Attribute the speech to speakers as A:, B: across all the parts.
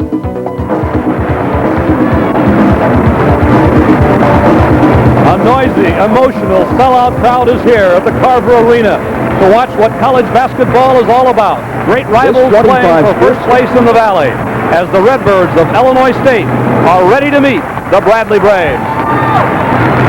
A: A noisy, emotional, sellout crowd is here at the Carver Arena to watch what college basketball is all about. Great rivals playing for first place in the Valley as the Redbirds of Illinois State are ready to meet the Bradley Braves.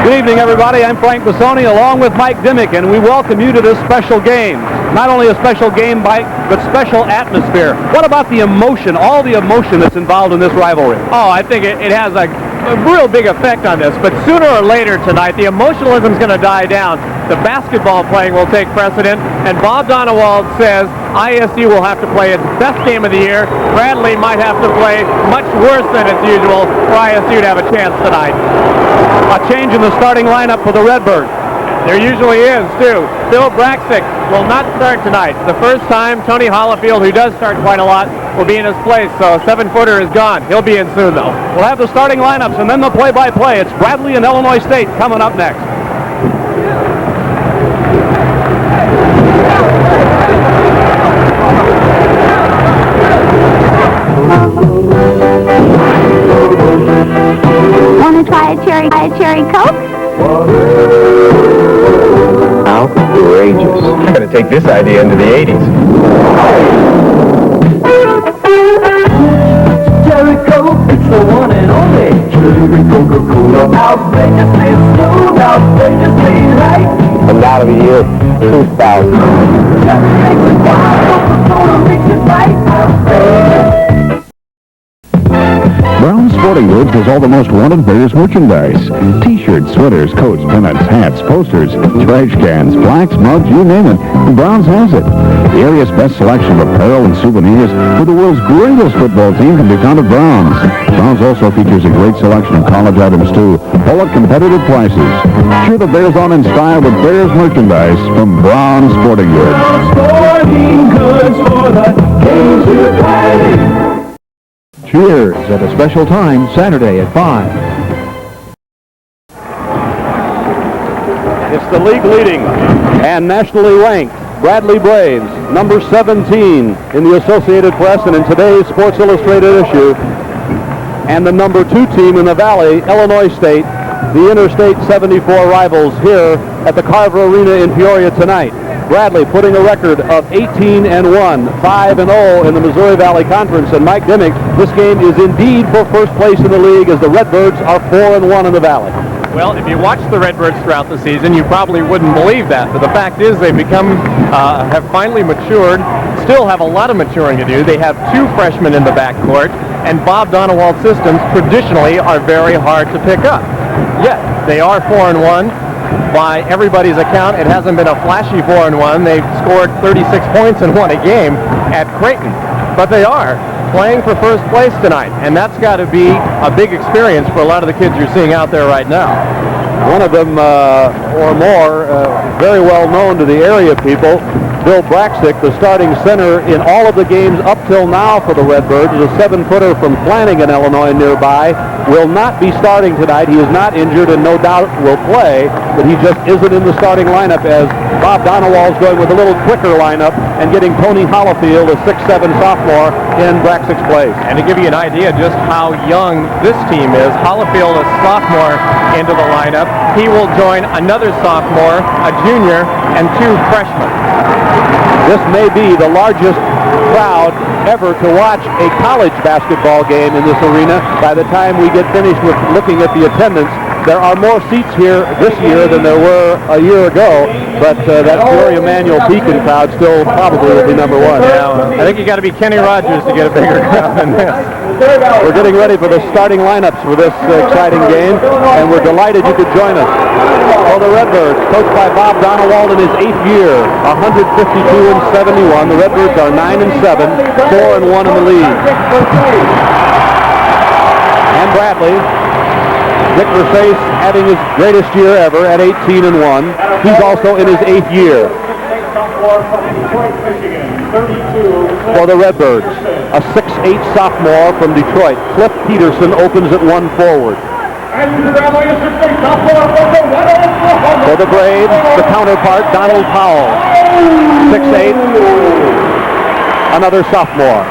A: Good evening, everybody. I'm Frank Bassoni along with Mike Dimmick, and we welcome you to this special game. Not only a special game, Mike, but special atmosphere. What about the emotion, all the emotion that's involved in this rivalry?
B: Oh, I think it has a real big effect on this, but sooner or later tonight, the emotionalism is going to die down. The basketball playing will take precedent, and Bob Donewald says ISU will have to play its best game of the year. Bradley might have to play much worse than its usual for ISU to have a chance tonight.
A: A change in the starting lineup for the Redbirds.
B: There usually is, too. Bill Braxic will not start tonight. The first time, Tony Hollifield, who does start quite a lot, will be in his place, so 7-footer is gone. He'll be in soon, though.
A: We'll have the starting lineups and then the play-by-play. It's Bradley and Illinois State coming up next.
C: Want to try a cherry Coke?
D: Outrageous. I'm going to take this idea into the 80s.
E: Cherry Coke, it's the one and only Cherry Coca-Cola. Outrageously smooth, outrageously right.
D: And out of the year 2000.
E: Coca-Cola makes it right.
F: Brown Sporting Goods has all the most wanted Bears merchandise. T-shirts, sweaters, coats, pennants, hats, posters, trash cans, plaques, mugs, you name it. Brown's has it. The area's best selection of apparel and souvenirs for the world's greatest football team can be found at Brown's. Brown's also features a great selection of college items, too, all at competitive prices. Cheer the Bears on in style with Bears merchandise from Brown Sporting Goods.
E: Sporting Goods for the games you play.
F: Cheers at a special time, Saturday at 5.
A: It's the league-leading and nationally ranked Bradley Braves, number 17 in the Associated Press and in today's Sports Illustrated issue, and the number 2 team in the Valley, Illinois State, the Interstate 74 rivals here at the Carver Arena in Peoria tonight. Bradley putting a record of 18-1, 5-0 in the Missouri Valley Conference. And Mike Dimmick, this game is indeed for first place in the league as the Redbirds are 4-1 in the Valley.
B: Well, if you watch the Redbirds throughout the season, you probably wouldn't believe that. But the fact is they've have finally matured, still have a lot of maturing to do. They have 2 freshmen in the backcourt, and Bob Donewald's systems traditionally are very hard to pick up. Yet, they are 4-1. By everybody's account, it hasn't been a flashy 4-1. They've scored 36 points and won a game at Creighton. But they are playing for first place tonight, and that's got to be a big experience for a lot of the kids you're seeing out there right now.
A: One of them, or more, very well known to the area people, Bill Braxic, the starting center in all of the games up till now for the Redbirds, is a 7-footer from Flanagan, Illinois, nearby, will not be starting tonight. He is not injured and no doubt will play, but he just isn't in the starting lineup as Bob Donewald's going with a little quicker lineup and getting Tony Hollifield, a 6'7 sophomore, in Braxic's place.
B: And to give you an idea just how young this team is, Hollifield, a sophomore, into the lineup. He will join another sophomore, a junior, and 2 freshmen.
A: This may be the largest crowd ever to watch a college basketball game in this arena. By the time we get finished with looking at the attendance, there are more seats here this year than there were a year ago, but that Peoria Manuel Pekin crowd still probably will be number 1.
B: Yeah, I think you got to be Kenny Rogers to get a bigger crowd than this.
A: We're getting ready for the starting lineups for this exciting game, and we're delighted you could join us. For the Redbirds, coached by Bob Donewald in his 8th year, 152-71. The Redbirds are 9-7, 4-1 in the league. And Bradley, Dick Versace having his greatest year ever at 18-1. He's also in his 8th year. For the Redbirds, a 6'8 sophomore from Detroit, Cliff Peterson, opens at 1 forward. For the Braves, the counterpart, Donald Powell, 6'8", another sophomore.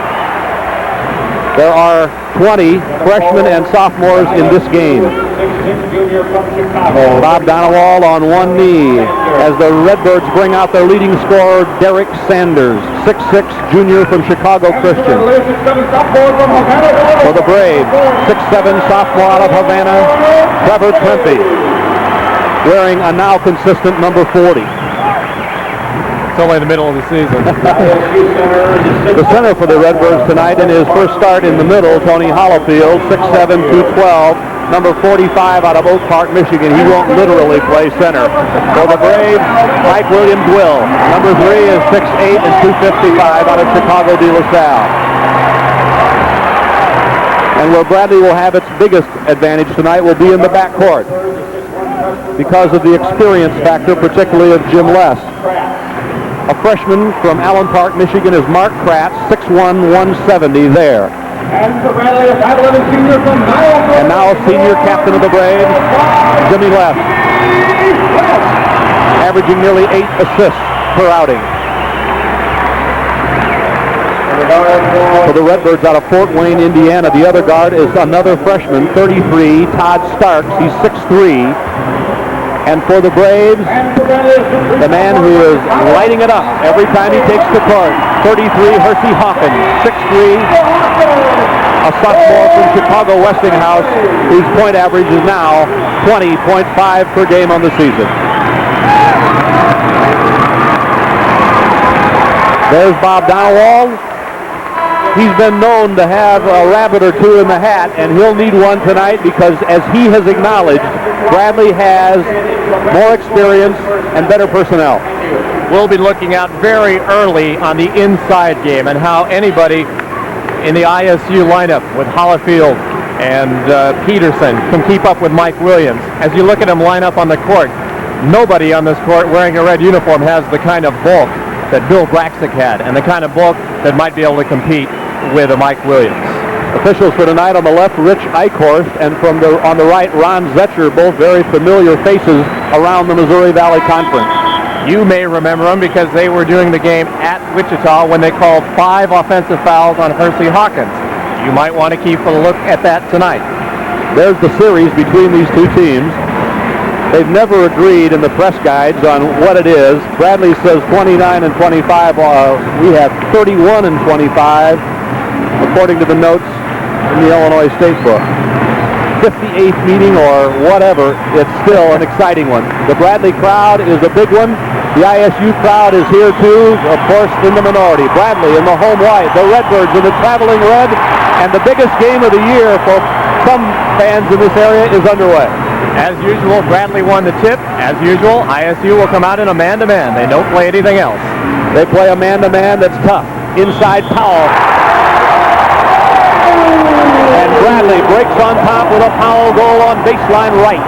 A: There are 20 freshmen and sophomores in this game. Bob Donewall on one knee as the Redbirds bring out their leading scorer, Derek Sanders, 6'6", junior from Chicago Christian. For the Braves, 6'7", sophomore out of Havana, Trevor Prempey, wearing a now consistent number 40.
B: It's only the middle of the season.
A: The center for the Redbirds tonight in his first start in the middle, Tony Hollifield, 6'7", 212, number 45 out of Oak Park, Michigan. He won't literally play center. For the Braves, Mike Williams will. Number 3 is 6'8" and 255 out of Chicago de La Salle. And where Bradley will have its biggest advantage tonight will be in the backcourt because of the experience factor, particularly of Jim Less. A freshman from Allen Park, Michigan is Mark Kratz, 6'1", 170 there. And now senior captain of the Braves, Jimmy Less, averaging nearly 8 assists per outing. For the Redbirds out of Fort Wayne, Indiana, the other guard is another freshman, 33, Todd Starks. He's 6'3". And for the Braves, the man who is lighting it up every time he takes the court, 33, Hersey Hawkins, 6'3", a sophomore from Chicago Westinghouse, whose point average is now 20.5 per game on the season. There's Bob Donewall. He's been known to have a rabbit or two in the hat, and he'll need one tonight because, as he has acknowledged, Bradley has more experience and better personnel.
B: We'll be looking out very early on the inside game and how anybody in the ISU lineup with Hollifield and Peterson can keep up with Mike Williams. As you look at him line up on the court, nobody on this court wearing a red uniform has the kind of bulk that Bill Braxic had and the kind of bulk that might be able to compete with a Mike Williams.
A: Officials for tonight: on the left, Rich Eichhorst, and on the right, Ron Zetcher, both very familiar faces around the Missouri Valley Conference.
B: You may remember them because they were doing the game at Wichita when they called 5 offensive fouls on Hersey Hawkins. You might want to keep a look at that tonight.
A: There's the series between these two teams. They've never agreed in the press guides on what it is. Bradley says 29 and 25. We have 31 and 25, according to the notes in the Illinois State book. 58th meeting or whatever, it's still an exciting one. The Bradley crowd is a big one. The ISU crowd is here too, of course, in the minority. Bradley in the home white, the Redbirds in the traveling red, and the biggest game of the year for some fans in this area is underway.
B: As usual, Bradley won the tip. As usual, ISU will come out in a man-to-man. They don't play anything else.
A: They play a man-to-man that's tough. Inside Powell. And Bradley breaks on top with a Powell goal on baseline right.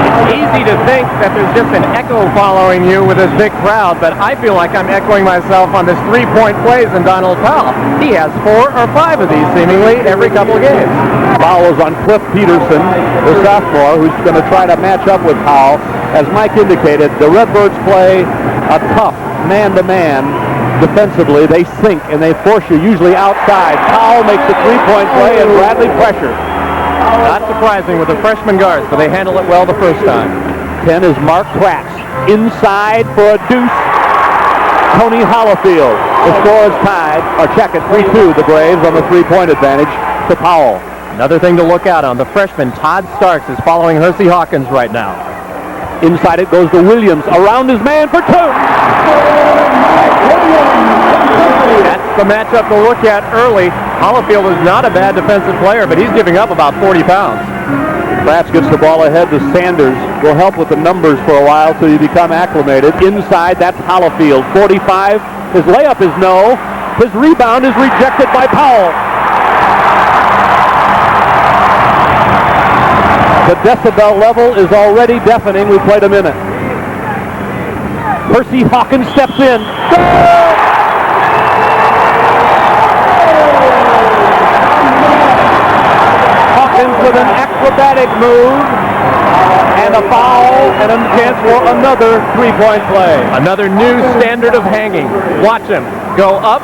B: It's easy to think that there's just an echo following you with this big crowd, but I feel like I'm echoing myself on this 3-point plays in Donald Powell. He has 4 or 5 of these seemingly every couple of games.
A: Powell is on Cliff Peterson, the sophomore, who's going to try to match up with Powell. As Mike indicated, the Redbirds play a tough man-to-man defensively. They sink and they force you usually outside. Powell makes a 3-point play and Bradley pressures.
B: Not surprising with the freshman guards, but they handle it well the first time.
A: 10 is Mark Kratz. Inside for a deuce, Tony Hollifield. The score is tied, or check it, 3-2, the Braves on the 3-point advantage to Powell.
B: Another thing to look out on, the freshman Todd Starks is following Hersey Hawkins right now.
A: Inside it goes to Williams, around his man for 2.
B: That's the matchup to look at early. Hollifield is not a bad defensive player, but he's giving up about 40 pounds.
A: Kratz gets the ball ahead to Sanders. Will help with the numbers for a while till you become acclimated. Inside, that's Hollifield, 45. His layup is no. His rebound is rejected by Powell. The decibel level is already deafening. We played a minute. Hersey Hawkins steps in. Hawkins with an acrobatic move and a foul and a chance for another 3-point play.
B: Another new standard of hanging. Watch him go up,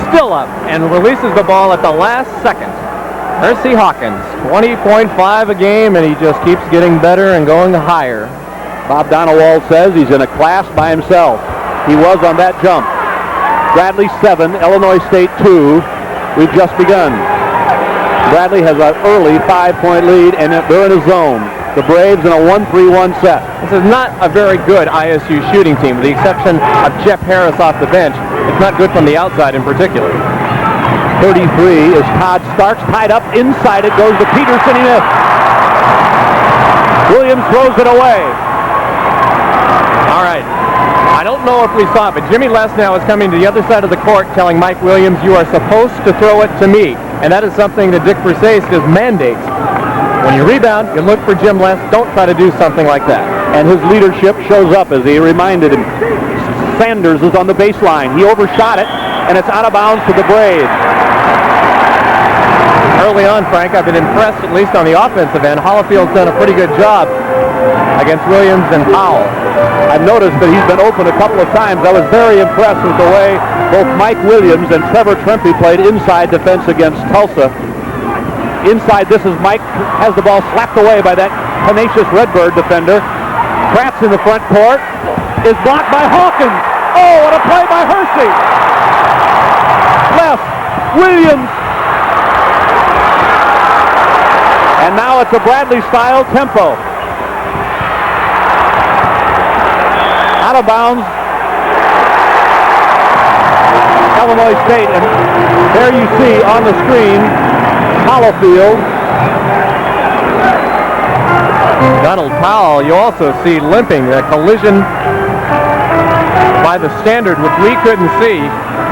B: still up and releases the ball at the last second. Hersey Hawkins, 20.5 a game, and he just keeps getting better and going higher.
A: Bob Donowald says he's in a class by himself. He was on that jump. Bradley 7, Illinois State 2. We've just begun. Bradley has an early 5-point lead, and they're in a zone. The Braves in a 1-3-1 set.
B: This is not a very good ISU shooting team, with the exception of Jeff Harris off the bench. It's not good from the outside in particular.
A: 33 is Todd Starks, tied up inside. It goes to Peterson. He missed. Williams throws it away.
B: All right. I don't know if we saw it, but Jimmy Lesnow is coming to the other side of the court telling Mike Williams, you are supposed to throw it to me. And that is something that Dick Versace mandates. When you rebound, you look for Jim Les. Don't try to do something like that.
A: And his leadership shows up as he reminded him. Sanders is on the baseline. He overshot it, and it's out of bounds to the Braves.
B: Early on, Frank, I've been impressed, at least on the offensive end. Hollofield's done a pretty good job against Williams and Powell.
A: I've noticed that he's been open a couple of times. I was very impressed with the way both Mike Williams and Trevor Trempe played inside defense against Tulsa. Inside, this is Mike, has the ball slapped away by that tenacious Redbird defender. Kratz in the front court is blocked by Hawkins. Oh, what a play by Hersey. Left, Williams. And now it's a Bradley-style tempo. Out of bounds, Illinois State, and there you see on the screen Holofield.
B: Donald Powell, you also see limping, a collision by the standard, which we couldn't see.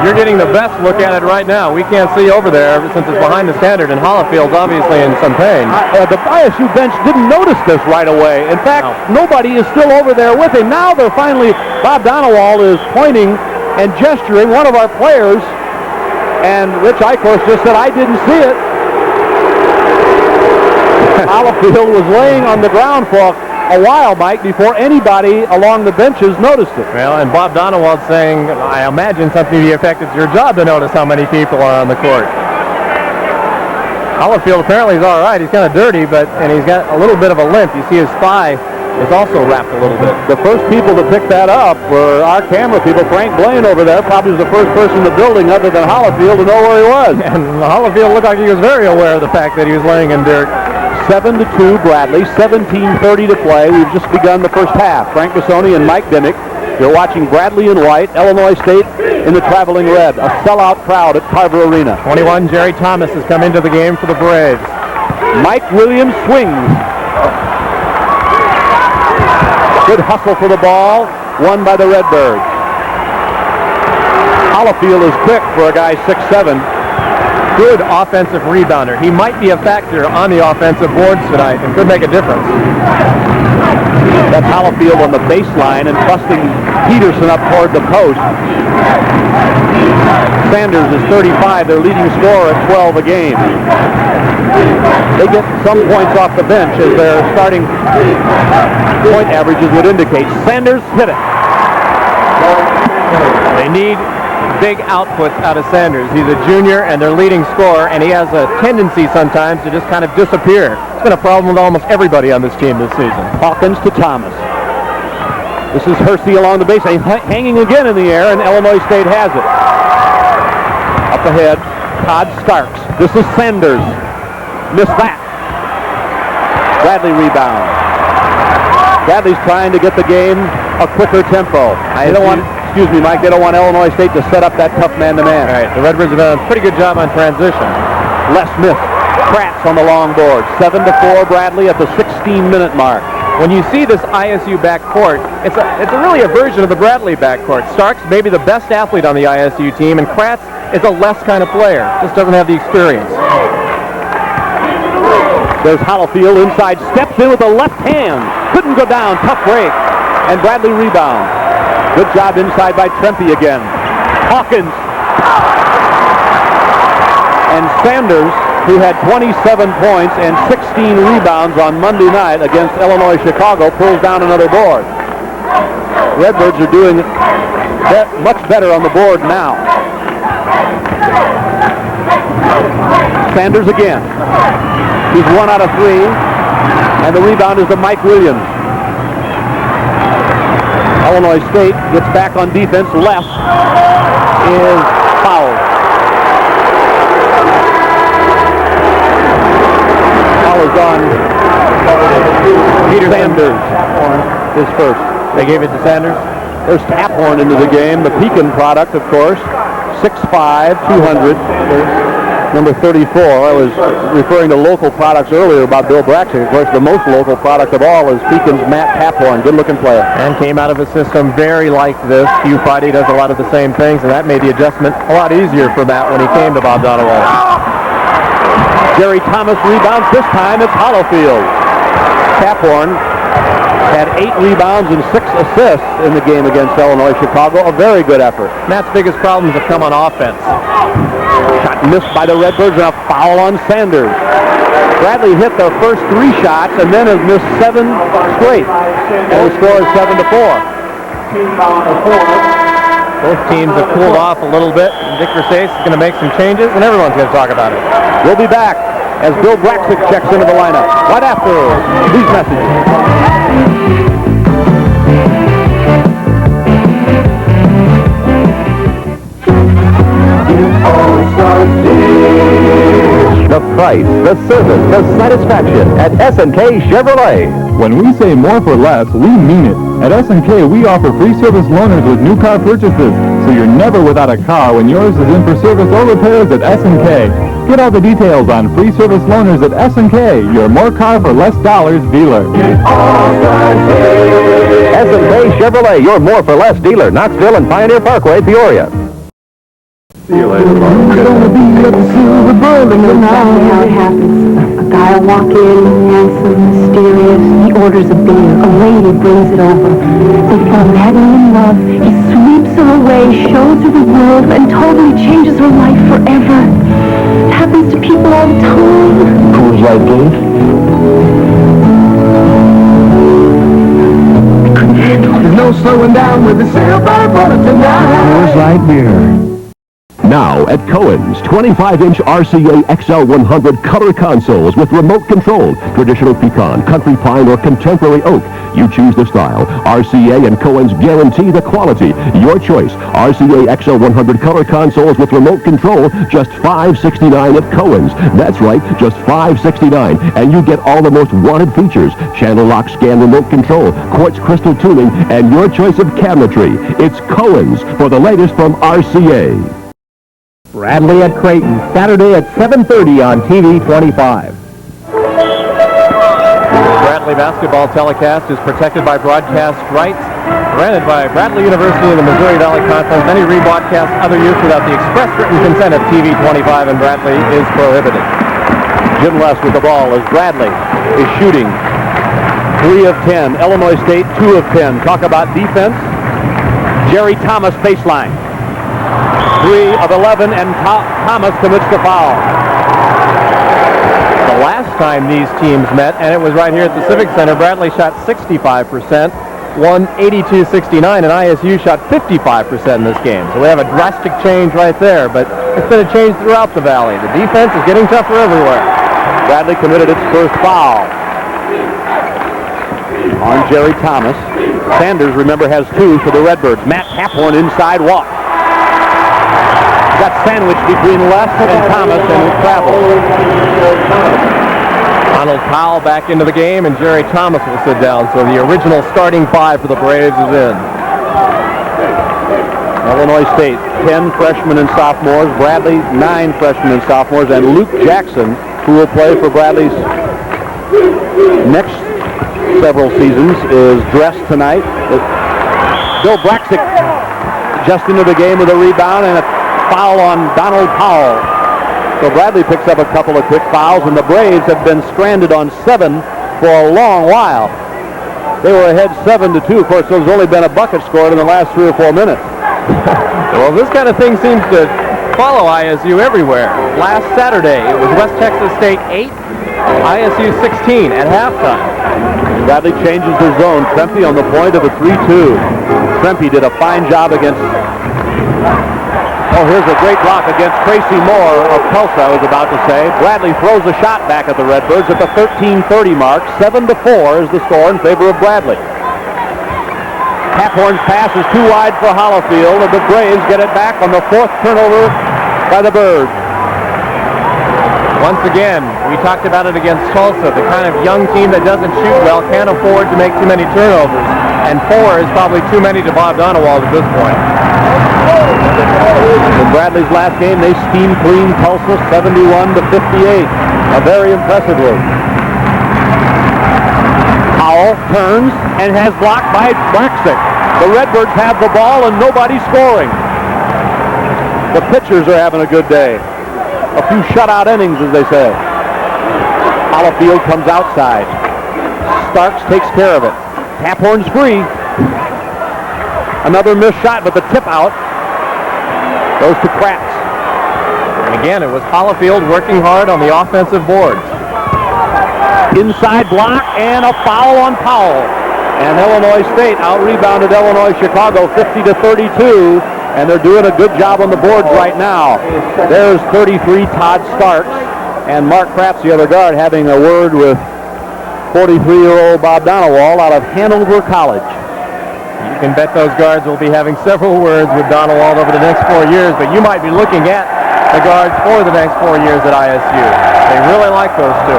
B: You're getting the best look at it right now. We can't see over there since it's behind the standard, and Holofield's obviously in some pain.
A: The ISU bench didn't notice this right away. In fact, nobody is still over there with him. Now they're finally, Bob Donowald is pointing and gesturing one of our players, and Rich Eichhorst just said, I didn't see it. Holofield was laying on the ground for a while, Mike, before anybody along the benches noticed it.
B: Well, and Bob Donowald saying, I imagine something to the effect, it's your job to notice how many people are on the court. Holofield apparently is all right. He's kind of dirty, and he's got a little bit of a limp. You see his thigh is also wrapped a little bit.
A: The first people to pick that up were our camera people. Frank Blaine over there probably was the first person in the building other than Holofield to know where he was.
B: And Holofield looked like he was very aware of the fact that he was laying in dirt.
A: 7-2 Bradley, 17:30 to play. We've just begun the first half. Frank Bissoni and Mike Dimmick. You're watching Bradley in white, Illinois State in the traveling red. A sellout crowd at Carver Arena.
B: 21, Jerry Thomas has come into the game for the Braves.
A: Mike Williams swings. Good hustle for the ball, won by the Redbirds. Holofield is quick for a guy 6'7".
B: Good offensive rebounder. He might be a factor on the offensive boards tonight and could make a difference.
A: That's Holofield on the baseline and busting Peterson up toward the post. Sanders is 35, their leading scorer at 12 a game. They get some points off the bench as their starting point averages would indicate. Sanders hit it.
B: They need big output out of Sanders. He's a junior and their leading scorer, and he has a tendency sometimes to just kind of disappear. It's been a problem with almost everybody on this team this season.
A: Hawkins to Thomas. This is Hersey along the baseline, hanging again in the air, and Illinois State has it. Up ahead, Todd Starks. This is Sanders. Missed that. Bradley rebound. Bradley's trying to get the game a quicker tempo. They don't want Illinois State to set up that tough man-to-man.
B: All right, the Redbirds have done a pretty good job on transition.
A: Les Smith, Kratz on the long board. 7-4 Bradley at the 16-minute mark.
B: When you see this ISU backcourt, it's really a version of the Bradley backcourt. Starks maybe the best athlete on the ISU team, and Kratz is a less kind of player. Just doesn't have the experience.
A: There's Holofield inside, steps in with a left hand. Couldn't go down, tough break. And Bradley rebound. Good job inside by Trempe again. Hawkins. And Sanders, who had 27 points and 16 rebounds on Monday night against Illinois Chicago, pulls down another board. Redbirds are doing much better on the board now. Sanders again. He's 1 out of 3. And the rebound is to Mike Williams. Illinois State gets back on defense. Left is fouled. Foul is on Peter Sanders. His first.
B: They gave it to Sanders.
A: There's Taphorn into the game. The Pekin product, of course. 6'5", 200. Number 34. I was referring to local products earlier about Bill Braxton. Of course, the most local product of all is Pekin's Matt Taphorn. Good-looking player.
B: And came out of a system very like this. Hugh Friday does a lot of the same things, and that made the adjustment a lot easier for Matt when he came to Bob Donowell.
A: Jerry Thomas rebounds. This time it's Hollowfield. Taphorn had 8 rebounds and 6 assists in the game against Illinois Chicago. A very good effort.
B: Matt's biggest problems have come on offense.
A: Shot missed by the Redbirds and a foul on Sanders. Bradley hit the first 3 shots and then has missed 7 straight. And the score is 7-4.
B: Both teams have cooled off a little bit. Dick Versace is going to make some changes, and everyone's going to talk about it.
A: We'll be back as Bill Braxick checks into the lineup right after these messages.
D: The price, the service, the satisfaction at S&K Chevrolet.
G: When we say more for less, we mean it. At S&K, we offer free service loaners with new car purchases, so you're never without a car when yours is in for service or repairs at S&K. Get all the details on free service loaners at S&K, your more car for less dollars dealer.
D: S&K Chevrolet, your more for less dealer, Knoxville and Pioneer Parkway, Peoria.
G: See you later, Mom.
C: Exactly how it happens. A guy will walk in, handsome, mysterious. He orders a beer. A lady brings it over. They fall madly in love. He sweeps her away, shows her the world, and totally changes her life forever. It happens to people all the time.
D: Coors Light Blue.
E: There's no slowing down with the Silver Bullet tonight.
D: Coors Light Beer.
H: Now at Cohen's, 25-inch RCA XL100 color consoles with remote control. Traditional pecan, country pine, or contemporary oak. You choose the style. RCA and Cohen's guarantee the quality. Your choice. RCA XL100 color consoles with remote control, just $569 at Cohen's. That's right, just $569. And you get all the most wanted features. Channel lock, scan, remote control, quartz crystal tuning, and your choice of cabinetry. It's Cohen's for the latest from RCA.
B: Bradley at Creighton, Saturday at 7:30 on TV 25. Bradley basketball telecast is protected by broadcast rights granted by Bradley University and the Missouri Valley Conference. Any rebroadcast, other use without the express written consent of TV 25 and Bradley is prohibited.
A: Jim Less with the ball as Bradley is shooting 3 of 10. Illinois State 2 of 10. Talk about defense. Jerry Thomas baseline. 3 of 11, and Thomas commits the foul.
B: The last time these teams met, and it was right here at the Civic Center, Bradley shot 65%, won 82-69, and ISU shot 55% in this game. So we have a drastic change right there, but it's been a change throughout the Valley. The defense is getting tougher everywhere.
A: Bradley committed its first foul on Jerry Thomas. Sanders, remember, has 2 for the Redbirds. Matt Taphorn inside walk. Got sandwiched between Les and Thomas, and it traveled.
B: Donald Powell back into the game, and Jerry Thomas will sit down. So the original starting 5 for the Braves is in.
A: Illinois State, 10 freshmen and sophomores. Bradley, 9 freshmen and sophomores. And Luke Jackson, who will play for Bradley's next several seasons, is dressed tonight. Bill Braxick just into the game with a rebound and a foul on Donald Powell. So Bradley picks up a couple of quick fouls, and the Braves have been stranded on 7 for a long while. They were ahead 7-2. Of course, there's only been a bucket scored in the last 3 or 4 minutes.
B: Well, this kind of thing seems to follow ISU everywhere. Last Saturday, it was West Texas State 8, ISU 16 at halftime.
A: Bradley changes the zone. Trempe on the point of a 3-2. Trempe did a fine job against Oh, here's a great block against Tracy Moore of Tulsa, I was about to say. Bradley throws a shot back at the Redbirds at the 13:30 mark. 7-4 is the score in favor of Bradley. Caphorn's pass is too wide for Hollifield, and the Braves get it back on the 4th turnover by the Birds.
B: Once again, we talked about it against Tulsa, the kind of young team that doesn't shoot well, can't afford to make too many turnovers. And 4 is probably too many to Bob Donewald at this point.
A: In Bradley's last game, they steam cleaned Tulsa 71-58. A very impressive move. Powell turns and has blocked by Braxic. The Redbirds have the ball and nobody's scoring. The pitchers are having a good day. A few shutout innings, as they say. Hollifield comes outside. Starks takes care of it. Caphorn's free. Another missed shot, but the tip out goes to Kratz.
B: And again, it was Hollifield working hard on the offensive boards.
A: Inside block and a foul on Powell. And Illinois State out-rebounded Illinois Chicago 50-32. And they're doing a good job on the boards right now. There's 33 Todd Starks and Mark Kratz, the other guard, having a word with 43-year-old Bob Donewald out of Hanover College.
B: You can bet those guards will be having several words with Donewald over the next 4 years, but you might be looking at the guards for the next 4 years at ISU. They really like those two.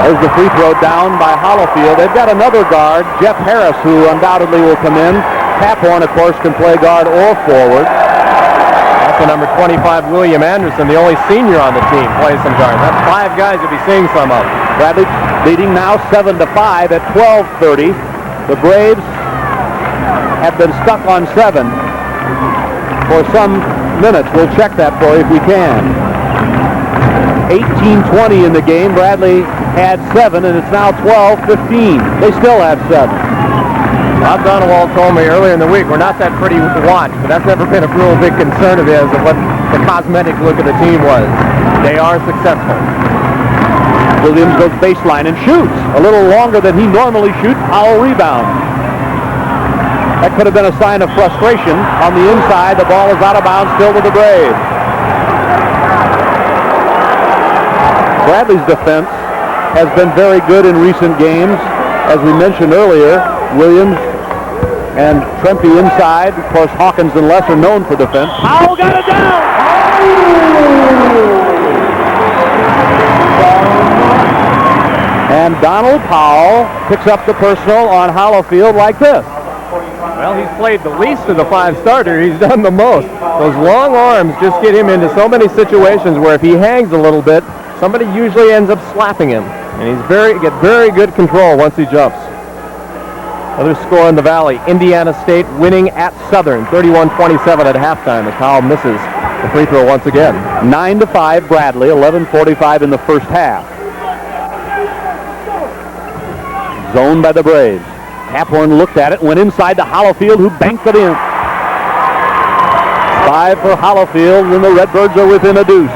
A: There's the free throw down by Hollifield. They've got another guard, Jeff Harris, who undoubtedly will come in. Caphorn, of course, can play guard or forward.
B: Also number 25, William Anderson, the only senior on the team, plays some guard. That's 5 guys you'll be seeing some of.
A: Bradley leading now 7-5 at 12:30. The Braves have been stuck on 7 for some minutes. We'll check that for you if we can. 18:20 in the game. Bradley had 7, and it's now 12:15. They still have 7.
B: Bob Donewald told me earlier in the week, we're not that pretty to watch, but that's never been a real big concern of his of what the cosmetic look of the team was. They are successful.
A: Williams goes baseline and shoots a little longer than he normally shoots. Powell rebounds. That could have been a sign of frustration. On the inside, the ball is out of bounds, still with the Braves. Bradley's defense has been very good in recent games. As we mentioned earlier, Williams and Trempe inside. Of course, Hawkins and Les are known for defense. Powell got it down! And Donald Powell picks up the personal on Hollifield like this.
B: Well, he's played the least of the 5 starter. He's done the most. Those long arms just get him into so many situations where if he hangs a little bit, somebody usually ends up slapping him. And he's get very good control once he jumps. Another score in the Valley. Indiana State winning at Southern, 31-27 at halftime as Powell misses the free throw once again.
A: 9-5 Bradley, 11:45 in the first half. Zoned by the Braves. Caphorn looked at it, went inside to Hollifield, who banked it in. 5 for Hollifield, and the Redbirds are within a deuce.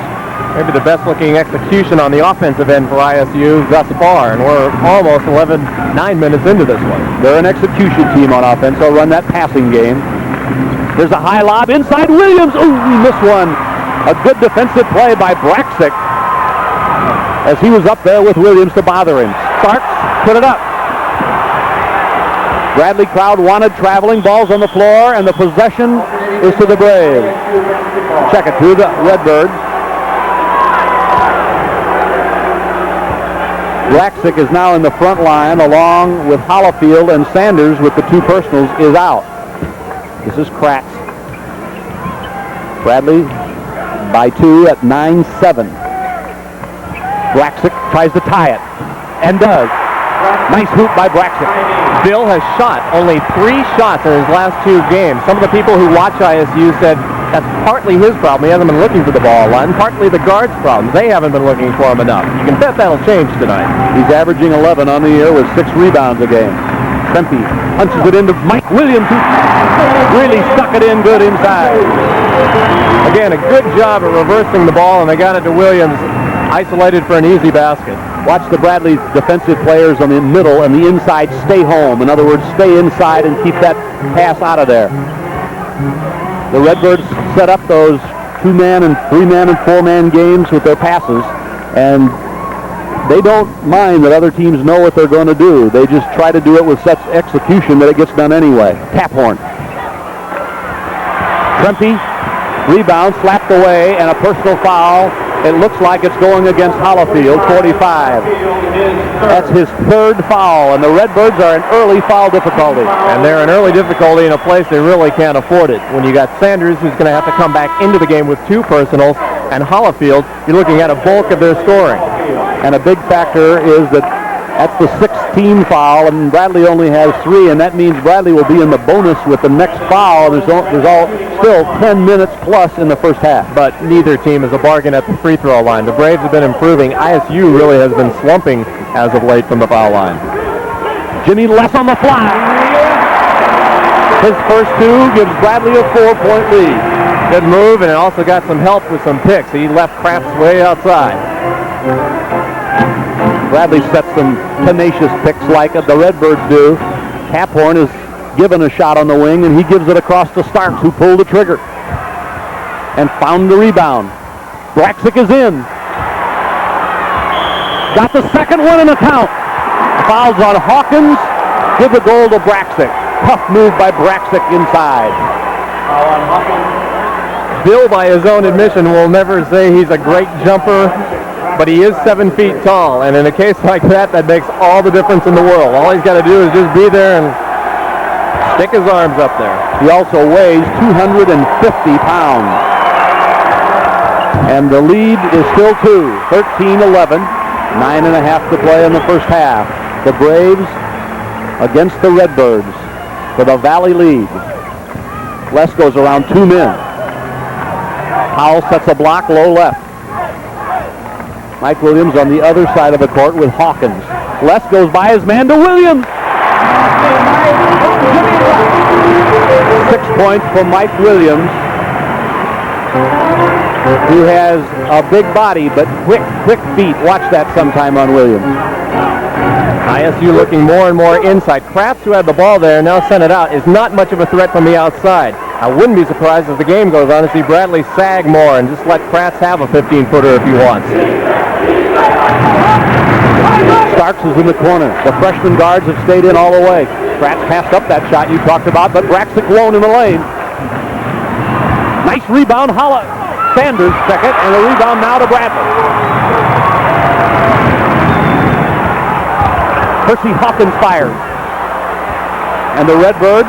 B: Maybe the best-looking execution on the offensive end for ISU thus far, and we're almost 9 minutes into this one.
A: They're an execution team on offense. They'll run that passing game. There's a high lob inside Williams. Ooh, he missed one. A good defensive play by Braxic as he was up there with Williams to bother him. Starks put it up. Bradley crowd wanted traveling. Balls on the floor, and the possession is to the Braves. Check it to the Redbirds. Braxic is now in the front line along with Hollifield, and Sanders with the 2 personals is out. This is Kratz. Bradley by 2 at 9-7. Braxic tries to tie it and does. Nice hoop by Braxic.
B: Bill has shot only 3 shots in his last 2 games. Some of the people who watch ISU said that's partly his problem. He hasn't been looking for the ball a lot, and partly the guards' problem. They haven't been looking for him enough. You can bet that'll change tonight.
A: He's averaging 11 on the year with 6 rebounds a game. Trempe punches it into Mike Williams, who really stuck it in good inside.
B: Again, a good job at reversing the ball, and they got it to Williams, isolated for an easy basket.
A: Watch the Bradley defensive players on the middle and the inside stay home. In other words, stay inside and keep that pass out of there. The Redbirds set up those 2-man and 3-man and 4-man games with their passes, and they don't mind that other teams know what they're going to do. They just try to do it with such execution that it gets done anyway. Tap horn. Trempe, rebound, slapped away, and a personal foul. It looks like it's going against Hollifield, 45. That's his third foul, and the Redbirds are in early foul difficulty.
B: And they're in early difficulty in a place they really can't afford it. When you got Sanders, who's going to have to come back into the game with 2 personals, and Hollifield, you're looking at a bulk of their scoring.
A: And a big factor is that that's the 6th team foul, and Bradley only has 3, and that means Bradley will be in the bonus with the next foul. There's still 10 minutes plus in the first half.
B: But neither team is a bargain at the free throw line. The Braves have been improving. ISU really has been slumping as of late from the foul line.
A: Jimmy Less on the fly. His first 2 gives Bradley a 4-point lead.
B: Good move, and it also got some help with some picks. He left Kraft's way outside.
A: Bradley sets some tenacious picks like the Redbirds do. Caphorn is given a shot on the wing, and he gives it across to Starks, who pulled the trigger and found the rebound. Braxic is in. Got the second one in the count. Fouls on Hawkins. Give the goal to Braxic. Tough move by Braxic inside.
B: Bill, by his own admission, will never say he's a great jumper, but he is 7 feet tall, and in a case like that, that makes all the difference in the world. All he's got to do is just be there and stick his arms up there.
A: He also weighs 250 pounds. And the lead is still 2, 13-11, 9.5 to play in the first half. The Braves against the Redbirds for the Valley lead. Les goes around 2 men. Powell sets a block low left. Mike Williams on the other side of the court with Hawkins. Les goes by his man to Williams. 6 points for Mike Williams, who has a big body but quick feet. Watch that sometime on Williams.
B: ISU looking more and more inside. Krafts, who had the ball there, now sent it out, is not much of a threat from the outside. I wouldn't be surprised as the game goes on to see Bradley sag more and just let Krafts have a 15-footer if he wants.
A: Starks is in the corner. The freshman guards have stayed in all the way. Krafts passed up that shot you talked about, but Braxic alone in the lane. Nice rebound. Sanders second, and a rebound now to Bradley. Percy Hawkins fires. And the Redbirds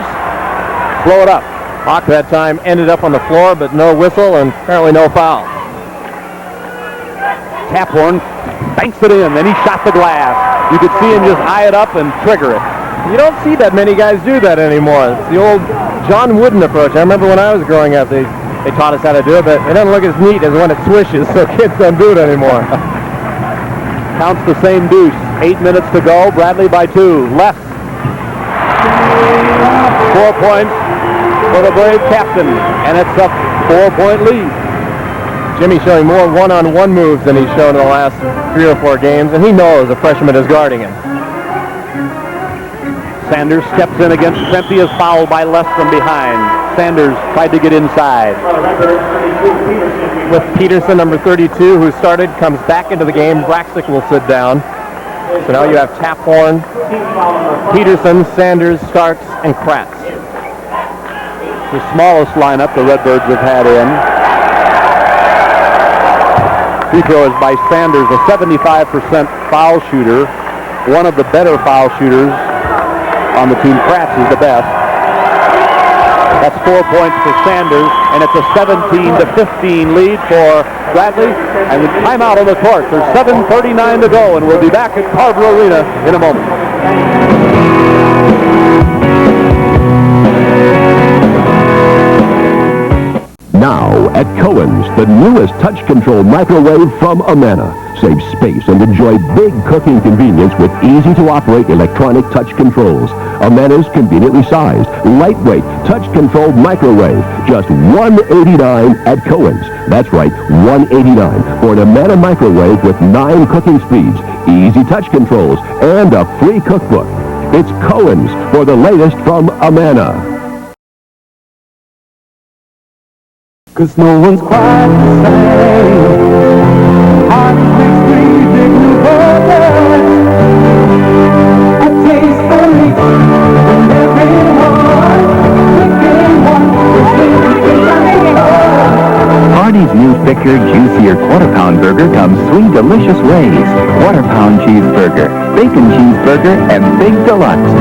A: blow it up.
B: Hawk that time ended up on the floor, but no whistle and apparently no foul.
A: Caphorn banks it in, then he shot the glass. You could see him just eye it up and trigger it.
B: You don't see that many guys do that anymore. It's the old John Wooden approach. I remember when I was growing up, they taught us how to do it, but it doesn't look as neat as when it swishes, so kids don't do it anymore.
A: Counts the same deuce. 8 minutes to go. Bradley by 2. Less. 4 points for the Brave captain, and it's a 4-point lead.
B: Jimmy showing more one-on-one moves than he's shown in the last 3 or 4 games, and he knows the freshman is guarding him.
A: Sanders steps in against Trempe, is fouled by Les from behind. Sanders tried to get inside.
B: With Peterson, number 32, who started, comes back into the game. Braxic will sit down. So now you have Taphorn, Peterson, Sanders, Starks, and Kratz.
A: The smallest lineup the Redbirds have had in. Free throw is by Sanders, a 75% foul shooter. One of the better foul shooters on the team. Kratz is the best. That's 4 points for Sanders, and it's a 17-15 lead for Bradley. And the timeout on the court. There's 7:39 to go, and we'll be back at Carver Arena in a moment.
H: Now, at Cohen's, the newest touch-control microwave from Amana. Save space and enjoy big cooking convenience with easy-to-operate electronic touch controls. Amana's conveniently sized, lightweight, touch-controlled microwave. Just $189 at Cohen's. That's right, $189 for an Amana microwave with 9 cooking speeds, easy touch controls, and a free cookbook. It's Cohen's for the latest from Amana.
E: 'cause no one's quite the same. Heart makes breathing new borders. A taste for each and every one. Picking one
D: Hardee's new thicker, juicier quarter-pound burger comes three delicious ways. Quarter-pound cheeseburger, bacon cheeseburger, and big deluxe.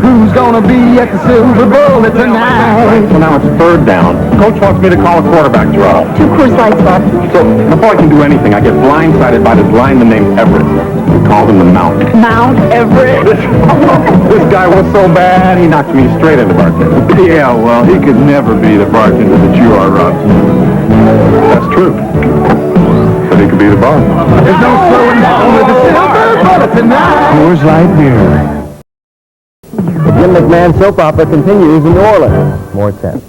E: Who's gonna be at the Silver Bullet tonight?
G: Well, now it's third down. Coach wants me to call a quarterback draw.
C: 2 Coors Lights left.
G: So before I can do anything, I get blindsided by this lineman named Everett. We called him the Mountain.
C: Mount Everett.
G: This guy was so bad, he knocked me straight into bartender. Yeah, well, he could never be the bartender that you are, Rob. That's true. But he could be the bar.
E: There's no slowing down with the Silver Bullet tonight.
F: Coors Light Beer.
D: The Jim McMahon soap opera continues in New Orleans. More 10.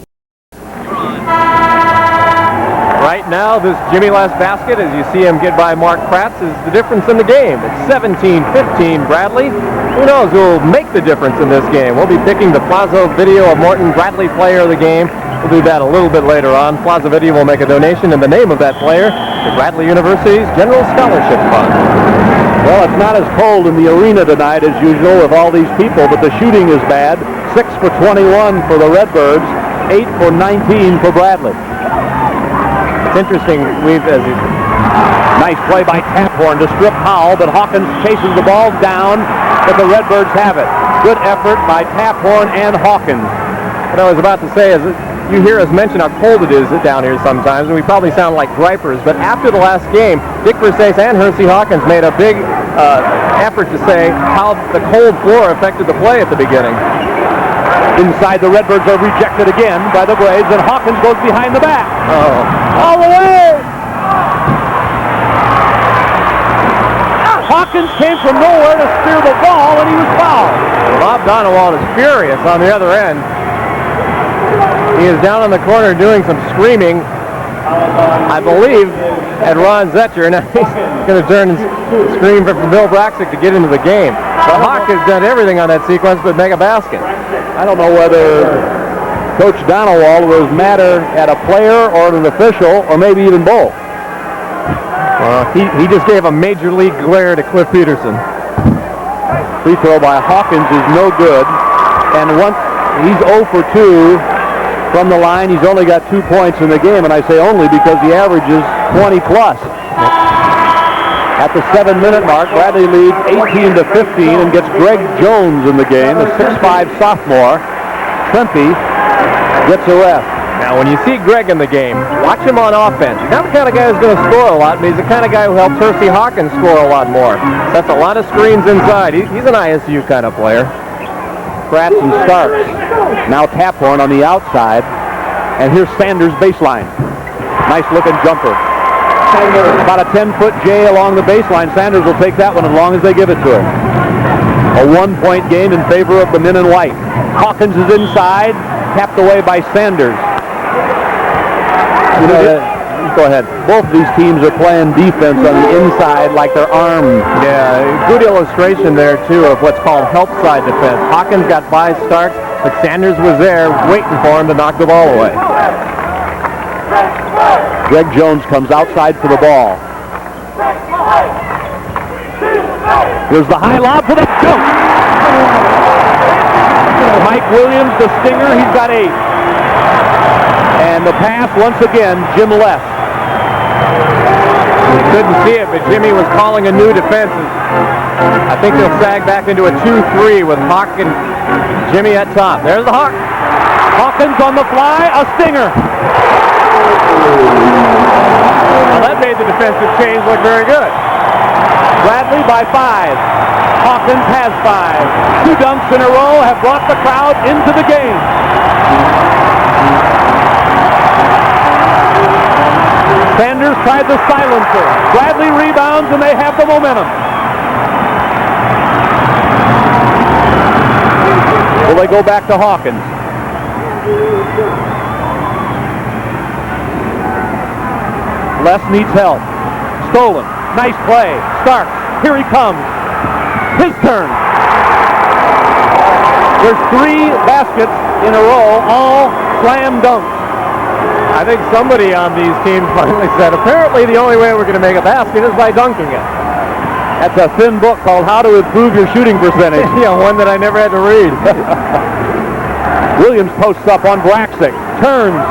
B: Right now, this Jimmy last basket, as you see him get by Mark Kratz, is the difference in the game. It's 17-15 Bradley. Who knows who will make the difference in this game? We'll be picking the Plaza Video of Morton Bradley player of the game. We'll do that a little bit later on. Plaza Video will make a donation in the name of that player to Bradley University's General Scholarship Fund.
A: Well, it's not as cold in the arena tonight as usual with all these people, but the shooting is bad. 6 for 21 for the Redbirds, 8 for 19 for Bradley.
B: It's interesting,
A: Nice play by Taphorn to strip Howell, but Hawkins chases the ball down, but the Redbirds have it. Good effort by Taphorn and Hawkins.
B: what I was about to say is that you hear us mention how cold it is down here sometimes, and we probably sound like gripers, but after the last game, Dick Versace and Hersey Hawkins made a big effort to say how the cold floor affected the play at the beginning.
A: Inside, the Redbirds are rejected again by the Braves, and Hawkins goes behind the back.
B: All the way!
A: Hawkins came from nowhere to steer the ball, and he was fouled.
B: Bob Donewald is furious on the other end. He is down in the corner doing some screaming, I believe, at Ron Zetcher. Now he's going to turn and scream for Bill Braxick to get into the game. The Hawk has done everything on that sequence but make a basket.
A: I don't know whether Coach Donewald was madder at a player or an official, or maybe even both.
B: He just gave a major league glare to Cliff Peterson.
A: Free throw by Hawkins is no good, and once he's 0 for 2 from the line. He's only got 2 points in the game, and I say only because he averages 20 plus. At the 7-minute mark, Bradley leads 18-15 and gets Greg Jones in the game, a 6'5 sophomore. Trempy gets a ref.
B: Now, when you see Greg in the game, watch him on offense. He's not the kind of guy who's going to score a lot, but he's the kind of guy who helps Hersey Hawkins score a lot more. That's a lot of screens inside. He's an ISU kind of player.
A: Kratz and Starks. Now Taphorn on the outside. And here's Sanders' baseline. Nice looking jumper. About a 10-foot J along the baseline. Sanders will take that one as long as they give it to him. A 1-point game in favor of the men in white. Hawkins is inside. Tapped away by Sanders. You know, go ahead. Both of these teams are playing defense on the inside like they're armed.
B: Yeah, good illustration there, too, of what's called help side defense. Hawkins got by Starks, but Sanders was there waiting for him to knock the ball away.
A: Greg Jones comes outside for the ball. Here's the high lob for the dunk. Mike Williams, the stinger, he's got 8. And the pass, once again, Jim Less.
B: You couldn't see it, but Jimmy was calling a new defense. I think they'll sag back into a 2-3 with Hawk and Jimmy at top. There's the Hawk.
A: Hawkins on the fly, a stinger.
B: Well, that made the defensive change look very good.
A: Bradley by 5. Hawkins has 5. 2 dunks in a row have brought the crowd into the game. Sanders tried the silencer. Bradley rebounds, and they have the momentum. Will they go back to Hawkins? Les needs help. Stolen. Nice play. Starks. Here he comes. His turn. There's 3 baskets in a row, all slam dunks.
B: I think somebody on these teams finally said, apparently the only way we're going to make a basket is by dunking it.
A: That's a thin book called How to Improve Your Shooting Percentage.
B: Yeah, one that I never had to read.
A: Williams posts up on Braxic. Turns.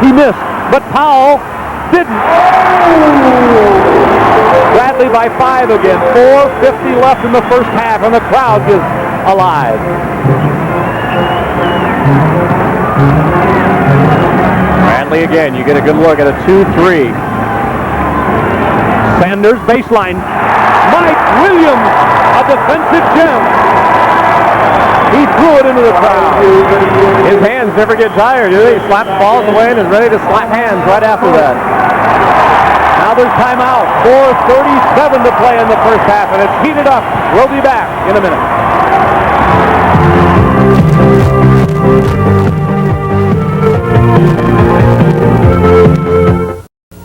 A: He missed, but Powell didn't. Bradley by 5 again. 4:50 left in the first half, and the crowd is alive.
B: Bradley again. You get a good look at a 2-3.
A: Sanders baseline. Mike Williams, a defensive gem. He threw it into the crowd.
B: His hands never get tired, do they? He slaps balls away and is ready to slap hands right after that.
A: Now there's timeout. 4:37 to play in the first half, and it's heated up. We'll be back in a minute.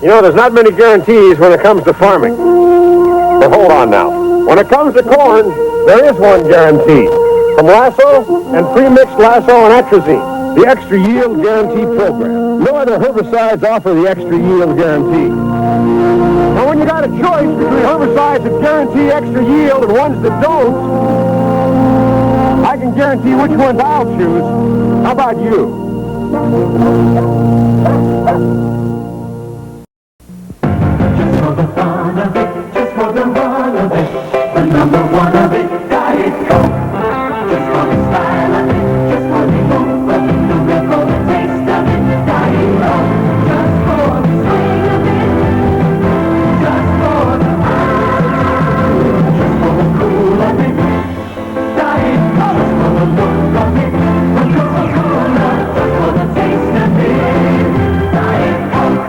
I: You know, there's not many guarantees when it comes to farming. But hold on now. When it comes to corn, there is one guarantee. From Lasso and pre-mixed Lasso and Atrazine, the Extra Yield Guarantee Program. No other herbicides offer the Extra Yield Guarantee. Now, when you got a choice between herbicides that guarantee extra yield and ones that don't, I can guarantee which ones I'll choose. How about you?
E: Just for the fun of it, just for the run of it, the number one of it, Diet Coke. Just for the style of it, just for the hope of it, the ripple, the taste of it, Diet Coke. Just for the swing of it, just for the just for the cool of it, Diet Coke. Just for the look of it, the Coca-Cola, just for the taste of it, Diet Coke.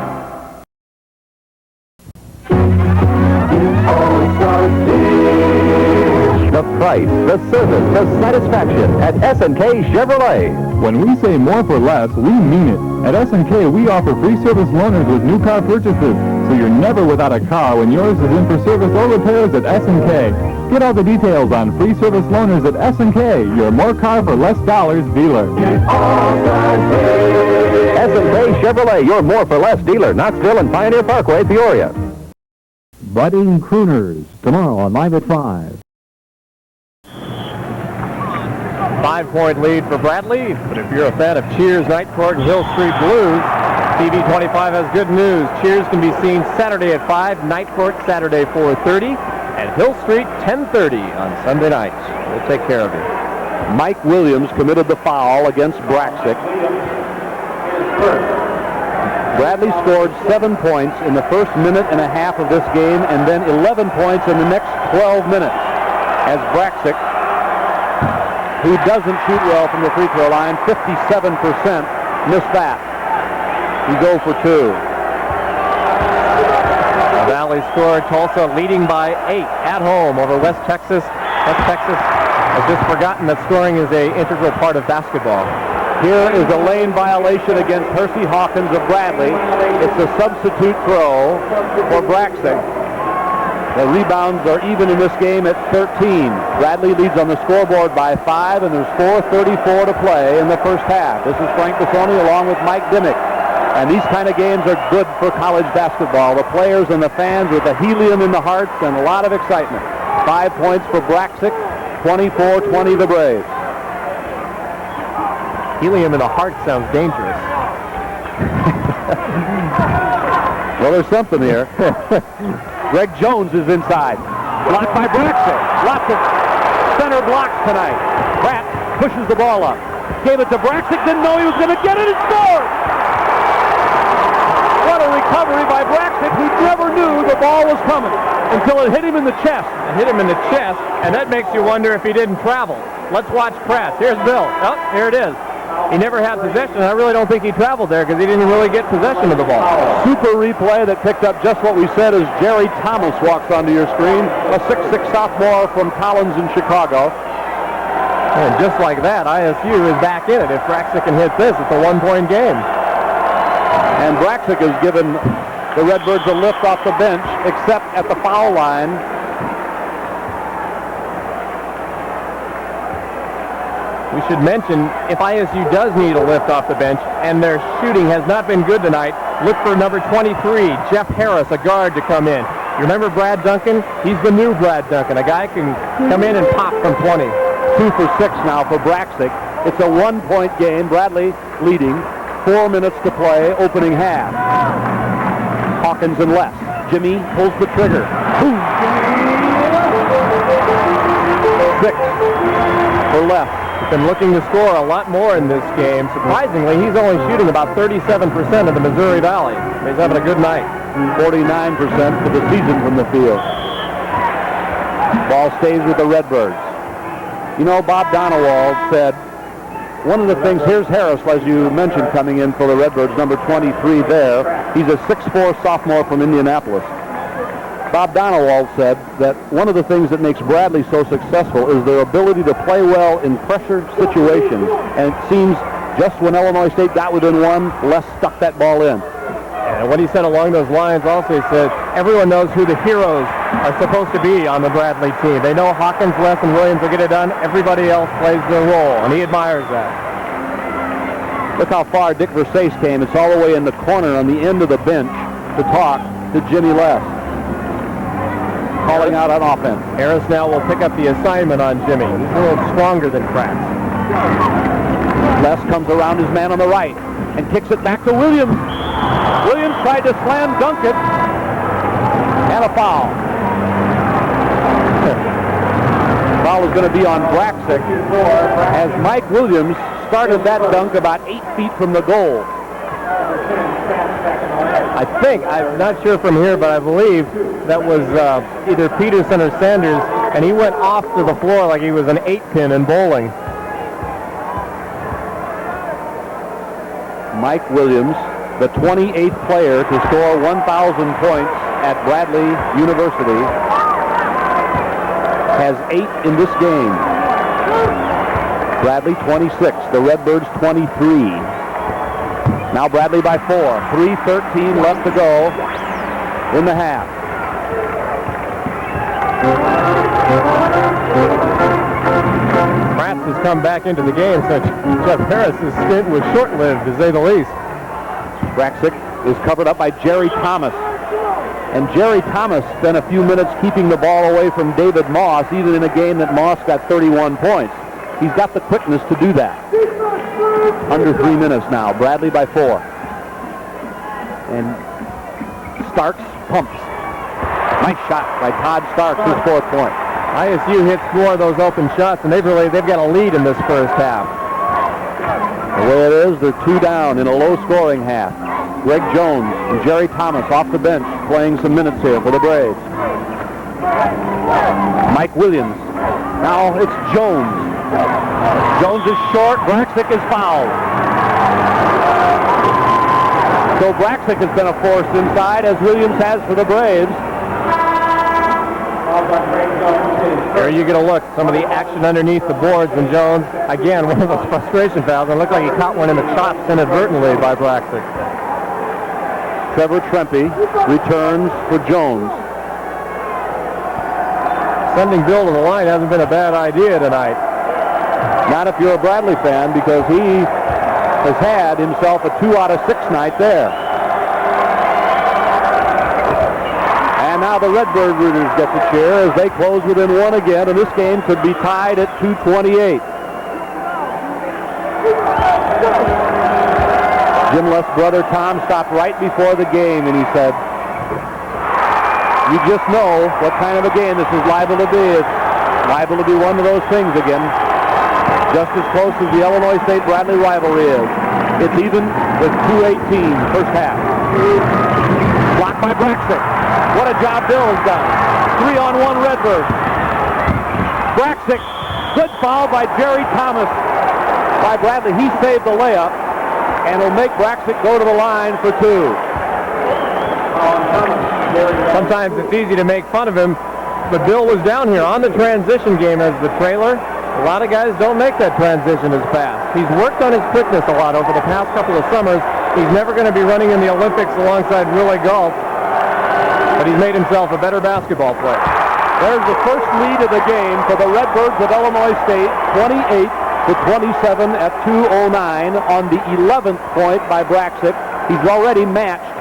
H: The price, the service, the satisfaction at S&K Chevrolet.
G: When we say more for less, we mean it. At S&K, we offer free service loaners with new car purchases, so you're never without a car when yours is in for service or repairs at S&K. Get all the details on free service loaners at S&K, your more car for less dollars dealer.
H: S&K Chevrolet, your more for less dealer, Knoxville and Pioneer Parkway, Peoria.
F: Budding Crooners, tomorrow on Live at 5.
B: 5-point lead for Bradley, but if you're a fan of Cheers Night Court and Hill Street Blues, TV25 has good news. Cheers can be seen Saturday at 5, Night Court Saturday 4:30, and Hill Street 10:30 on Sunday nights. We'll take care of you.
A: Mike Williams committed the foul against Braxic. Bradley scored 7 points in the first minute and a half of this game, and then 11 points in the next 12 minutes, as Braxic, who doesn't shoot well from the free throw line, 57%, missed that. He go for 2.
B: The Valley scored. Tulsa leading by 8 at home over West Texas. West Texas has just forgotten that scoring is an integral part of basketball.
A: Here is a lane violation against Hersey Hawkins of Bradley. It's a substitute throw for Braxic. The rebounds are even in this game at 13. Bradley leads on the scoreboard by 5, and there's 4:34 to play in the first half. This is Frank Bissoni along with Mike Dimmick. And these kind of games are good for college basketball. The players and the fans with the helium in the hearts and a lot of excitement. 5 points for Braxic, 24-20 the Braves.
B: Helium in the heart sounds dangerous.
A: Well, there's something here. Greg Jones is inside. Blocked by Braxic. Lots of center blocks tonight. Pratt pushes the ball up. Gave it to Braxic. Didn't know he was going to get it and scored. What a recovery by Braxic, who never knew the ball was coming until it hit him in the chest.
B: It hit him in the chest, and that makes you wonder if he didn't travel. Let's watch Pratt. Here's Bill. Oh, here it is. He never had possession. I really don't think he traveled there because he didn't really get possession of the ball.
A: Super replay that picked up just what we said as Jerry Thomas walks onto your screen, a 6'6" sophomore from Collins in Chicago.
B: And just like that, ISU is back in it. If Braxic can hit this, it's a 1-point game.
A: And Braxic has given the Redbirds a lift off the bench, except at the foul line.
B: We should mention, if ISU does need a lift off the bench, and their shooting has not been good tonight, look for number 23, Jeff Harris, a guard, to come in. You remember Brad Duncan? He's the new Brad Duncan. A guy can come in and pop from 20.
A: 2 for 6 now for Braxic. It's a 1-point game. Bradley leading. 4 minutes to play, opening half. Hawkins and left. Jimmy pulls the trigger. 6 for left.
B: He's been looking to score a lot more in this game. Surprisingly, he's only shooting about 37% of the Missouri Valley. He's having a good night.
A: 49% for the season from the field. Ball stays with the Redbirds. You know, Bob Donewald said, one of the things, here's Harris, as you mentioned, coming in for the Redbirds, number 23 there. He's a 6'4" sophomore from Indianapolis. Bob Donewald said that one of the things that makes Bradley so successful is their ability to play well in pressure situations. And it seems just when Illinois State got within one, Les stuck that ball in.
B: And what he said along those lines also, he said, everyone knows who the heroes are supposed to be on the Bradley team. They know Hawkins, Les, and Williams will get it done. Everybody else plays their role, and he admires that.
A: Look how far Dick Versace came. It's all the way in the corner on the end of the bench to talk to Jimmy Les. Calling out on offense.
B: Harris now will pick up the assignment on Jimmy. He's a little stronger than Kratz.
A: Les comes around his man on the right and kicks it back to Williams. Williams tried to slam dunk it. And a foul. Foul is going to be on Braxic as Mike Williams started that dunk about 8 feet from the goal.
B: I think, I'm not sure from here, but I believe that was either Peterson or Sanders, and he went off to the floor like he was an 8-pin in bowling.
A: Mike Williams, the 28th player to score 1,000 points at Bradley University, has 8 in this game. Bradley 26, the Redbirds 23. Now Bradley by 4. 3:13 left to go in the half.
B: Kratz has come back into the game since Jeff Harris's stint was short-lived, to say the least.
A: Braxic is covered up by Jerry Thomas. And Jerry Thomas spent a few minutes keeping the ball away from David Moss, even in a game that Moss got 31 points. He's got the quickness to do that. Under 3 minutes now. Bradley by 4. And Starks pumps. Nice shot by Todd Starks, his 4th point.
B: ISU hits 4 of those open shots, and they've got a lead in this first half.
A: The way it is, they're 2 down in a low-scoring half. Greg Jones and Jerry Thomas off the bench playing some minutes here for the Braves. Mike Williams. Now it's Jones. Jones is short. Braxic is fouled. So Braxic has been a force inside, as Williams has for the Braves.
B: There you get a look. Some of the action underneath the boards, and Jones, again, one of those frustration fouls. It looked like he caught one in the chops inadvertently by Braxic.
A: Trevor Trempe returns for Jones.
B: Sending Bill to the line hasn't been a bad idea tonight.
A: Not if you're a Bradley fan, because he has had himself a 2 out of 6 night there. And now the Redbird Rooters get the cheer as they close within 1 again, and this game could be tied at 2:28. Jim Les' brother Tom stopped right before the game, and he said, "You just know what kind of a game this is liable to be. It's liable to be one of those things again. Just as close as the Illinois State-Bradley rivalry is. It's even with 2:18 first half." Blocked by Braxic. What a job Bill has done. 3-on-1 Redbirds. Braxic, good foul by Jerry Thomas by Bradley. He saved the layup, and will make Braxic go to the line for 2.
B: Sometimes it's easy to make fun of him, but Bill was down here on the transition game as the trailer. A lot of guys don't make that transition as fast. He's worked on his quickness a lot over the past couple of summers. He's never going to be running in the Olympics alongside Willie Galt, but he's made himself a better basketball player.
A: There's the first lead of the game for the Redbirds of Illinois State, 28 to 27 at 2:09 on the 11th point by Braxic. He's already matched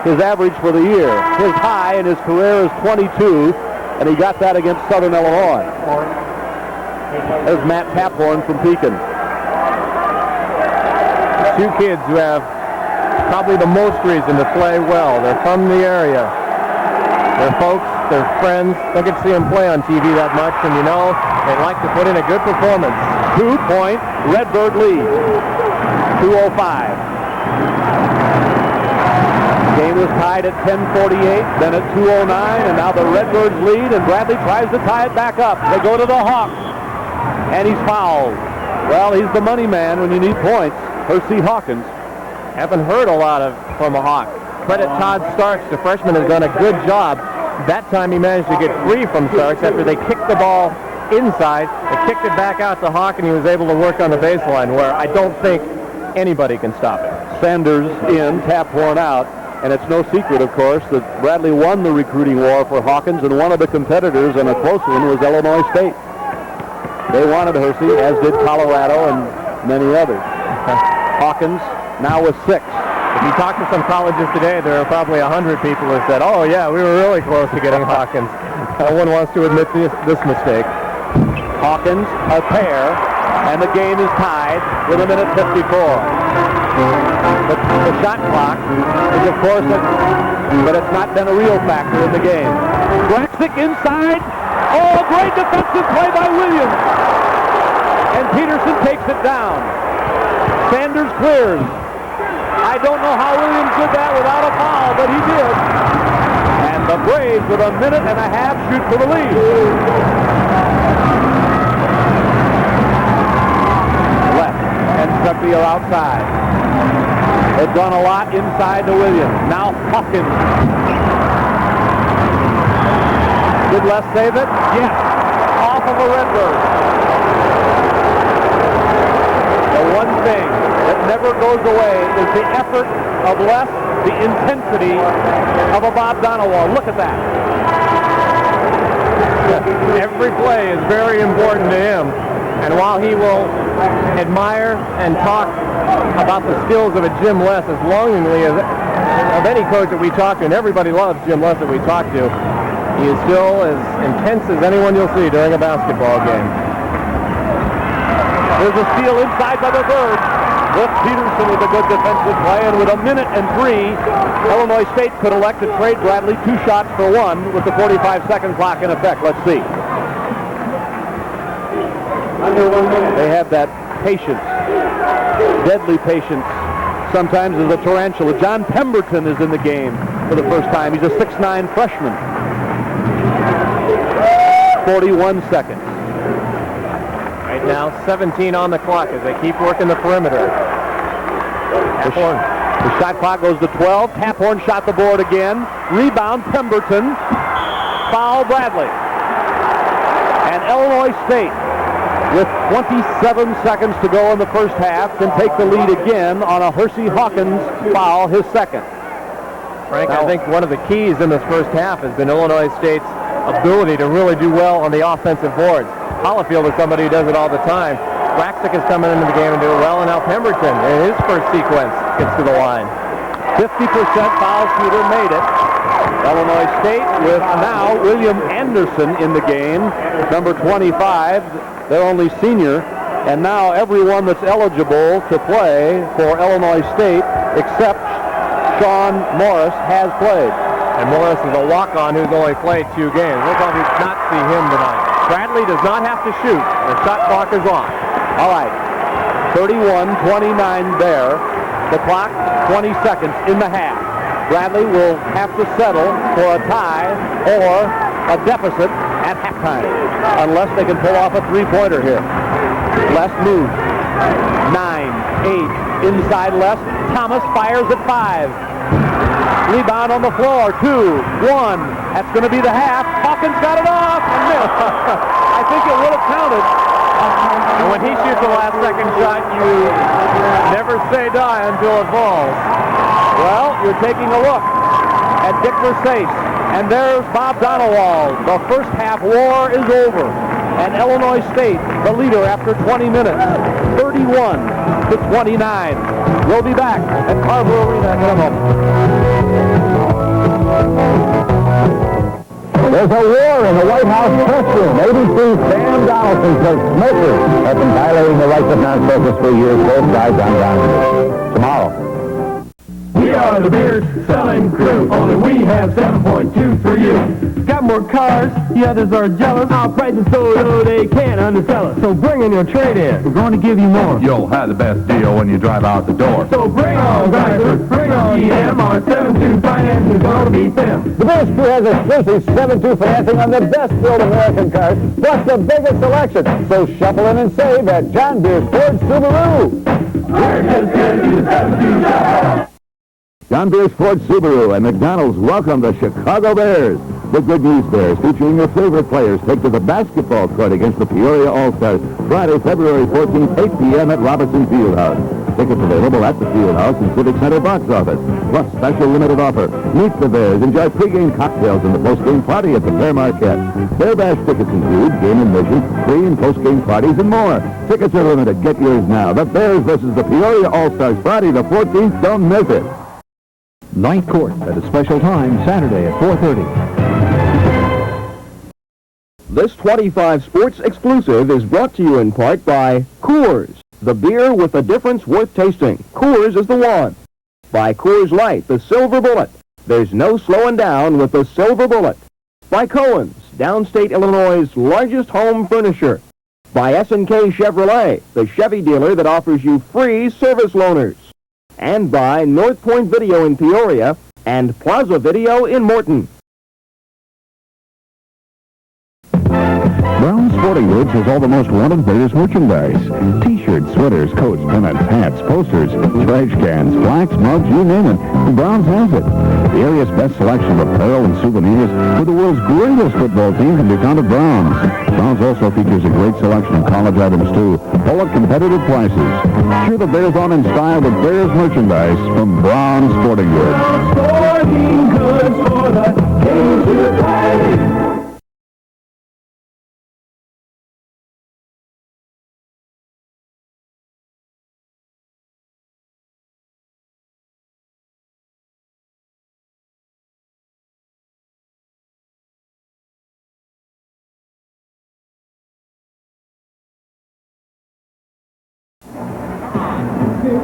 A: his average for the year. His high in his career is 22, and he got that against Southern Illinois. There's Matt Taphorn from Pekin.
B: Two kids who have probably the most reason to play well. They're from the area. They're folks, they're friends. Don't get to see them play on TV that much, and you know, they like to put in a good performance.
A: 2-point Redbird lead. 2:05. Game was tied at 10:48, then at 2:09, and now the Redbirds lead, and Bradley tries to tie it back up. They go to the Hawks, and he's fouled. Well, he's the money man when you need points. Hersey Hawkins.
B: Haven't heard a lot from a Hawk. Credit Todd Starks. The freshman has done a good job. That time he managed to get free from Starks after they kicked the ball inside. They kicked it back out to Hawk, and he was able to work on the baseline, where I don't think anybody can stop it.
A: Sanders in, Taphorn out. And it's no secret, of course, that Bradley won the recruiting war for Hawkins, and one of the competitors, and a close one, was Illinois State. They wanted Hersey, as did Colorado and many others. Hawkins now with 6.
B: If you talk to some colleges today, there are probably 100 people who said, oh yeah, we were really close to getting Hawkins. No one wants to admit this mistake.
A: Hawkins, a pair, and the game is tied with 1:54. The shot clock is, of course, but it's not been a real factor in the game. Braxic inside. Oh, great defensive play by Williams. And Peterson takes it down. Sanders clears. I don't know how Williams did that without a foul, but he did. And the Braves, with 1.5 minutes, shoot for the lead. Left and Stuckey are outside. They've done a lot inside to Williams. Now Hawkins. Did Les save it? Yes. Off of a Redbird. The one thing that never goes away is the effort of Les, the intensity of a Bob Donowall. Look at that.
B: Every play is very important to him. And while he will admire and talk about the skills of a Jim Les as longingly as of any coach that we talk to, and everybody loves Jim Les that we talk to, he is still as intense as anyone you'll see during a basketball game.
A: There's a steal inside by the Birds. With Peterson with a good defensive play, and with 1:03, Illinois State could elect to trade Bradley 2 shots for 1 with the 45-second clock in effect. Let's see. They have that patience, deadly patience, sometimes as a tarantula. John Pemberton is in the game for the first time. He's a 6'9" freshman. 41 seconds.
B: Right now, 17 on the clock as they keep working the perimeter. Taphorn.
A: The shot clock goes to 12. Taphorn shot the board again. Rebound, Pemberton. Foul, Bradley. And Illinois State, with 27 seconds to go in the first half, can take the lead again on a Hersey Hawkins foul, his second.
B: Frank, I think one of the keys in this first half has been Illinois State's ability to really do well on the offensive boards. Hollifield is somebody who does it all the time. Braxic is coming into the game and doing well, and now Pemberton, in his first sequence, gets to the line.
A: 50% foul shooter made it. Illinois State with now William Anderson in the game, number 25, their only senior, and now everyone that's eligible to play for Illinois State except Sean Morris has played.
B: And Morris is a walk-on who's only played 2 games. We'll probably not see him tonight. Bradley does not have to shoot. The shot clock is on.
A: All right, 31-29 there. The clock, 20 seconds in the half. Bradley will have to settle for a tie or a deficit at halftime, unless they can pull off a three-pointer here. Les moves. 9, 8, inside Les. Thomas fires at 5. Rebound on the floor, 2, 1. That's going to be the half. Hawkins got it off and missed. I think it would have counted.
B: And when he shoots the last second shot, you never say die until it falls.
A: Well, you're taking a look at Dick Versace, and there's Bob Donowall. The first half war is over, and Illinois State the leader after 20 minutes, 31-29. We'll be back at Carver Arena in a moment.
F: There's a war in the White House press room. ABC Sam Donaldson says smokers have been violating the rights of non-smokers for years. Both sides on down tomorrow.
E: We are the beer selling crew, only we have 7.2 for you. Got more cars, the others are jealous. Our prices so low they can't undersell us. So bring in your trade-in, we're going to give you more.
G: You'll have the best deal when you drive out the door.
E: So bring on drivers, bring on EM, our 7.2 finance is going to beat them.
F: The Bears crew has exclusive 7.2 financing on the best-built American cars, plus the biggest selection. So shuffle in and save at John Deere's Ford Subaru.
E: We're just going to do the 7.2 job.
F: John Deere's Ford Subaru and McDonald's welcome the Chicago Bears. The Good News Bears, featuring your favorite players, take to the basketball court against the Peoria All-Stars Friday, February 14th, 8 p.m. at Robinson Fieldhouse. Tickets available at the Fieldhouse and Civic Center box office. Plus special limited offer. Meet the Bears. Enjoy pregame cocktails and the postgame party at the Bear Marquette. Bear Bash tickets include game admission, pre- and postgame parties, and more. Tickets are limited. Get yours now. The Bears versus the Peoria All-Stars Friday the 14th. Don't miss it.
A: Ninth court at a special time, Saturday at 4:30.
J: This 25 Sports exclusive is brought to you in part by Coors, the beer with a difference worth tasting. Coors is the one. By Coors Light, the Silver Bullet. There's no slowing down with the Silver Bullet. By Cohen's, downstate Illinois' largest home furnisher. By S&K Chevrolet, the Chevy dealer that offers you free service loaners. And by North Point Video in Peoria and Plaza Video in Morton.
F: Brown Sporting Goods has all the most wanted Bears merchandise. T-shirts, sweaters, coats, pennants, hats, posters, trash cans, flax, mugs, you name it. Brown's has it. The area's best selection of apparel and souvenirs for the world's greatest football team can be found at Brown's. Brown's also features a great selection of college items, too, all at competitive prices. Cheer the Bears on in style with Bears merchandise from Brown Sporting Goods.
E: Sporting goods for the game to play.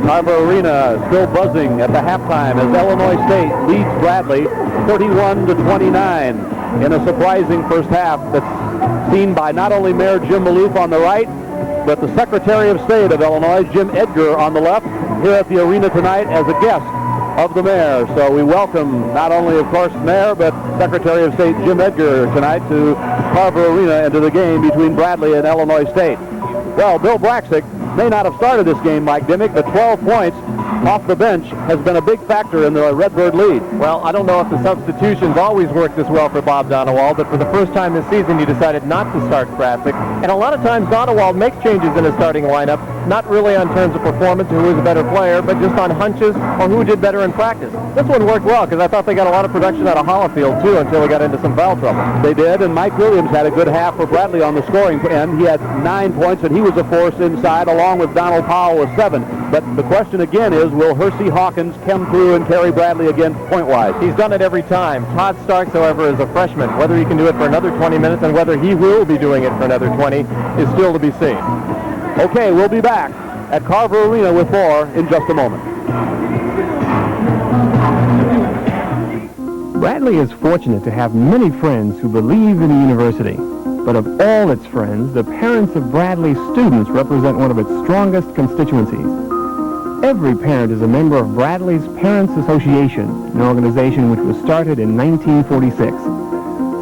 A: Carver Arena still buzzing at the halftime as Illinois State leads Bradley 31-29 in a surprising first half that's seen by not only Mayor Jim Maloof on the right, but the Secretary of State of Illinois, Jim Edgar, on the left, here at the arena tonight as a guest of the mayor. So we welcome not only, of course, Mayor, but Secretary of State Jim Edgar tonight to Carver Arena and to the game between Bradley and Illinois State. Well, Bill Braxick may not have started this game, Mike Dimmick, but 12 points off the bench has been a big factor in the Redbird lead.
B: Well, I don't know if the substitutions always work this well for Bob Donewald, but for the first time this season, he decided not to start Brassick. And a lot of times, Donewald makes changes in his starting lineup, not really on terms of performance, who was a better player, but just on hunches or who did better in practice. This one worked well because I thought they got a lot of production out of Hollifield, too, until we got into some foul trouble.
A: They did, and Mike Williams had a good half for Bradley on the scoring end. He had 9 points, and he was a force inside, along with Donald Powell with 7. But the question again is, will Hersey Hawkins come through and carry Bradley again point-wise?
B: He's done it every time. Todd Starks, however, is a freshman. Whether he can do it for another 20 minutes and whether he will be doing it for another 20 is still to be seen.
A: Okay, we'll be back at Carver Arena with more in just a moment.
K: Bradley is fortunate to have many friends who believe in the university. But of all its friends, the parents of Bradley's students represent one of its strongest constituencies. Every parent is a member of Bradley's Parents Association, an organization which was started in 1946.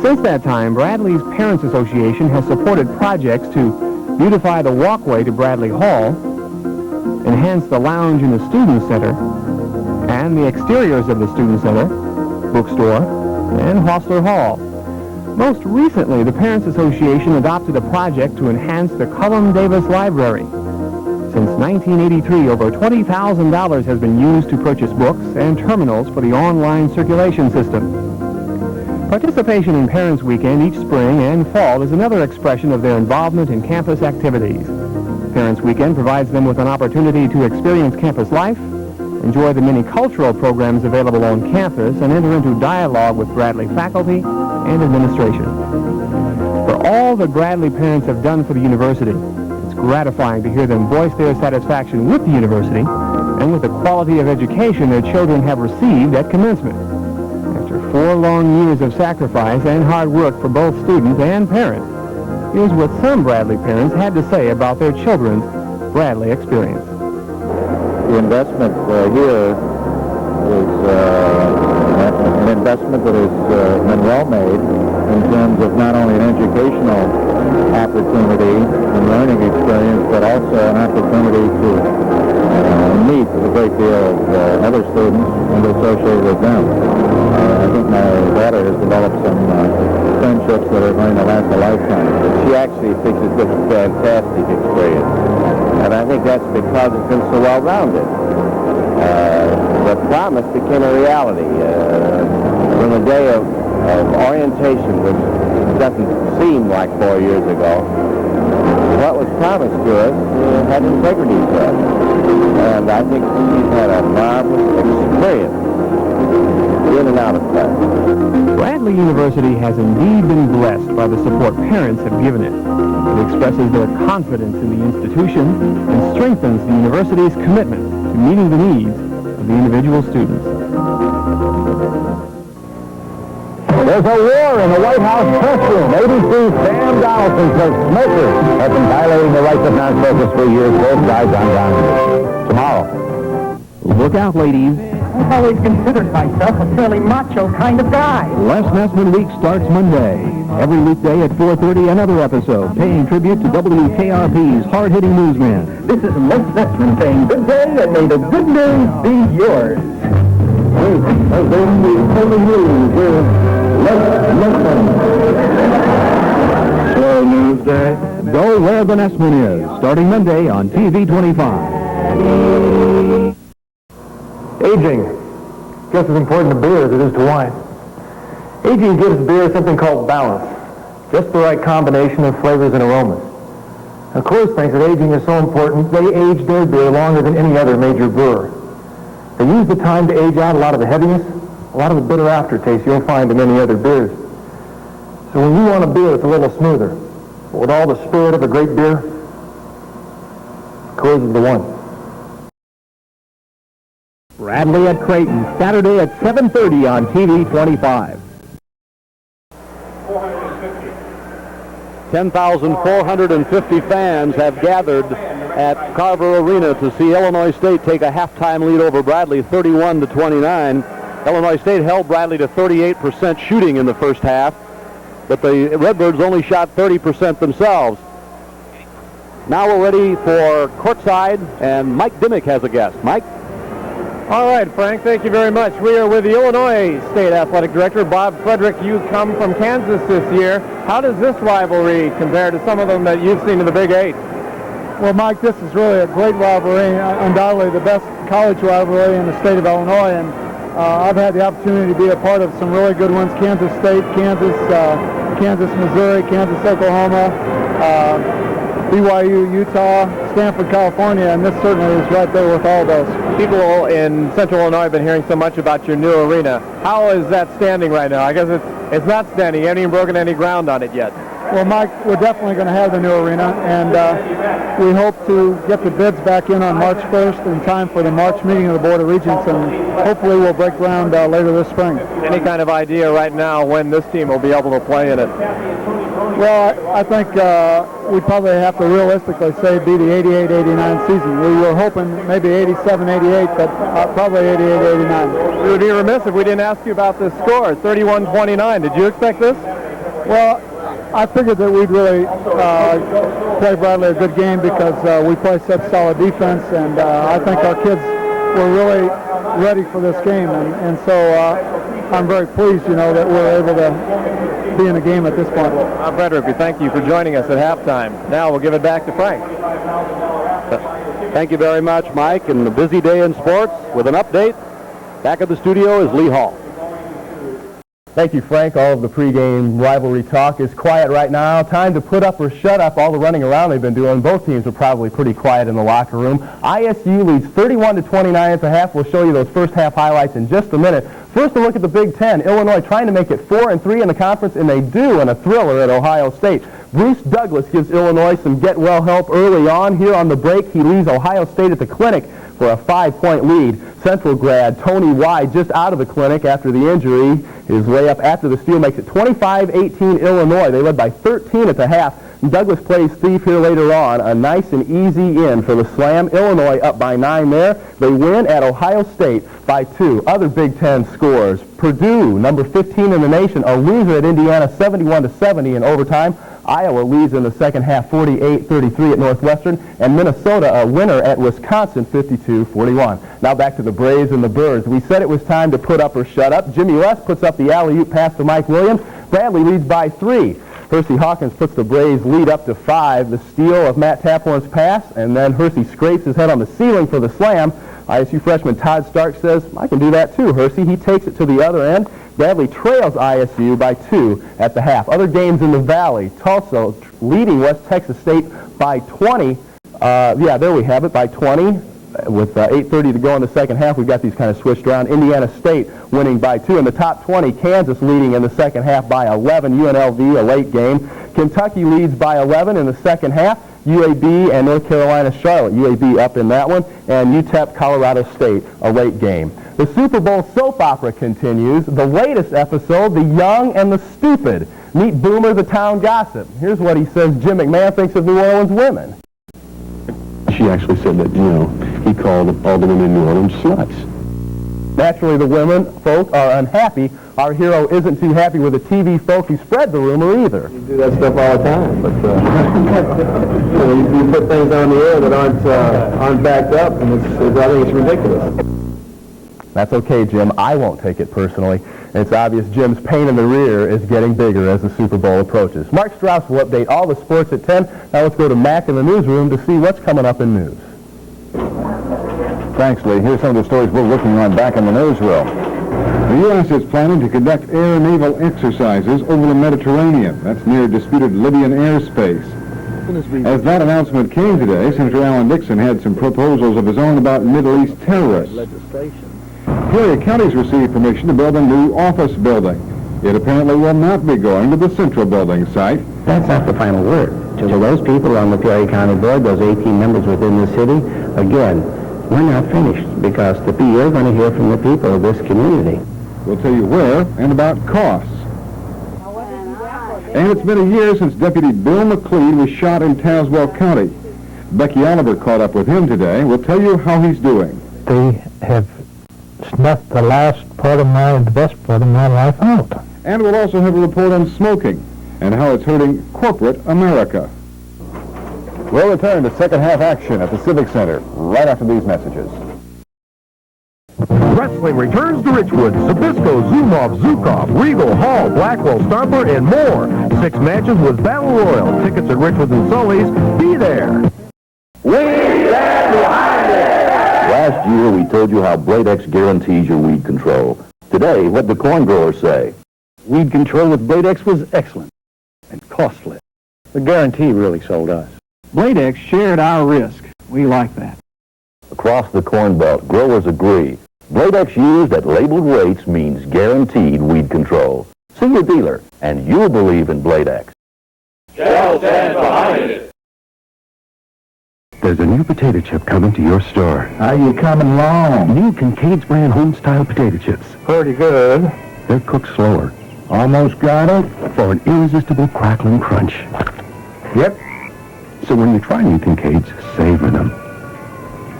K: Since that time, Bradley's Parents Association has supported projects to beautify the walkway to Bradley Hall, enhance the lounge in the Student Center, and the exteriors of the Student Center, bookstore, and Hostler Hall. Most recently, the Parents Association adopted a project to enhance the Cullum Davis Library. Since 1983, over $20,000 has been used to purchase books and terminals for the online circulation system. Participation in Parents' Weekend each spring and fall is another expression of their involvement in campus activities. Parents' Weekend provides them with an opportunity to experience campus life, enjoy the many cultural programs available on campus, and enter into dialogue with Bradley faculty and administration. For all that Bradley parents have done for the university, it's gratifying to hear them voice their satisfaction with the university and with the quality of education their children have received at commencement. After 4 long years of sacrifice and hard work for both students and parents, here's what some Bradley parents had to say about their children's Bradley experience.
L: The investment here is an investment that has been well made in terms of not only an educational opportunity and learning experience, but also an opportunity to meet a great deal of other students and associate with them. I think my daughter has developed some friendships that are going to last a lifetime.
M: She actually thinks it's been a fantastic experience. And I think that's because it's been so well-rounded. The promise became a reality. From the day of orientation, which doesn't seem like 4 years ago, what was promised to us had integrity to us. And I think she's had a marvelous experience in and out of class.
K: Bradley University has indeed been blessed by the support parents have given it. It expresses their confidence in the institution and strengthens the university's commitment to meeting the needs of the individual students.
J: There's a war in the White House press room. ABC's Sam Donaldson says smokers have been violating the rights of non-smokers for years. Both sides on ground tomorrow.
K: Look out, ladies.
N: I've always considered myself a fairly macho kind of guy.
F: Les Nessman Week starts Monday. Every weekday at 4:30, another episode paying tribute to WKRP's hard-hitting newsman.
N: This is Les Nessman saying good day and may the good news be yours.
J: As in the Holy News with Les Nessman.
L: Slow news day.
F: Go where the Nessman is, starting Monday on TV 25.
O: Aging, just as important to beer as it is to wine. Aging gives beer something called balance, just the right combination of flavors and aromas. Now, Coors thinks that aging is so important, they age their beer longer than any other major brewer. They use the time to age out a lot of the heaviness, a lot of the bitter aftertaste you'll find in any other beers. So when you want a beer that's a little smoother, but with all the spirit of a great beer, Coors is the one.
K: Bradley at Creighton, Saturday at 7:30 on TV 25.
A: 10,450 fans have gathered at Carver Arena to see Illinois State take a halftime lead over Bradley, 31-29. Illinois State held Bradley to 38% shooting in the first half, but the Redbirds only shot 30% themselves. Now we're ready for courtside, and Mike Dimmick has a guest. Mike?
B: All right, Frank, thank you very much. We are with the Illinois State Athletic Director, Bob Frederick. You come from Kansas this year. How does this rivalry compare to some of them that you've seen in the Big Eight?
O: Well, Mike, this is really a great rivalry, undoubtedly the best college rivalry in the state of Illinois, and I've had the opportunity to be a part of some really good ones: Kansas State, Kansas, Missouri, Kansas, Oklahoma, BYU, Utah, Stanford, California, and this certainly is right there with all those.
B: People in Central Illinois have been hearing so much about your new arena. How is that standing right now? I guess it's not standing. You haven't even broken any ground on it yet.
O: Well, Mike, we're definitely going to have the new arena, and we hope to get the bids back in on March 1st in time for the March meeting of the Board of Regents, and hopefully we'll break ground later this spring.
B: Any kind of idea right now when this team will be able to play in it?
O: Well, I think we probably have to realistically say be the 88-89 season. We were hoping maybe 87-88, but probably 88-89.
B: We would be remiss if we didn't ask you about this score, 31-29. Did you expect this?
O: Well, I figured that we'd really play Bradley a good game because we play such solid defense, and I think our kids were really ready for this game, and so I'm very pleased, that we're able to be in a game at this point.
B: Frederick, we thank you for joining us at halftime. Now we'll give it back to Frank.
A: Thank you very much, Mike, and a busy day in sports with an update. Back at the studio is Lee Hall.
K: Thank you, Frank. All of the pregame rivalry talk is quiet right now. Time to put up or shut up. All the running around they've been doing. Both teams are probably pretty quiet in the locker room. ISU leads 31-29 at the half. We'll show you those first half highlights in just a minute. First, a look at the Big Ten. Illinois trying to make it 4-3 in the conference, and they do in a thriller at Ohio State. Bruce Douglas gives Illinois some get-well help early on. Here on the break, he leads Ohio State at the clinic for a 5-point lead. Central grad Tony Wide just out of the clinic after the injury. His layup after the steal makes it 25-18 Illinois. They led by 13 at the half. Douglas plays thief here later on. A nice and easy in for the slam. Illinois up by 9 there. They win at Ohio State by 2. Other Big Ten scores. Purdue, number 15 in the nation, a loser at Indiana 71-70 in overtime. Iowa leads in the second half 48-33 at Northwestern, and Minnesota a winner at Wisconsin 52-41. Now back to the Braves and the Birds. We said it was time to put up or shut up. Jimmy West puts up the alley-oop pass to Mike Williams. Bradley leads by 3. Hersey Hawkins puts the Braves lead up to 5. The steal of Matt Taphorn's pass, and then Hersey scrapes his head on the ceiling for the slam. ISU freshman Todd Stark says, I can do that too, Hersey. He takes it to the other end. Bradley trails ISU by 2 at the half. Other games in the Valley. Tulsa leading West Texas State by 20. There we have it, by 20. With 8:30 to go in the second half, we've got these kind of switched around. Indiana State winning by 2. In the top 20, Kansas leading in the second half by 11. UNLV, a late game. Kentucky leads by 11 in the second half. UAB and North Carolina Charlotte. UAB up in that one. And UTEP Colorado State, a late game. The Super Bowl soap opera continues. The latest episode, The Young and the Stupid. Meet Boomer the Town Gossip. Here's what he says Jim McMahon thinks of New Orleans women.
P: She actually said that, he called all the women in New Orleans sluts.
K: Naturally, the women folk are unhappy. Our hero isn't too happy with the TV folk who spread the rumor either.
O: You do that stuff all the time, but you put things on the air that aren't backed up, and I think it's ridiculous.
K: That's okay, Jim. I won't take it personally. It's obvious Jim's pain in the rear is getting bigger as the Super Bowl approaches. Mark Strauss will update all the sports at 10. Now let's go to Mac in the newsroom to see what's coming up in news.
F: Thanks, Lee. Here's some of the stories we're looking on back in the newsroom. The U.S. is planning to conduct air naval exercises over the Mediterranean. That's near disputed Libyan airspace. As that announcement came today, Senator Alan Dixon had some proposals of his own about Middle East terrorists. Peoria County's received permission to build a new office building. It apparently will not be going to the Central Building site.
M: That's not the final word. To those people on the Peoria County Board, those 18 members within the city, again, we're not finished because you're going to hear from the people of this community.
F: We'll tell you where and about costs. And it's been a year since Deputy Bill McLeod was shot in Tazewell County. Becky Oliver caught up with him today. We'll tell you how he's doing.
Q: They have snuffed the best part of my life out.
F: And we'll also have a report on smoking and how it's hurting corporate America. We'll return to second half action at the Civic Center right after these messages.
H: Wrestling returns to Richwood. Sabisco, Zumov, Zukov, Regal, Hall, Blackwell, Stomper, and more. 6 matches with Battle Royal. Tickets at Richwood and Sully's. Be there.
I: We stand behind it!
H: Last year, we told you how Blade X guarantees your weed control. Today, what the corn growers say.
R: Weed control with Blade X was excellent and costly. The guarantee really sold us.
S: Blade X shared our risk. We like that.
H: Across the Corn Belt, growers agree. Blade X used at labeled weights means guaranteed weed control. See your dealer, and you'll believe in Blade X.
I: Shell stands behind it.
H: There's a new potato chip coming to your store.
S: Are you coming along?
H: New Kincaid's brand home-style potato chips.
S: Pretty good.
H: They're cooked slower.
S: Almost got it.
H: For an irresistible crackling crunch.
S: Yep.
H: So when you try new Kincaid's, savor them.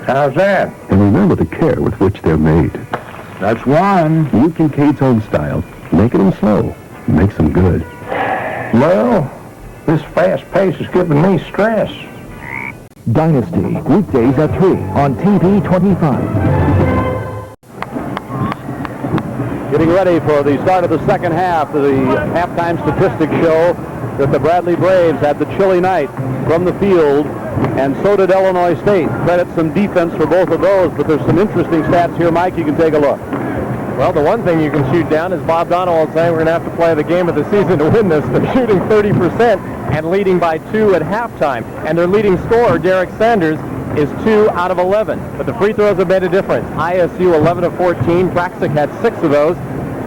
S: How's that?
H: And remember the care with which they're made.
S: That's one.
H: New Kincaid's home style. Making them slow. Makes them good.
S: Well, this fast pace is giving me stress.
H: Dynasty, weekdays at 3 on TV 25.
A: Getting ready for the start of the second half. The halftime statistics show that the Bradley Braves had the chilly night from the field, and so did Illinois State. Credit some defense for both of those, but there's some interesting stats here, Mike. You can take a look.
B: Well, the one thing you can shoot down is Bob Donald saying we're going to have to play the game of the season to win this. They're shooting 30% and leading by 2 at halftime. And their leading scorer, Derek Sanders, is 2 out of 11. But the free throws have made a difference. ISU 11 of 14. Braxic had 6 of those.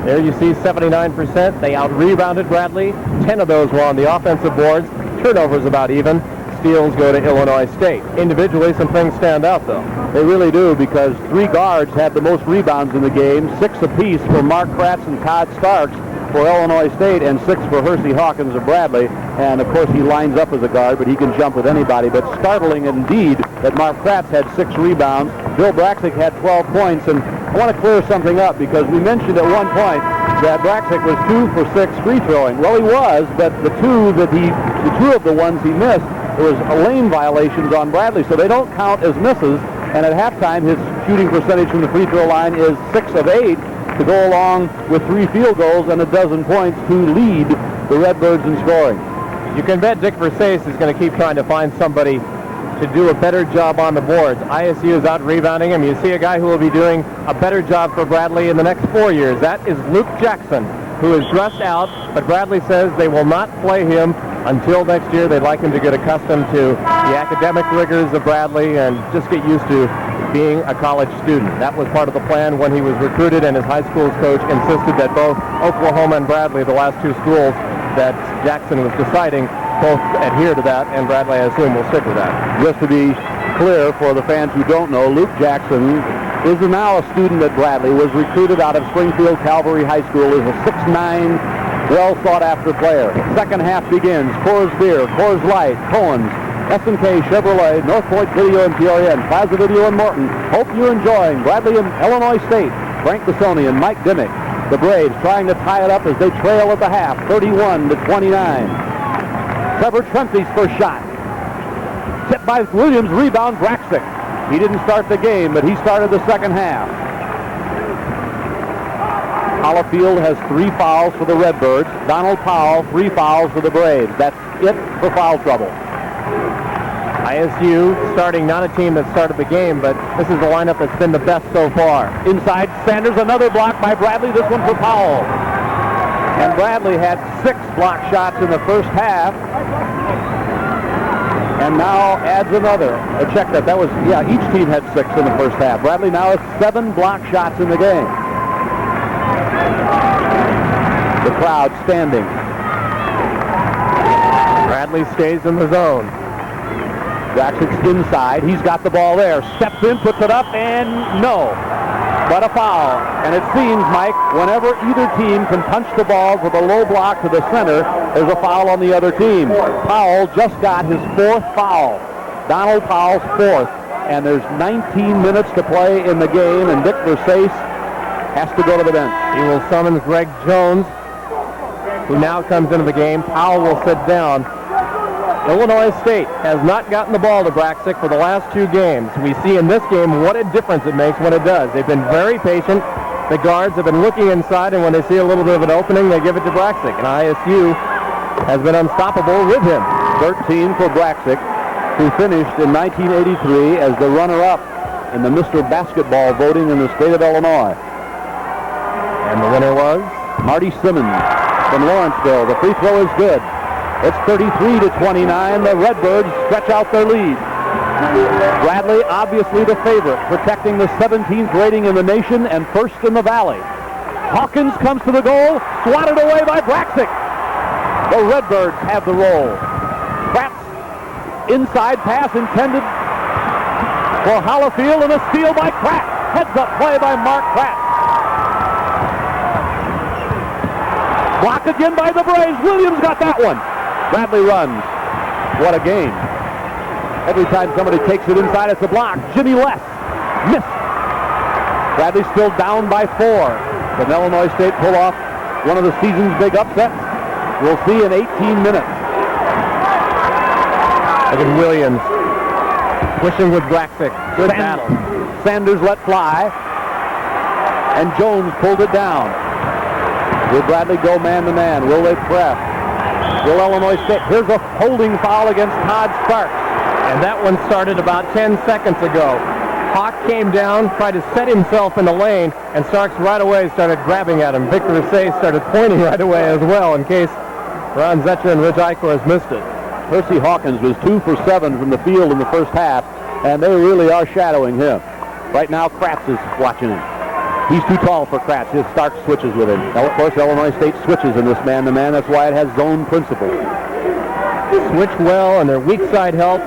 B: There you see 79%. They out-rebounded Bradley. 10 of those were on the offensive boards. Turnovers about even. Steals go to Illinois State. Individually, some things stand out, though.
A: They really do, because 3 guards had the most rebounds in the game, 6 apiece for Mark Kratz and Todd Starks for Illinois State, and 6 for Hersey Hawkins of Bradley. And, of course, he lines up as a guard, but he can jump with anybody. But startling indeed that Mark Kratz had 6 rebounds. Bill Braxic had 12 points. And I want to clear something up, because we mentioned at one point that Braxic was 2 for 6 free throwing. Well, he was, but the 2 of the ones he missed, there was lane violations on Bradley, so they don't count as misses. And at halftime, his shooting percentage from the free throw line is 6 of 8 to go along with 3 field goals and 12 points to lead the Redbirds in scoring.
B: You can bet Dick Versace is going to keep trying to find somebody to do a better job on the boards. ISU is out rebounding him. You see a guy who will be doing a better job for Bradley in the next 4 years. That is Luke Jackson, who is dressed out, but Bradley says they will not play him until next year. They'd like him to get accustomed to the academic rigors of Bradley and just get used to being a college student. That was part of the plan when he was recruited, and his high school's coach insisted that both Oklahoma and Bradley, the last 2 schools that Jackson was deciding, both adhere to that, and Bradley, I assume, will stick with that.
A: Just to be clear for the fans who don't know, Luke Jackson is now a student at Bradley, was recruited out of Springfield Calvary High School, is a 6'9", well-sought-after player. Second half begins. Coors Beer, Coors Light, Cohen's, S&K Chevrolet, North Point Video in Peoria, and Plaza Video in Morton. Hope you're enjoying Bradley and Illinois State. Frank Bissoni and Mike Dimmick. The Braves trying to tie it up as they trail at the half, 31-29. Trevor Trempy's first shot. Tipped by Williams, rebound Braxic. He didn't start the game, but he started the second half. Hollifield has 3 fouls for the Redbirds. Donald Powell, 3 fouls for the Braves. That's it for foul trouble.
B: ISU starting not a team that started the game, but this is the lineup that's been the best so far.
A: Inside Sanders, another block by Bradley, this one for Powell. And Bradley had 6 block shots in the first half. And now adds another. Check that. That was, each team had 6 in the first half. Bradley now has 7 block shots in the game. The crowd standing.
B: Bradley stays in the zone.
A: Braxic's inside. He's got the ball there. Steps in, puts it up, and no. But a foul. And it seems, Mike, whenever either team can punch the ball with a low block to the center, there's a foul on the other team. Powell just got his 4th foul. Donald Powell's 4th. And there's 19 minutes to play in the game, and Dick Versace has to go to the bench.
B: He will summon Greg Jones, who now comes into the game. Powell will sit down. Illinois State has not gotten the ball to Braxic for the last 2 games. We see in this game what a difference it makes when it does. They've been very patient. The guards have been looking inside, and when they see a little bit of an opening, they give it to Braxic. And ISU has been unstoppable with him.
A: 13 for Braxic, who finished in 1983 as the runner-up in the Mr. Basketball voting in the state of Illinois.
B: And the winner was
A: Marty Simmons from Lawrenceville. The free throw is good. It's 33-29. The Redbirds stretch out their lead. Bradley, obviously the favorite, protecting the 17th rating in the nation and 1st in the valley. Hawkins comes to the goal, swatted away by Braxic. The Redbirds have the roll. Kratz, inside pass intended for Hollifield, and a steal by Kratz. Heads-up play by Mark Kratz. Blocked again by the Braves. Williams got that one. Bradley runs. What a game. Every time somebody takes it inside, it's a block. Jimmy Less missed. Bradley still down by 4. Can Illinois State pull off one of the season's big upsets? We'll see in 18 minutes.
B: Look at Williams pushing with Braxic. Good battle.
A: Sanders let fly, and Jones pulled it down. Will Bradley go man-to-man? Will they press? Will Illinois State? Here's a holding foul against Todd Starks.
B: And that one started about 10 seconds ago. Hawk came down, tried to set himself in the lane, and Starks right away started grabbing at him. Victor Say started pointing right away as well in case Ron Zetcher and Rich Eichhorst missed it.
A: Percy Hawkins was 2 for 7 from the field in the first half, and they really are shadowing him. Right now, Kratz is watching him. He's too tall for Kratz. His Stark switches with him. Now, of course, Illinois State switches in this man-to-man. That's why it has zone principle.
B: Switch well, and their weak side help.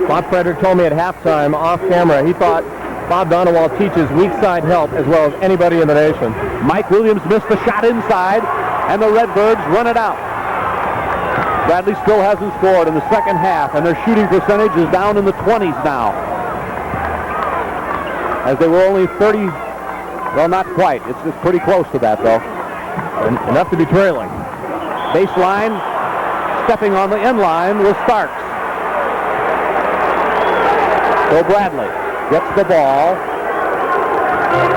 B: Bob Frederick told me at halftime, off camera, he thought Bob Donewald teaches weak side help as well as anybody in the nation.
A: Mike Williams missed the shot inside, and the Redbirds run it out. Bradley still hasn't scored in the second half, and their shooting percentage is down in the 20s now. As they were only 30, well, not quite. It's pretty close to that, though.
B: And enough to be trailing.
A: Baseline, stepping on the end line was Starks. So Bradley gets the ball.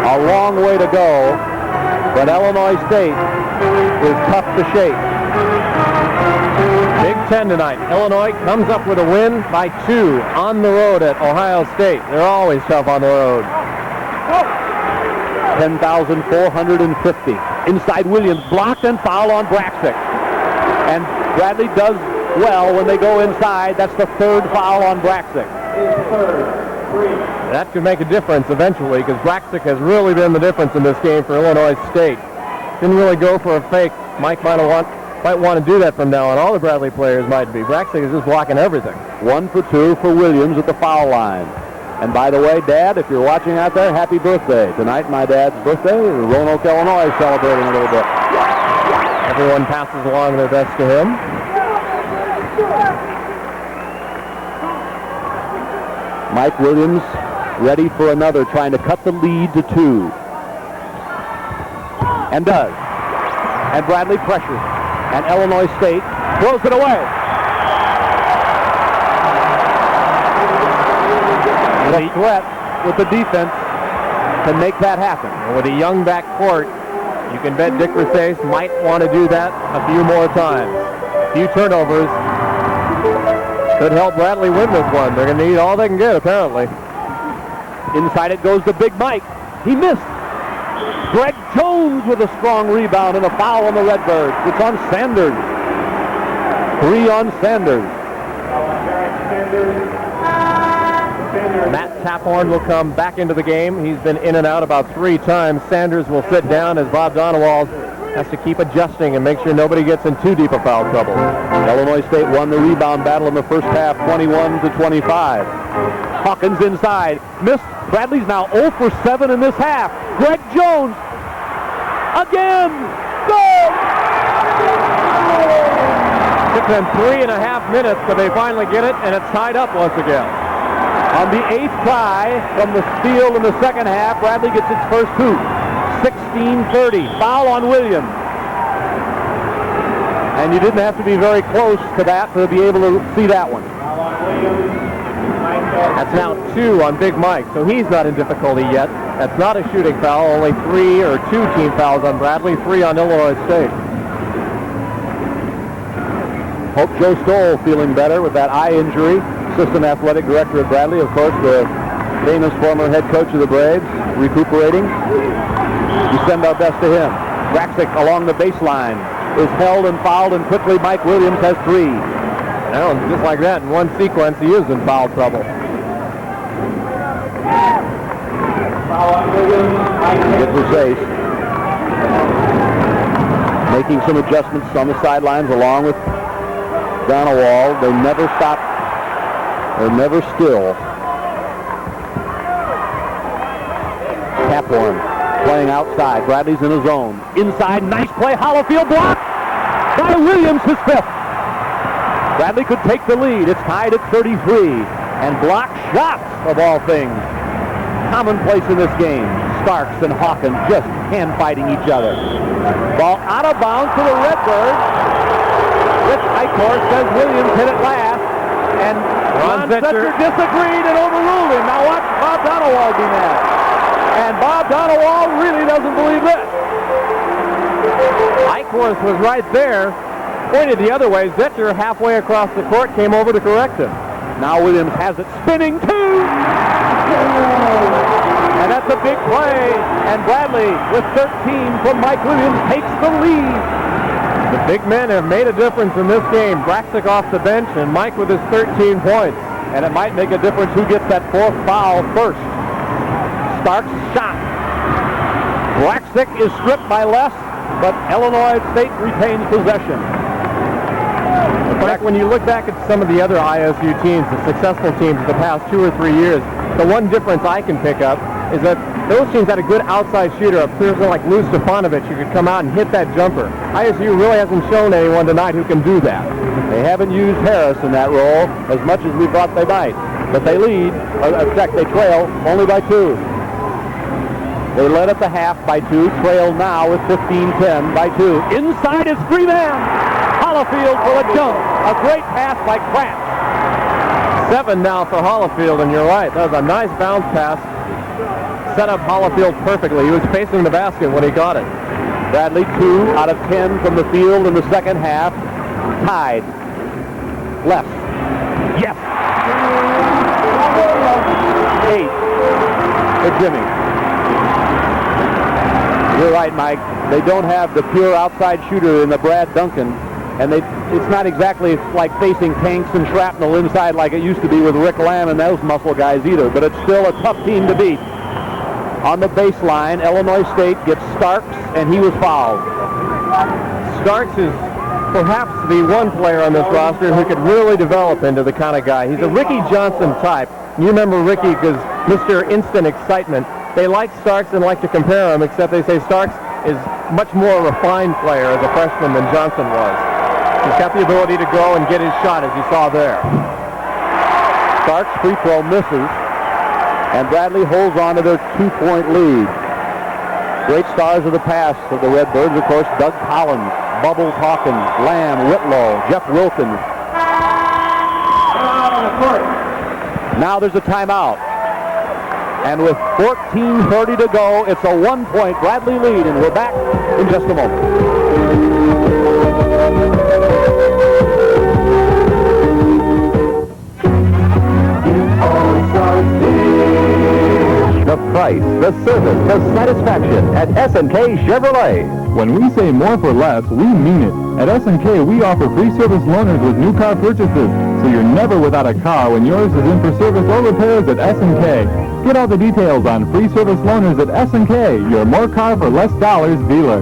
A: A long way to go, but Illinois State is tough to shake.
B: Big Ten tonight. Illinois comes up with a win by 2 on the road at Ohio State. They're always tough on the road.
A: 10,450. Inside Williams, blocked and foul on Braxic. And Bradley does well when they go inside. That's the third foul on Braxic.
B: That could make a difference eventually because Braxic has really been the difference in this game for Illinois State. Didn't really go for a fake. Mike might want to do that from now on. All the Bradley players might be. Braxic is just blocking everything.
A: 1 for 2 for Williams at the foul line. And by the way, Dad, if you're watching out there, happy birthday. Tonight, my dad's birthday. Roanoke, Illinois is celebrating a little bit.
B: Everyone passes along their best to him.
A: Mike Williams ready for another, trying to cut the lead to 2. And does. And Bradley pressures. And Illinois State throws it away. The threat with the defense can make that happen.
B: And with a young back court, you can bet Dick Versace might want to do that a few more times. A few turnovers could help Bradley win this one. They're going to need all they can get, apparently.
A: Inside it goes to Big Mike. He missed. Greg Jones with a strong rebound and a foul on the Redbirds. It's on Sanders. 3 on Sanders.
B: Matt Taphorn will come back into the game. He's been in and out about 3 times. Sanders will sit down as Bob Donewald has to keep adjusting and make sure nobody gets in too deep a foul trouble.
A: Illinois State won the rebound battle in the first half, 21-25. Hawkins inside. Missed. Bradley's now 0 for 7 in this half. Greg Jones. Again. Goal!
B: Took them 3.5 minutes, but they finally get it, and it's tied up once again.
A: On the 8th try from the steal in the second half, Bradley gets its first hoop. 16-30. Foul on Williams. And you didn't have to be very close to that to be able to see that one.
B: That's now 2 on Big Mike, so he's not in difficulty yet. That's not a shooting foul, only 3 or 2 team fouls on Bradley, 3 on Illinois State.
A: Hope Joe Stoll feeling better with that eye injury. Assistant athletic director at Bradley, of course, the famous former head coach of the Braves, recuperating. We send our best to him. Braxic along the baseline is held and fouled, and quickly Mike Williams has 3.
B: Now, just like that, in one sequence, he is in foul trouble.
A: It was Ace. Making some adjustments on the sidelines along with Donewald. They never stop. They're never still. Taphorn playing outside. Bradley's in his zone. Inside, nice play. Hollofield blocked by Williams, his 5th. Bradley could take the lead. It's tied at 33. And block shots, of all things, commonplace in this game. Starks and Hawkins just hand-fighting each other. Ball out of bounds to the Redbirds. Rich Eichhorst says Williams hit it last. And Ron Zetcher disagreed and overruled him. Now watch Bob Donewald be mad. And Bob Donewald really doesn't believe this.
B: Eichhorst was right there, pointed the other way. Zetcher, halfway across the court, came over to correct him.
A: Now Williams has it spinning 2. That's a big play. And Bradley, with 13 from Mike Williams, takes the lead.
B: The big men have made a difference in this game. Braxic off the bench and Mike with his 13 points.
A: And it might make a difference who gets that fourth foul first. Starks shot. Braxic is stripped by Les, but Illinois State retains possession.
B: In fact, when you look back at some of the other ISU teams, the successful teams of the past 2 or 3 years, the one difference I can pick up is that those teams had a good outside shooter, a person like Lou Stefanovic who could come out and hit that jumper. ISU really hasn't shown anyone tonight who can do that.
A: They haven't used Harris in that role as much as we thought they might. But they lead, they trail only by 2. They led at the half by 2, trail now with 15-10 by 2. Inside is 3-man. Hollifield for a jump. A great pass by Pratt.
B: 7 now for Hollifield, and you're right. That was a nice bounce pass. Set up Hollifield perfectly. He was facing the basket when he got it.
A: Bradley 2 out of 10 from the field in the second half. Tied. Left. Yes. 8 for Jimmy. You're right, Mike. They don't have the pure outside shooter in the Brad Duncan. And it's not exactly like facing tanks and shrapnel inside like it used to be with Rick Lamb and those muscle guys either. But it's still a tough team to beat. On the baseline, Illinois State gets Starks, and he was fouled.
B: Starks is perhaps the one player on this roster who could really develop into the kind of guy. He's a Ricky Johnson type. You remember Ricky because Mr. Instant Excitement. They like Starks and like to compare him, except they say Starks is much more a refined player as a freshman than Johnson was. He's got the ability to go and get his shot, as you saw there.
A: Starks free throw misses, and Bradley holds on to their 2-point lead. Great stars of the past of the Redbirds, of course, Doug Collins, Bubbles Hawkins, Lamb, Whitlow, Jeff Wilkins. Now there's a timeout. And with 14:30 to go, it's a 1-point Bradley lead, and we're back in just a moment.
H: The price, the service, the satisfaction at S&K Chevrolet.
G: When we say more for less, we mean it. At S&K, we offer free service loaners with new car purchases, so you're never without a car when yours is in for service or repairs at S&K. Get all the details on free service loaners at S&K, your more car for less dollars dealer.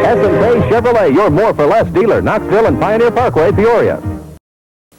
H: S&K Chevrolet, your more for less dealer, Knoxville and Pioneer Parkway, Peoria.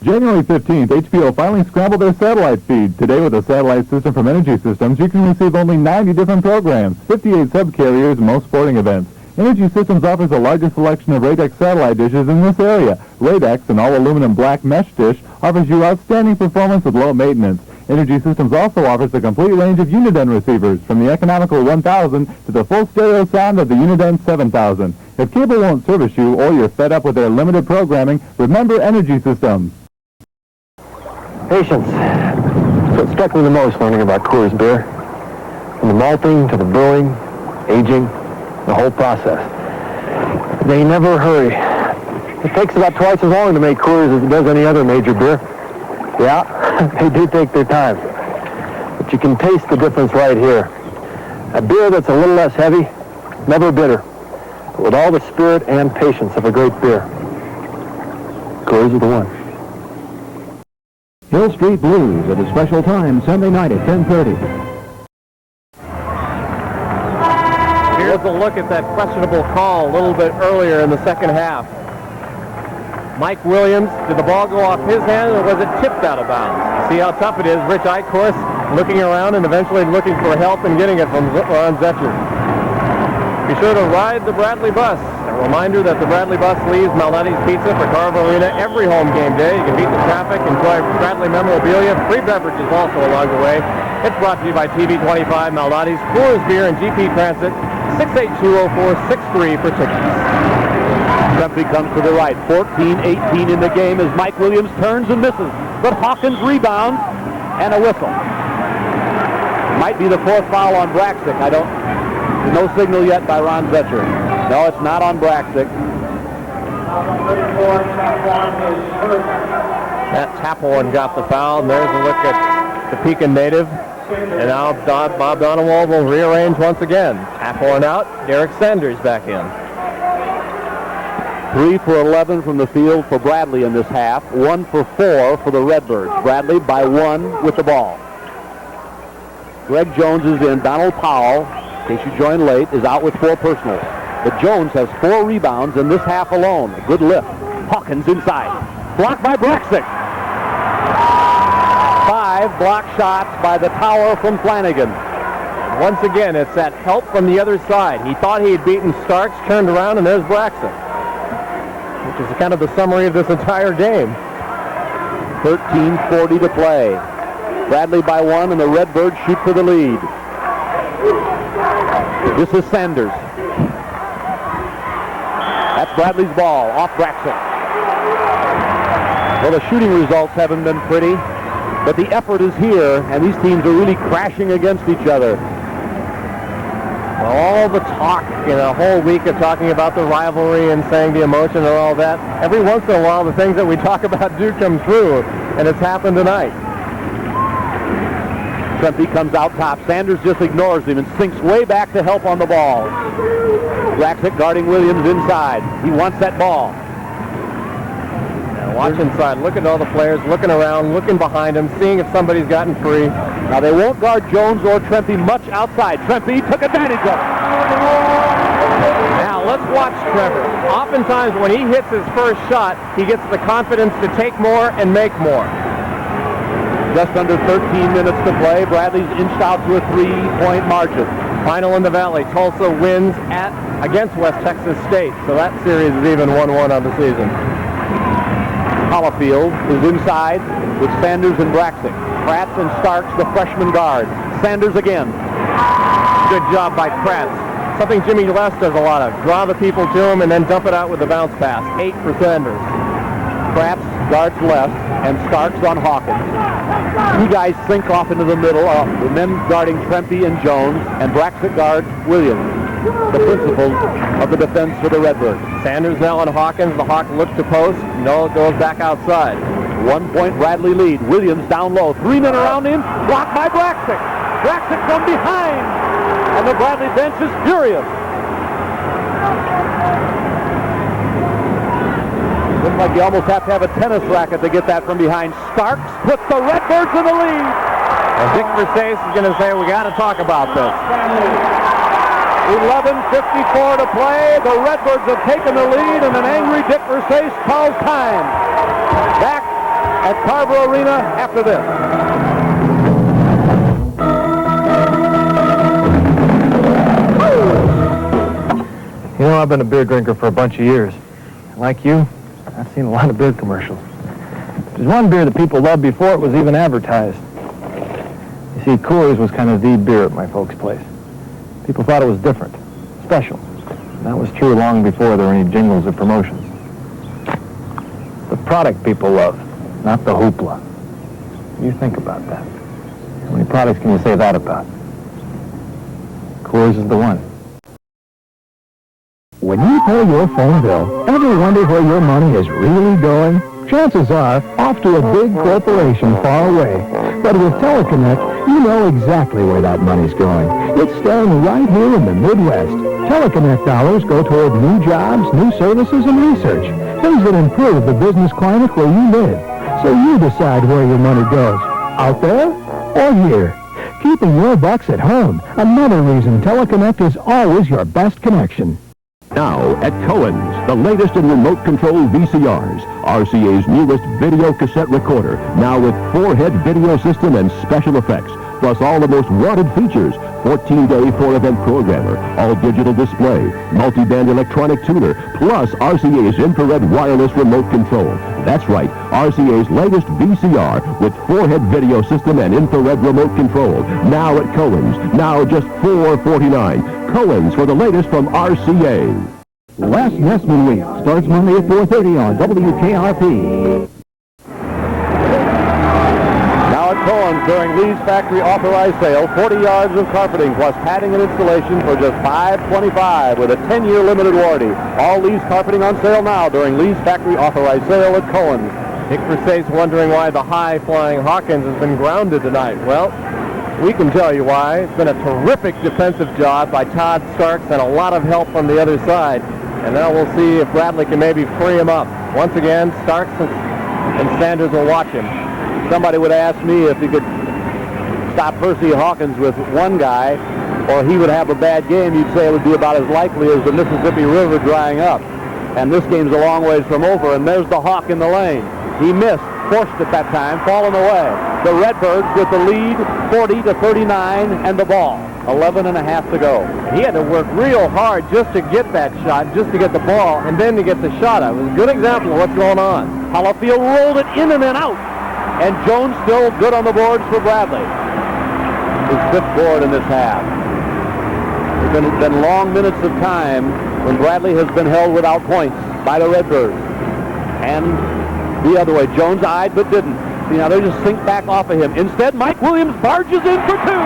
G: January 15th, HBO finally scrambled their satellite feed. Today, with a satellite system from Energy Systems, you can receive only 90 different programs, 58 subcarriers, and most sporting events. Energy Systems offers the largest selection of Radex satellite dishes in this area. Radex, an all-aluminum black mesh dish, offers you outstanding performance with low maintenance. Energy Systems also offers a complete range of Uniden receivers, from the economical 1000 to the full stereo sound of the Uniden 7000. If cable won't service you or you're fed up with their limited programming, remember Energy Systems.
O: Patience. That's what struck me the most learning about Coors beer. From the malting to the brewing, aging, the whole process. They never hurry. It takes about twice as long to make Coors as it does any other major beer. Yeah, they do take their time. But you can taste the difference right here. A beer that's a little less heavy, never bitter, but with all the spirit and patience of a great beer. Coors is the one.
F: Hill Street Blues at a special time Sunday night at 10:30.
B: Here's a look at that questionable call a little bit earlier in the second half. Mike Williams, did the ball go off his hand or was it tipped out of bounds? See how tough it is. Rich Eichhorst looking around and eventually looking for help and getting it from Ron Zetcher. Be sure to ride the Bradley bus. A reminder that the Bradley bus leaves Malnati's Pizza for Carver Arena every home game day. You can beat the traffic, enjoy Bradley memorabilia, free beverages also along the way. It's brought to you by TV25, Malnati's, Coors Beer, and GP Transit. 682-0463 for tickets.
A: Dumpy comes to the right. 14-18 in the game as Mike Williams turns and misses. But Hawkins rebounds and a whistle. Might be the fourth foul on Braxic. No signal yet by Ron Zetcher. No, it's not on Braxic.
B: Matt Tappelman got the foul, and there's a look at the Pekin native. And now Bob Donewald will rearrange once again. Hathorn out, Derek Sanders back in.
A: 3 for 11 from the field for Bradley in this half. 1 for 4 for the Redbirds. Bradley by 1 with the ball. Greg Jones is in. Donald Powell, in case you joined late, is out with 4 personals. But Jones has 4 rebounds in this half alone. A good lift. Hawkins inside. Blocked by Braxic. 5 block shots by the tower from Flanagan.
B: Once again, it's that help from the other side. He thought he had beaten Starks, turned around, and there's Braxic. Which is kind of the summary of this entire game.
A: 13:40 to play. Bradley by 1, and the Redbirds shoot for the lead. This is Sanders. That's Bradley's ball, off Braxic. Well, the shooting results haven't been pretty, but the effort is here, and these teams are really crashing against each other.
B: Well, all the talk in a whole week of talking about the rivalry and saying the emotion and all that, every once in a while the things that we talk about do come true, and it's happened tonight.
A: Trempe comes out top. Sanders just ignores him and sinks way back to help on the ball. Braxic guarding Williams inside. He wants that ball.
B: Now watch inside. Look at all the players looking around, looking behind him, seeing if somebody's gotten free.
A: Now they won't guard Jones or Trempe much outside. Trempe took advantage of it.
B: Now let's watch Trevor. Oftentimes when he hits his first shot, he gets the confidence to take more and make more.
A: Just under 13 minutes to play. Bradley's inched out to a 3-point margin.
B: Final in the Valley. Tulsa wins against West Texas State. So that series is even 1-1 on the season.
A: Hollifield is inside with Sanders and Braxic. Kratz and Starks, the freshman guard. Sanders again.
B: Good job by Kratz. Something Jimmy Les does a lot of. Draw the people to him and then dump it out with the bounce pass. 8 for Sanders.
A: Kratz guards left and Starks on Hawkins. 2 guys sink off into the middle. The men guarding Trempe and Jones, and Braxic guards Williams, the principals of the defense for the Redbirds.
B: Sanders now on Hawkins. The Hawk looks to post. No, it goes back outside.
A: 1-point Bradley lead. Williams down low. 3 men around him. Blocked by Braxic. Braxic from behind. And the Bradley bench is furious. Looks like you almost have to have a tennis racket to get that from behind. Starks puts the Redbirds in the lead.
B: And Dick Versace is going to say, we got to talk about this.
A: 11:54 to play. The Redbirds have taken the lead, and an angry Dick Versace calls time. Back at Carver Arena after this.
O: You know, I've been a beer drinker for a bunch of years. Like you, I've seen a lot of beer commercials. There's one beer that people loved before it was even advertised. You see, Coors was kind of the beer at my folks' place. People thought it was different, special. And that was true long before there were any jingles or promotions. The product people love, not the hoopla. You think about that. How many products can you say that about? Coors is the one.
F: When you pay your phone bill, ever wonder where your money is really going? Chances are off to a big corporation far away. But with Teleconnect, you know exactly where that money's going. It's staying right here in the Midwest. Teleconnect dollars go toward new jobs, new services, and research. Things that improve the business climate where you live. So you decide where your money goes. Out there or here. Keeping your bucks at home. Another reason Teleconnect is always your best connection.
H: Now at Cohen's, the latest in remote control VCRs, RCA's newest video cassette recorder, now with 4-head video system and special effects, plus all the most wanted features, 14-day 4-event programmer, all-digital display, multi-band electronic tuner, plus RCA's infrared wireless remote control. That's right, RCA's latest VCR with 4-head video system and infrared remote control, now at Cohen's, now just $4.49. Cohen's for the latest from RCA.
F: Last Nestman Week starts Monday at 4:30 on WKRP.
A: Now at Cohen's during Lee's factory authorized sale, 40 yards of carpeting plus padding and installation for just $5.25 with a 10-year limited warranty. All Lee's carpeting on sale now during Lee's factory authorized sale at Cohen's.
B: Dick Versace wondering why the high-flying Hawkins has been grounded tonight. Well, We can tell you why. It's been a terrific defensive job by Todd Starks and a lot of help from the other side. And now we'll see if Bradley can maybe free him up. Once again, Starks and Sanders will watch him.
A: Somebody would ask me if he could stop Percy Hawkins with one guy, or he would have a bad game. You'd say it would be about as likely as the Mississippi River drying up. And this game's a long ways from over, and there's the Hawk in the lane. He missed, forced it that time, falling away. The Redbirds with the lead, 40-39, and the ball. 11 and a half to go.
B: He had to work real hard just to get that shot, just to get the ball, and then to get the shot out. It was a good example of what's going on.
A: Hollifield rolled it in and then out. And Jones still good on the boards for Bradley. His fifth board in this half. There's been long minutes of time when Bradley has been held without points by the Redbirds. And the other way, Jones eyed but didn't. See, now they just sink back off of him. Instead, Mike Williams barges in for two.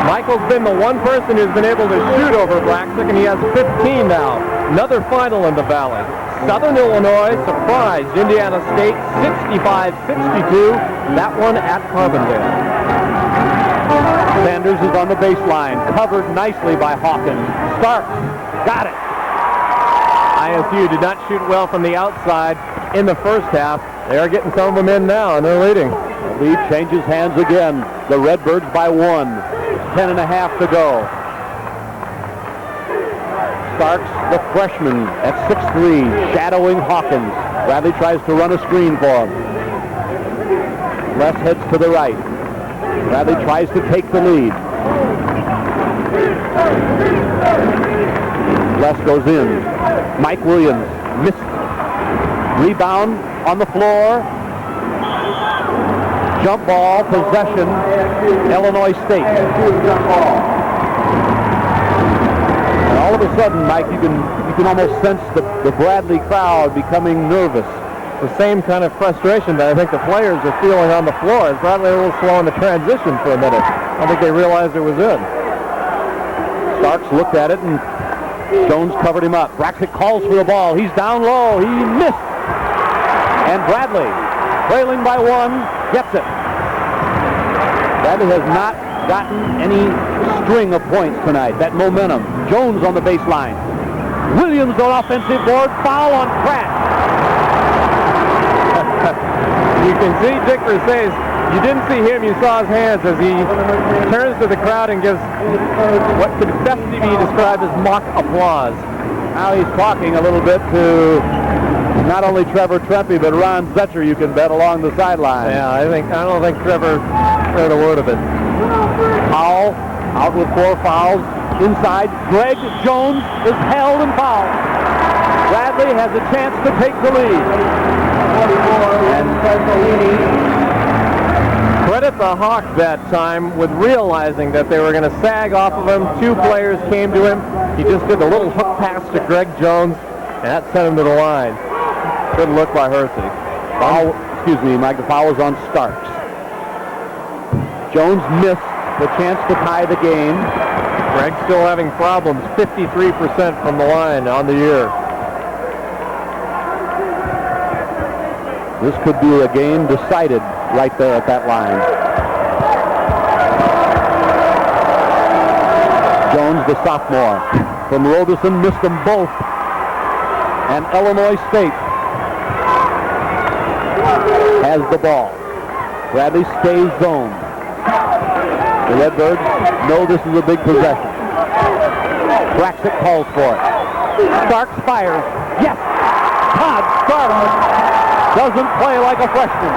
B: Michael's been the one person who's been able to shoot over Blackstick, and he has 15 now. Another final in the Valley. Southern Illinois surprised Indiana State 65-62. That one at Carbondale.
A: Sanders is on the baseline, covered nicely by Hawkins. Starks got it.
B: ISU did not shoot well from the outside in the first half. They are getting some of them in now, and they're leading.
A: The lead changes hands again. The Redbirds by 1. 10 and a half to go. Starks, the freshman, at 6'3", shadowing Hawkins. Bradley tries to run a screen for him. Les heads to the right. Bradley tries to take the lead. Les goes in. Mike Williams missed. Rebound on the floor. Jump ball, possession, Illinois State. And all of a sudden, Mike, you can almost sense the Bradley crowd becoming nervous.
B: The same kind of frustration that I think the players are feeling on the floor. As Bradley a little slow in the transition for a minute. I think they realized it was in.
A: Starks looked at it, and Jones covered him up. Braxic calls for the ball. He's down low. He missed. And Bradley, trailing by 1, gets it. Bradley has not gotten any string of points tonight. That momentum. Jones on the baseline. Williams on offensive board. Foul on Pratt.
B: You can see Dick Versailles. You didn't see him, you saw his hands as he turns to the crowd and gives what could best be described as mock applause.
A: Now he's talking a little bit to not only Trevor Trempe, but Ron Zetcher, you can bet, along the sideline.
B: Yeah, I don't think Trevor heard a word of it.
A: Powell out with 4 fouls. Inside, Greg Jones is held and fouled. Bradley has a chance to take the lead. And
B: credit the Hawks that time with realizing that they were going to sag off of him. 2 players came to him. He just did a little hook pass to Greg Jones, and that sent him to the line. Good look by Hersey.
A: Foul, excuse me, Mike, the foul is on Starks. Jones missed the chance to tie the game.
B: Greg still having problems, 53% from the line on the year.
A: This could be a game decided right there at that line. Jones, the sophomore, from Robeson, missed them both. And Illinois State has the ball. Bradley stays zone. The Redbirds know this is a big possession. Braxic calls for it. Starks fires. Yes! Todd Starks doesn't play like a freshman.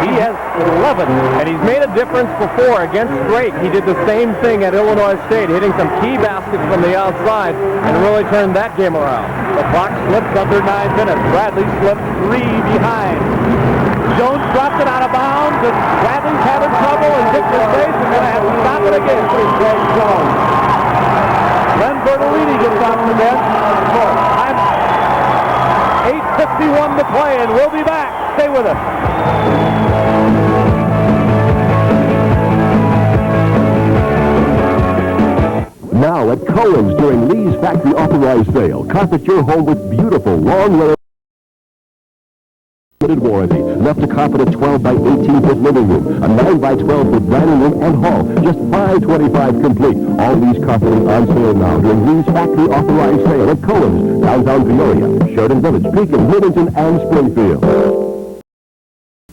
A: He has 11.
B: And he's made a difference before against Drake. He did the same thing at Illinois State, hitting some key baskets from the outside and really turned that game around.
A: The clock slips under 9 minutes. Bradley slipped 3 behind. Jones dropped it out of bounds, and Bradley's having trouble, and Dick Versailles is going to have to stop it again. Len Bertolini gets off the bench. 8:51 to play, and we'll be back. Stay with us.
H: Now at Cohen's during Lee's factory authorized sale, carpet your home with beautiful long linen limited warranty. Left to carpet a 12 by 18-foot living room, a 9 by 12-foot dining room and hall. Just $525 complete. All these carpeting on sale now during Lee's factory authorized sale at Cohen's, downtown Peoria, Sheridan Village, Beacon, Bloomington, and Springfield.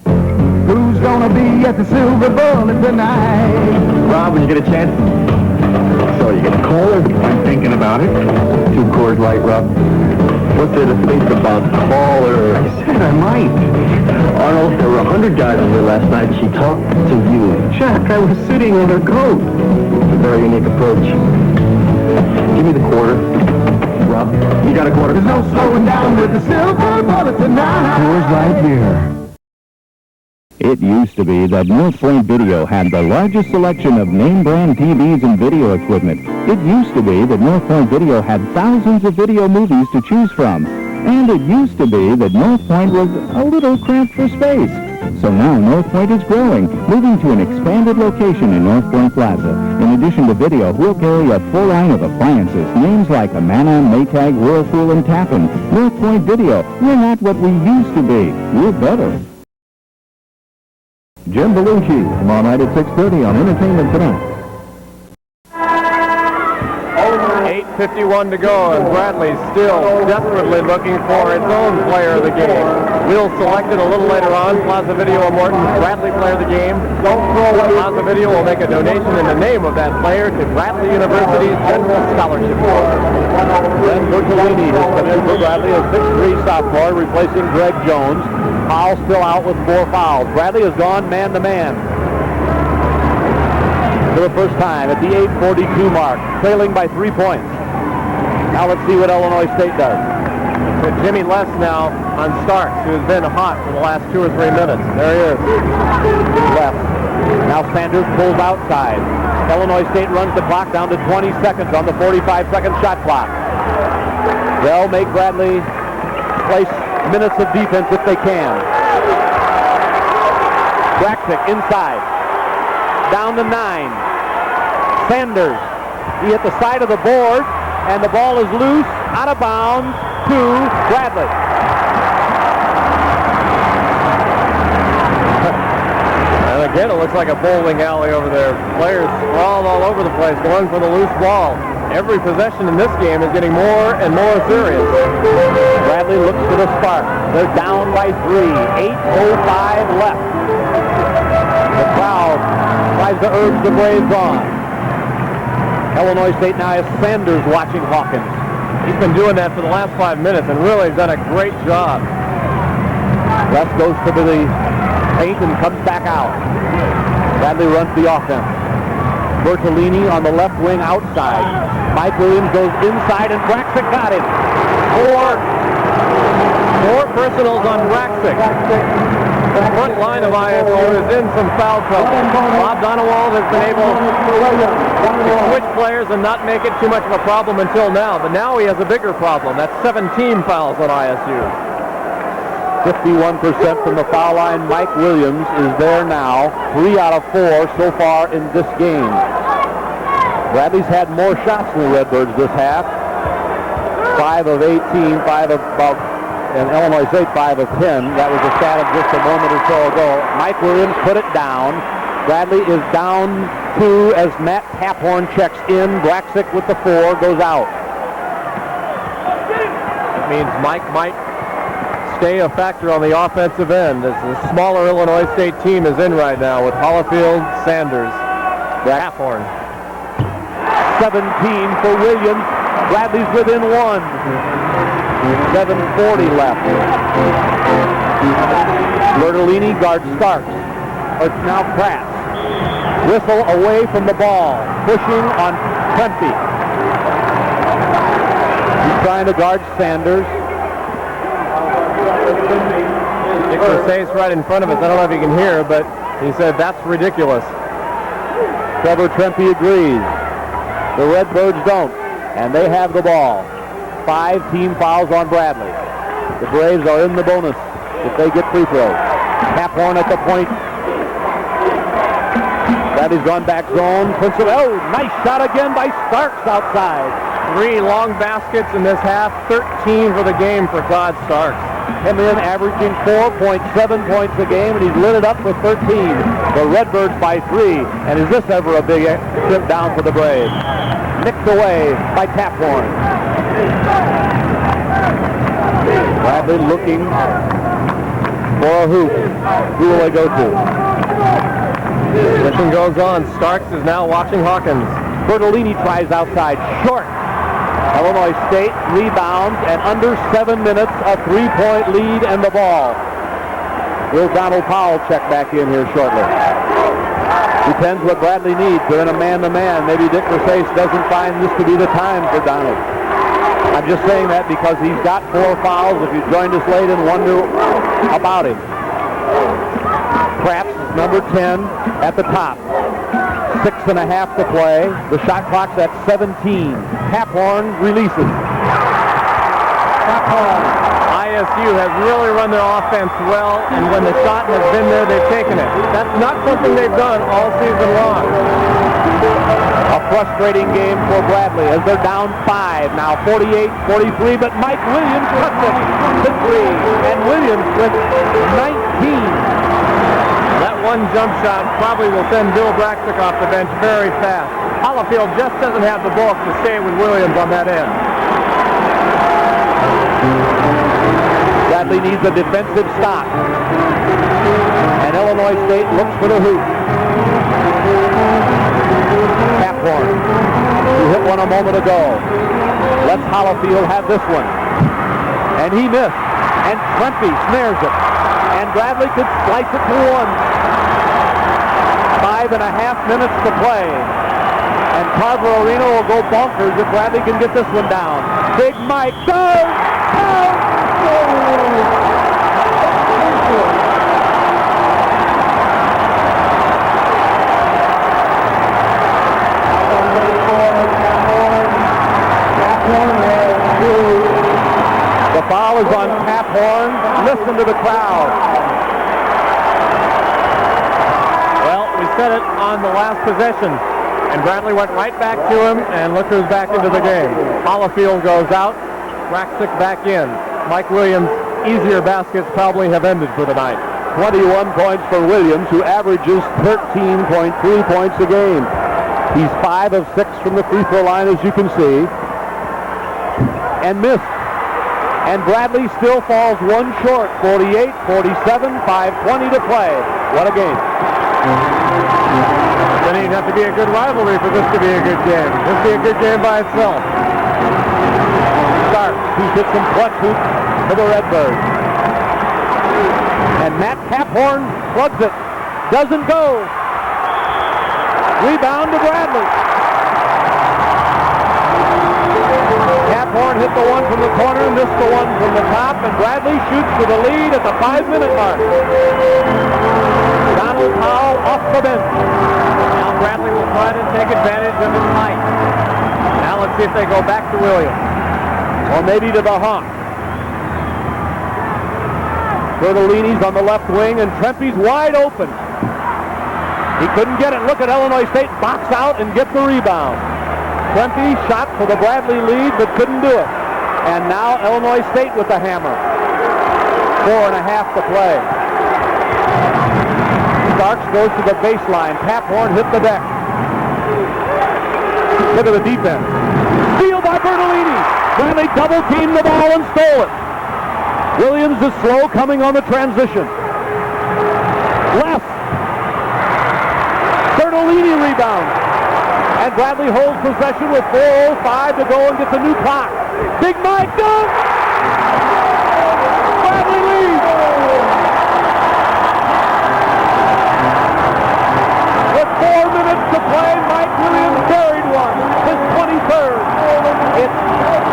E: Who's gonna be at the Silver Bullet tonight?
R: Rob, when you get a chance, so you get a caller? I'm thinking about it. 2 Coors Light, Rob. What's there to think about caller? I said I might. Arnold, there were 100 guys in here last night. She talked to you. Jack, I was sitting on her coat. It's a very unique approach. Give me the quarter. Rob, you got a quarter?
E: There's no slowing down with the Silver Bullet tonight.
F: Coors Light beer. It used to be that North Point Video had the largest selection of name-brand TVs and video equipment. It used to be that North Point Video had thousands of video movies to choose from. And it used to be that North Point was a little cramped for space. So now North Point is growing, moving to an expanded location in North Point Plaza. In addition to video, we'll carry a full line of appliances, names like Amana, Maytag, Whirlpool, and Tappan. North Point Video, we're not what we used to be. We're better. Jim Belushi, tomorrow night at 6:30 on Entertainment Tonight.
B: 8:51 to go, and Bradley still desperately looking for its own player of the game. We'll select it a little later on. Plaza Video of Morton, Bradley player of the game. Don't throw away. Plaza Video will make a donation in the name of that player to Bradley University's General Scholarship Program.
A: Ben Bertolini has come in for Bradley, a 6'3" sophomore, replacing Greg Jones. Powell still out with 4 fouls. Bradley has gone man-to-man for the first time at the 8:42 mark, trailing by 3 points. Now let's see what Illinois State does.
B: With Jimmy Les now on Starks, who has been hot for the last 2 or 3 minutes. There he is.
A: Left. Now Sanders pulls outside. Illinois State runs the clock down to 20 seconds on the 45-second shot clock. They'll make Bradley place minutes of defense if they can. Braxic inside. Down to 9. Sanders. He hit the side of the board, and the ball is loose, out of bounds to Bradley.
B: And again, it looks like a bowling alley over there. Players sprawled all over the place, going for the loose ball. Every possession in this game is getting more and more serious.
A: Bradley looks for the spark. They're down by 3. 8:05 left. The crowd tries to urge the Braves on. Illinois State now has Sanders watching Hawkins.
B: He's been doing that for the last 5 minutes and really done a great job.
A: Les goes to the paint and comes back out. Bradley runs the offense. Bertolini on the left wing outside. Mike Williams goes inside, and Braxic got him.
B: Four personals on Braxic. The front line of ISU is in some foul trouble. Bob Donewald has been able to switch players and not make it too much of a problem until now. But now he has a bigger problem. That's 17 fouls on ISU.
A: 51% from the foul line. Mike Williams is there now. 3 out of 4 so far in this game. Bradley's had more shots than the Redbirds this half. 5 of 18, 5 of about, and Illinois State 5 of 10. That was a stat of just a moment or so ago. Mike Williams put it down. Bradley is down 2 as Matt Taphorn checks in. Braxic with the 4 goes out.
B: That means Mike might stay a factor on the offensive end as the smaller Illinois State team is in right now with Hollifield, Sanders, Taphorn.
A: 17 for Williams. Bradley's within 1. 7:40 left. Bertolini guards Starks. It's now Pratt. Whistle away from the ball. Pushing on Prempey. He's trying to guard Sanders.
B: Dick Versace right in front of us. I don't know if you can hear, but he said that's ridiculous.
A: Trevor Prempey agrees. The Redbirds don't, and they have the ball. 5 team fouls on Bradley. The Braves are in the bonus if they get free throws. Taphorn at the point. Bradley's gone back zone. Oh, nice shot again by Starks outside.
B: 3 long baskets in this half. 13 for the game for Todd Starks.
A: Came in averaging 4.7 points a game, and he's lit it up for 13. The Redbirds by 3. And is this ever a big trip down for the Braves? Nicked away by Taphorn. Bradley looking for a hoop. Who will they go to?
B: Mission goes on. Starks is now watching Hawkins.
A: Bertolini tries outside. Short. Illinois State rebounds, and under 7 minutes, a 3-point lead and the ball. Will Donald Powell check back in here shortly? Depends what Bradley needs. They're in a man-to-man. Maybe Dick Mercedes doesn't find this to be the time for Donald. I'm just saying that because he's got 4 fouls. If you joined us late and wonder about him. Craps, number 10, at the top. 6.5 to play. The shot clock's at 17. Taphorn releases. Taphorn.
B: ISU has really run their offense well, and when the shot has been there, they've taken it. That's not something they've done all season long.
A: A frustrating game for Bradley as they're down 5. Now 48-43, but Mike Williams cuts it to 3. And Williams with 19.
B: That one jump shot probably will send Bill Braxick off the bench very fast. Hollifield just doesn't have the bulk to stay with Williams on that end.
A: Bradley needs a defensive stop. And Illinois State looks for the hoop. Taphorn, who hit one a moment ago. Lets Hollifield have this one. And he missed. And Prempeh snares it. And Bradley could slice it to 1. 5.5 minutes to play. And Carver Arena will go bonkers if Bradley can get this one down. Big Mike goes! The foul is on Taphorn. Listen to the crowd.
B: Well, we said it on the last possession, and Bradley went right back to him, and look who's back into the game. Hollifield goes out, Braxick back in. Mike Williams' easier baskets probably have ended for the night.
A: 21 points for Williams, who averages 13.3 points a game. He's 5 of 6 from the free throw line, as you can see, and missed. And Bradley still falls 1 short, 48-47, 5:20 to play. What a game.
B: Then he'd have to be a good rivalry for this to be a good game. This would be a good game by itself.
A: Starks, who hit some clutch hoops for the Redbirds. And Matt Taphorn plugs it. Doesn't go. Rebound to Bradley. Taphorn hit the one from the corner, missed the one from the top, and Bradley shoots for the lead at the 5-minute mark. Donald Powell off the bench.
B: Now Bradley will try to take advantage of his height. Now let's see if they go back to Williams.
A: Or maybe to the Hawks. Bertolini's on the left wing, and Prempeh's wide open. He couldn't get it. Look at Illinois State box out and get the rebound. Prempeh shot for the Bradley lead, but couldn't do it. And now Illinois State with the hammer. 4.5 to play. Starks goes to the baseline. Taphorn hit the deck. Look at the defense. Steal by Bertolini. Bradley double-teamed the ball and stole it. Williams is slow coming on the transition. Left. Bertolini rebounds. And Bradley holds possession with 4:05 to go and gets a new clock. Big Mike goes! Bradley leads! With 4 minutes to play, Mike Williams buried one. His 23rd. It's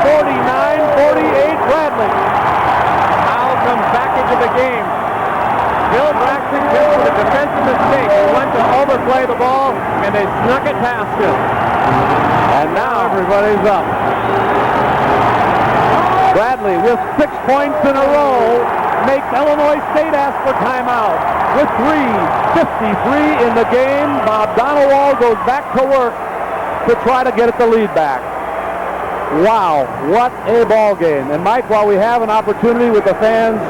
A: 49-48 Bradley.
B: Powell comes back into the game. Bill Braxick did with a defensive mistake. He went to overplay the ball, and they snuck it past him.
A: And now everybody's up. Bradley, with 6 points in a row, makes Illinois State ask for timeout. With 3:53 in the game, Bob Donowall goes back to work to try to get the lead back. Wow, what a ball game. And Mike, while we have an opportunity with the fans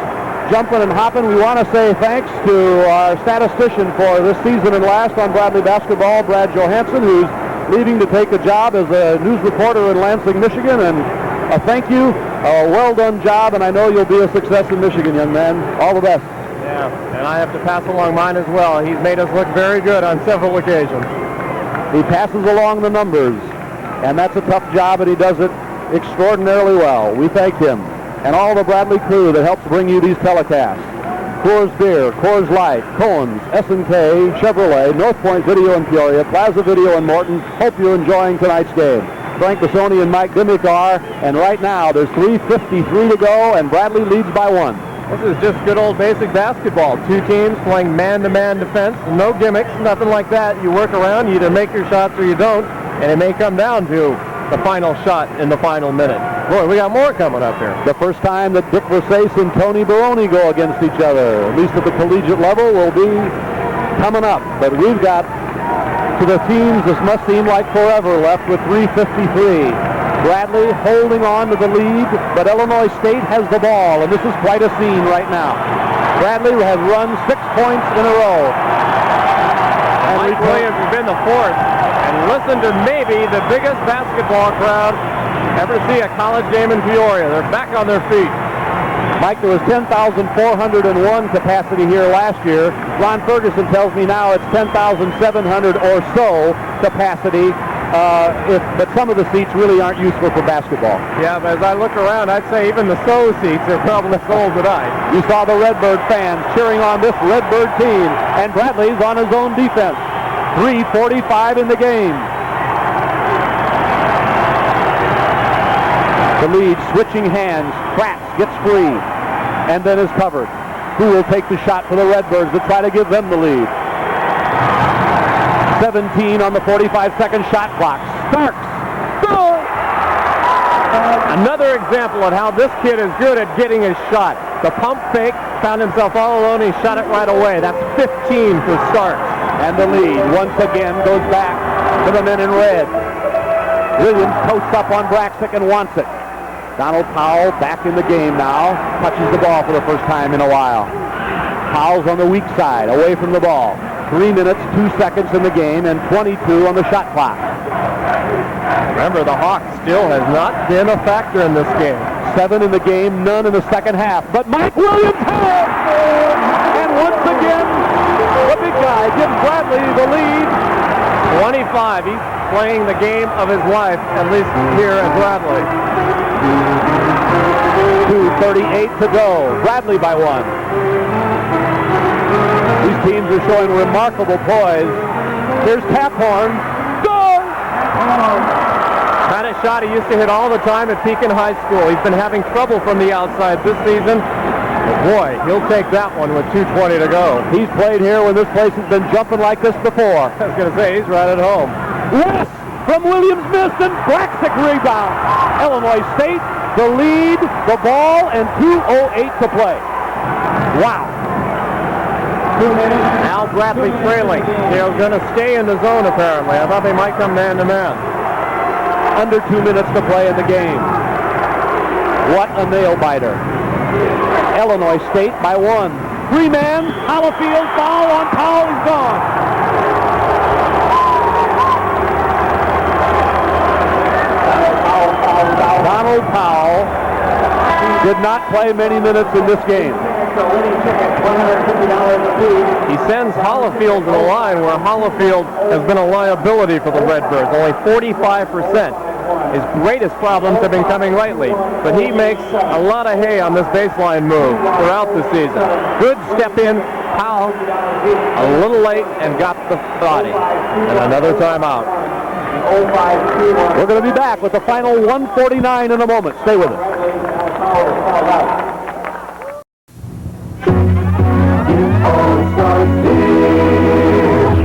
A: jumping and hopping, we want to say thanks to our statistician for this season and last on Bradley basketball, Brad Johansson, who's leaving to take a job as a news reporter in Lansing, Michigan. And a thank you, a well done job, and I know you'll be a success in Michigan, young man. All the best.
B: Yeah, and I have to pass along mine as well. He's made us look very good on several occasions.
A: He passes along the numbers, and that's a tough job, and he does it extraordinarily well. We thank him and all the Bradley crew that helps bring you these telecasts. Coors Beer, Coors Light, Cohen's, S&K, Chevrolet, North Point Video in Peoria, Plaza Video in Morton. Hope you're enjoying tonight's game. Frank Bassoni and Mike Dimick are, and right now there's 3:53 to go, and Bradley leads by 1.
B: This is just good old basic basketball. Two teams playing man-to-man defense. No gimmicks, nothing like that. You work around, you either make your shots or you don't, and it may come down to the final shot in the final minute. Boy, we got more coming up here.
A: The first time that Dick Versace and Tony Baroni go against each other, at least at the collegiate level, will be coming up. But we've got, to the teams, this must seem like forever left with 3:53. Bradley holding on to the lead, but Illinois State has the ball, and this is quite a scene right now. Bradley has run 6 points in a row.
B: And Mike Williams has been the fourth. And listen to maybe the biggest basketball crowd ever see a college game in Peoria. They're back on their feet.
A: Mike, there was 10,401 capacity here last year. Ron Ferguson tells me now it's 10,700 or so capacity. But some of the seats really aren't useful for basketball.
B: Yeah, but as I look around, I'd say even the SO seats are probably full tonight.
A: You saw the Redbird fans cheering on this Redbird team, and Bradley's on his own defense. 3:45 in the game. The lead switching hands. Kratz gets free and then is covered. Who will take the shot for the Redbirds to try to give them the lead? 17 on the 45-second shot clock. Starks. Goal!
B: Another example of how this kid is good at getting his shot. The pump fake, found himself all alone, he shot it right away. That's 15 for Starks.
A: And the lead once again goes back to the men in red. Williams posts up on Braxick and wants it. Donald Powell back in the game now. Touches the ball for the first time in a while. Powell's on the weak side, away from the ball. 3 minutes, 2 seconds in the game, and 22 on the shot clock.
B: Remember, the Hawks still has not been a factor in this game.
A: 7 in the game, none in the second half. But Mike Williams has! And once again, the big guy gives Bradley the lead.
B: 25. He's playing the game of his life, at least here at Bradley.
A: 2:38 to go. Bradley by 1. These teams are showing remarkable poise. Here's Taphorn. Goal!
B: Kind of shot he used to hit all the time at Pekin High School. He's been having trouble from the outside this season. But boy, he'll take that one with 2:20 to go.
A: He's played here when this place has been jumping like this before.
B: I was going to say, he's right at home.
A: West from Williams missed and Braxick rebound. Illinois State, the lead, the ball, and 2:08 to play. Wow.
B: 2 minutes. Al Bradley trailing. They're going to stay in the zone, apparently. I thought they might come man-to-man.
A: Under 2 minutes to play in the game. What a nail-biter. Illinois State by 1. 3-man, Hollifield, foul on Powell, he's gone. Donald Powell did not play many minutes in this game.
B: He sends Hollifield to the line where Hollifield has been a liability for the Redbirds. Only 45%. His greatest problems have been coming lately, but he makes a lot of hay on this baseline move throughout the season. Good step in. Powell a little late and got the body. And another timeout.
A: We're going to be back with the final 1:49 in a moment. Stay with us.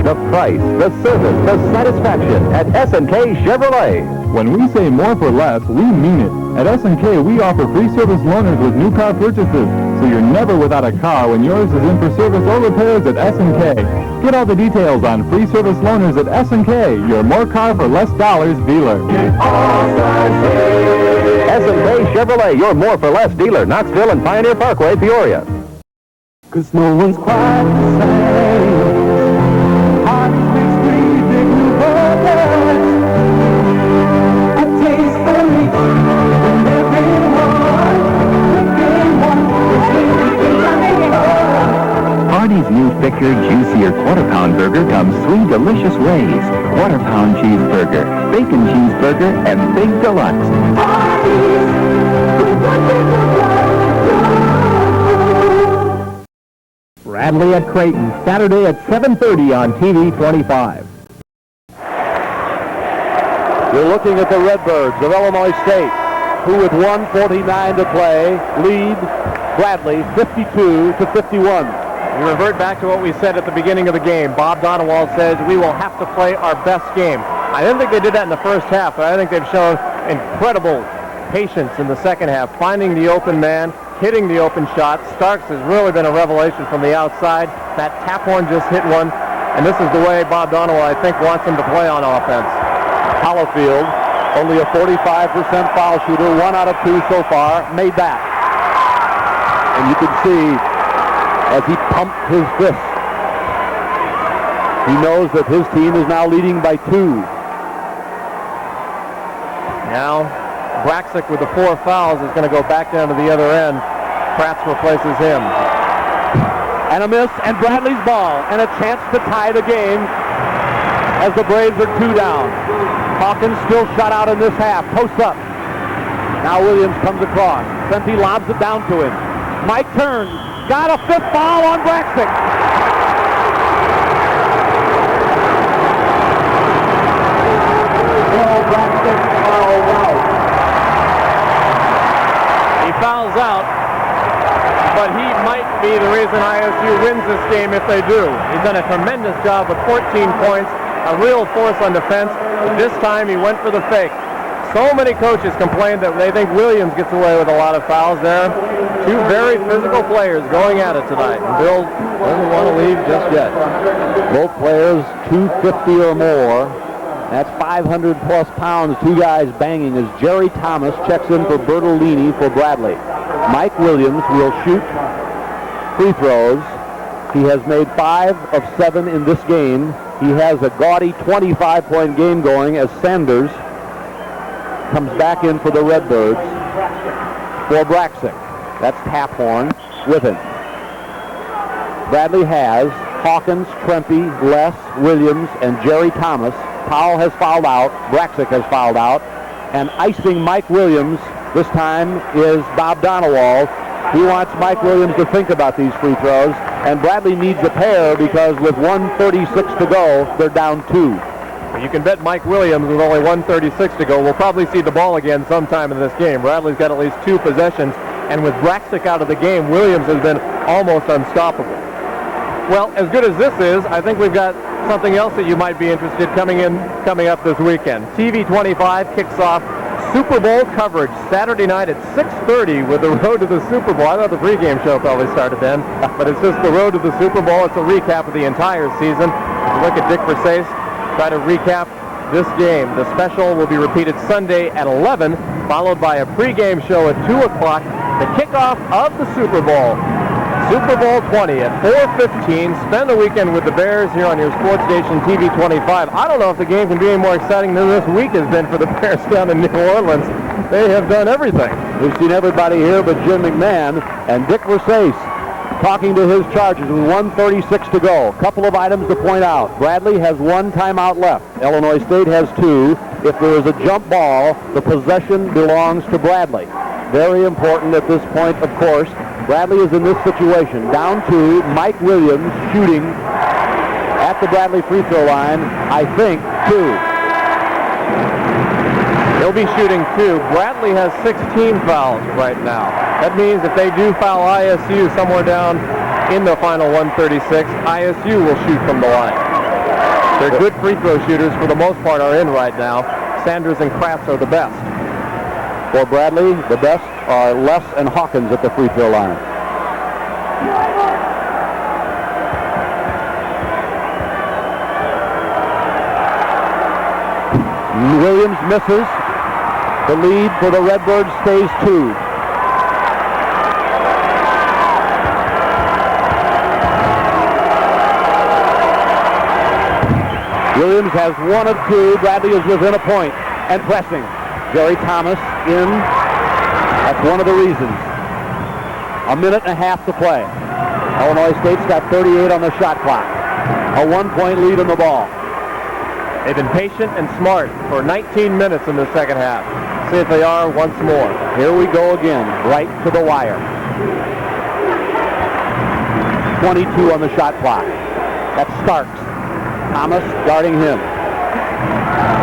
D: The price, the service, the satisfaction at S&K Chevrolet.
G: When we say more for less, we mean it. At S&K, we offer free service loaners with new car purchases, so you're never without a car when yours is in for service or repairs at S&K. Get all the details on free service loaners at S&K, your more car for less dollars dealer.
J: S&K Chevrolet, your more for less dealer, Knoxville and Pioneer Parkway, Peoria.
E: 'Cause no one's quite the same. Harvey's makes three big new burgers. A taste for each and everyone. Within one,
D: Hardee's new thicker, juicier quarter-pound burger comes three delicious ways. Quarter-pound cheeseburger, bacon cheeseburger, and Big Deluxe.
J: Bradley at Creighton, Saturday at 7:30 on TV 25.
A: You're looking at the Redbirds of Illinois State, who with 1:49 to play lead Bradley 52-51.
B: We revert back to what we said at the beginning of the game. Bob Donewald says we will have to play our best game. I didn't think they did that in the first half, but I think they've shown incredible patience in the second half, finding the open man, hitting the open shot. Starks has really been a revelation from the outside. That Taphorn just hit one, and this is the way Bob Donewald, I think, wants him to play on offense.
A: Hollifield, only a 45% foul shooter, 1 out of 2 so far, made that. And you can see as he pumped his fist, he knows that his team is now leading by 2.
B: Now, Braxic with the 4 fouls is going to go back down to the other end. Kratz replaces him.
A: And a miss, and Bradley's ball, and a chance to tie the game as the Braves are 2 down. Hawkins still shut out in this half. Post up. Now Williams comes across. Prempeh lobs it down to him. Mike turns. Got a 5th foul on Braxic.
B: He fouls out, but he might be the reason ISU wins this game if they do. He's done a tremendous job with 14 points, a real force on defense. This time he went for the fake. So many coaches complain that they think Williams gets away with a lot of fouls there. 2 very physical players going at it tonight. And Bill doesn't want to leave just yet.
A: Both players 250 or more. That's 500 plus pounds. 2 guys banging as Jerry Thomas checks in for Bertolini for Bradley. Mike Williams will shoot free throws. He has made 5 of 7 in this game. He has a gaudy 25-point game going as Sanders comes back in for the Redbirds for Braxic. That's Taphorn with him. Bradley has Hawkins, Prempeh, Les, Williams, and Jerry Thomas. Powell has fouled out. Braxic has fouled out. And icing Mike Williams this time is Bob Donewald. He wants Mike Williams to think about these free throws. And Bradley needs a pair because with 1:36 to go, they're down 2.
B: You can bet Mike Williams with only 1:36 to go. We'll probably see the ball again sometime in this game. Bradley's got at least 2 possessions. And with Braxic out of the game, Williams has been almost unstoppable. Well, as good as this is, I think we've got something else that you might be interested coming up this weekend. TV 25 kicks off Super Bowl coverage Saturday night at 6:30 with the Road to the Super Bowl. I thought the pregame show probably started then, but it's just the Road to the Super Bowl. It's a recap of the entire season. Look at Dick Versace try to recap this game. The special will be repeated Sunday at 11, followed by a pregame show at 2 o'clock, the kickoff of the Super Bowl. Super Bowl 20 at 4:15. Spend the weekend with the Bears here on your sports station TV 25. I don't know if the game can be any more exciting than this week has been for the Bears down in New Orleans. They have done everything.
A: We've seen everybody here but Jim McMahon and Dick Versace talking to his Chargers with 1:36 to go. Couple of items to point out. Bradley has 1 timeout left. Illinois State has 2. If there is a jump ball, the possession belongs to Bradley. Very important at this point, of course. Bradley is in this situation. Down 2, Mike Williams shooting at the Bradley free throw line, I think, 2.
B: He'll be shooting 2. Bradley has 16 fouls right now. That means if they do foul ISU somewhere down in the final 1:36, ISU will shoot from the line. Their good free throw shooters, for the most part, are in right now. Sanders and Kratz are the best.
A: For Bradley, the best are Les and Hawkins at the free throw line. Williams misses. The lead for the Redbirds stays 2. Williams has 1 of 2. Bradley is within a point and pressing. Jerry Thomas in. That's one of the reasons. 1.5 minutes to play. Illinois State's got 38 on the shot clock. A 1-point lead in the ball.
B: They've been patient and smart for 19 minutes in the second half. See if they are once more.
A: Here we go again, right to the wire. 22 on the shot clock. That's Starks. Thomas guarding him.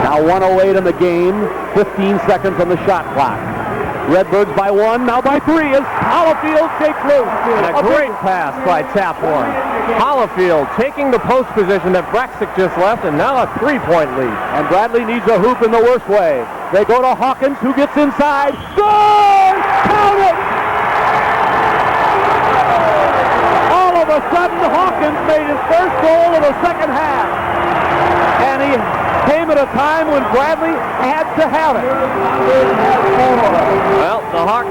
A: Now 1:08 in the game, 15 seconds on the shot clock. Redbirds by 1, now by 3 as Hollifield takes loose.
B: And a great pass by Taphorn. Hollifield taking the post position that Braxic just left, and now a 3-point lead.
A: And Bradley needs a hoop in the worst way. They go to Hawkins, who gets inside. Goal! Count it! All of a sudden, Hawkins made his first goal of the second half. And he came at a time when Bradley had to have it.
B: Well, the Hawk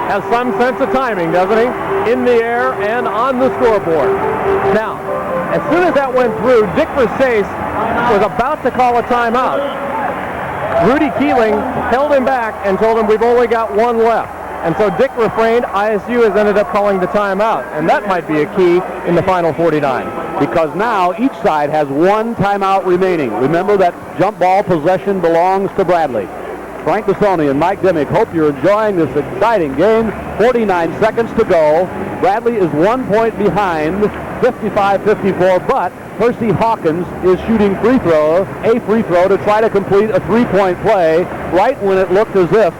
B: has some sense of timing, doesn't he? In the air and on the scoreboard. Now, as soon as that went through, Dick Versace was about to call a timeout. Rudy Keeling held him back and told him we've only got 1 left. And so Dick refrained. ISU has ended up calling the timeout. And that might be a key in the final 49.
A: Because now each side has 1 timeout remaining. Remember that jump ball possession belongs to Bradley. Frank Cassoni and Mike Dimick hope you're enjoying this exciting game. 49 seconds to go. Bradley is 1 point behind, 55-54, but Percy Hawkins is shooting a free throw to try to complete a 3-point play right when it looked as if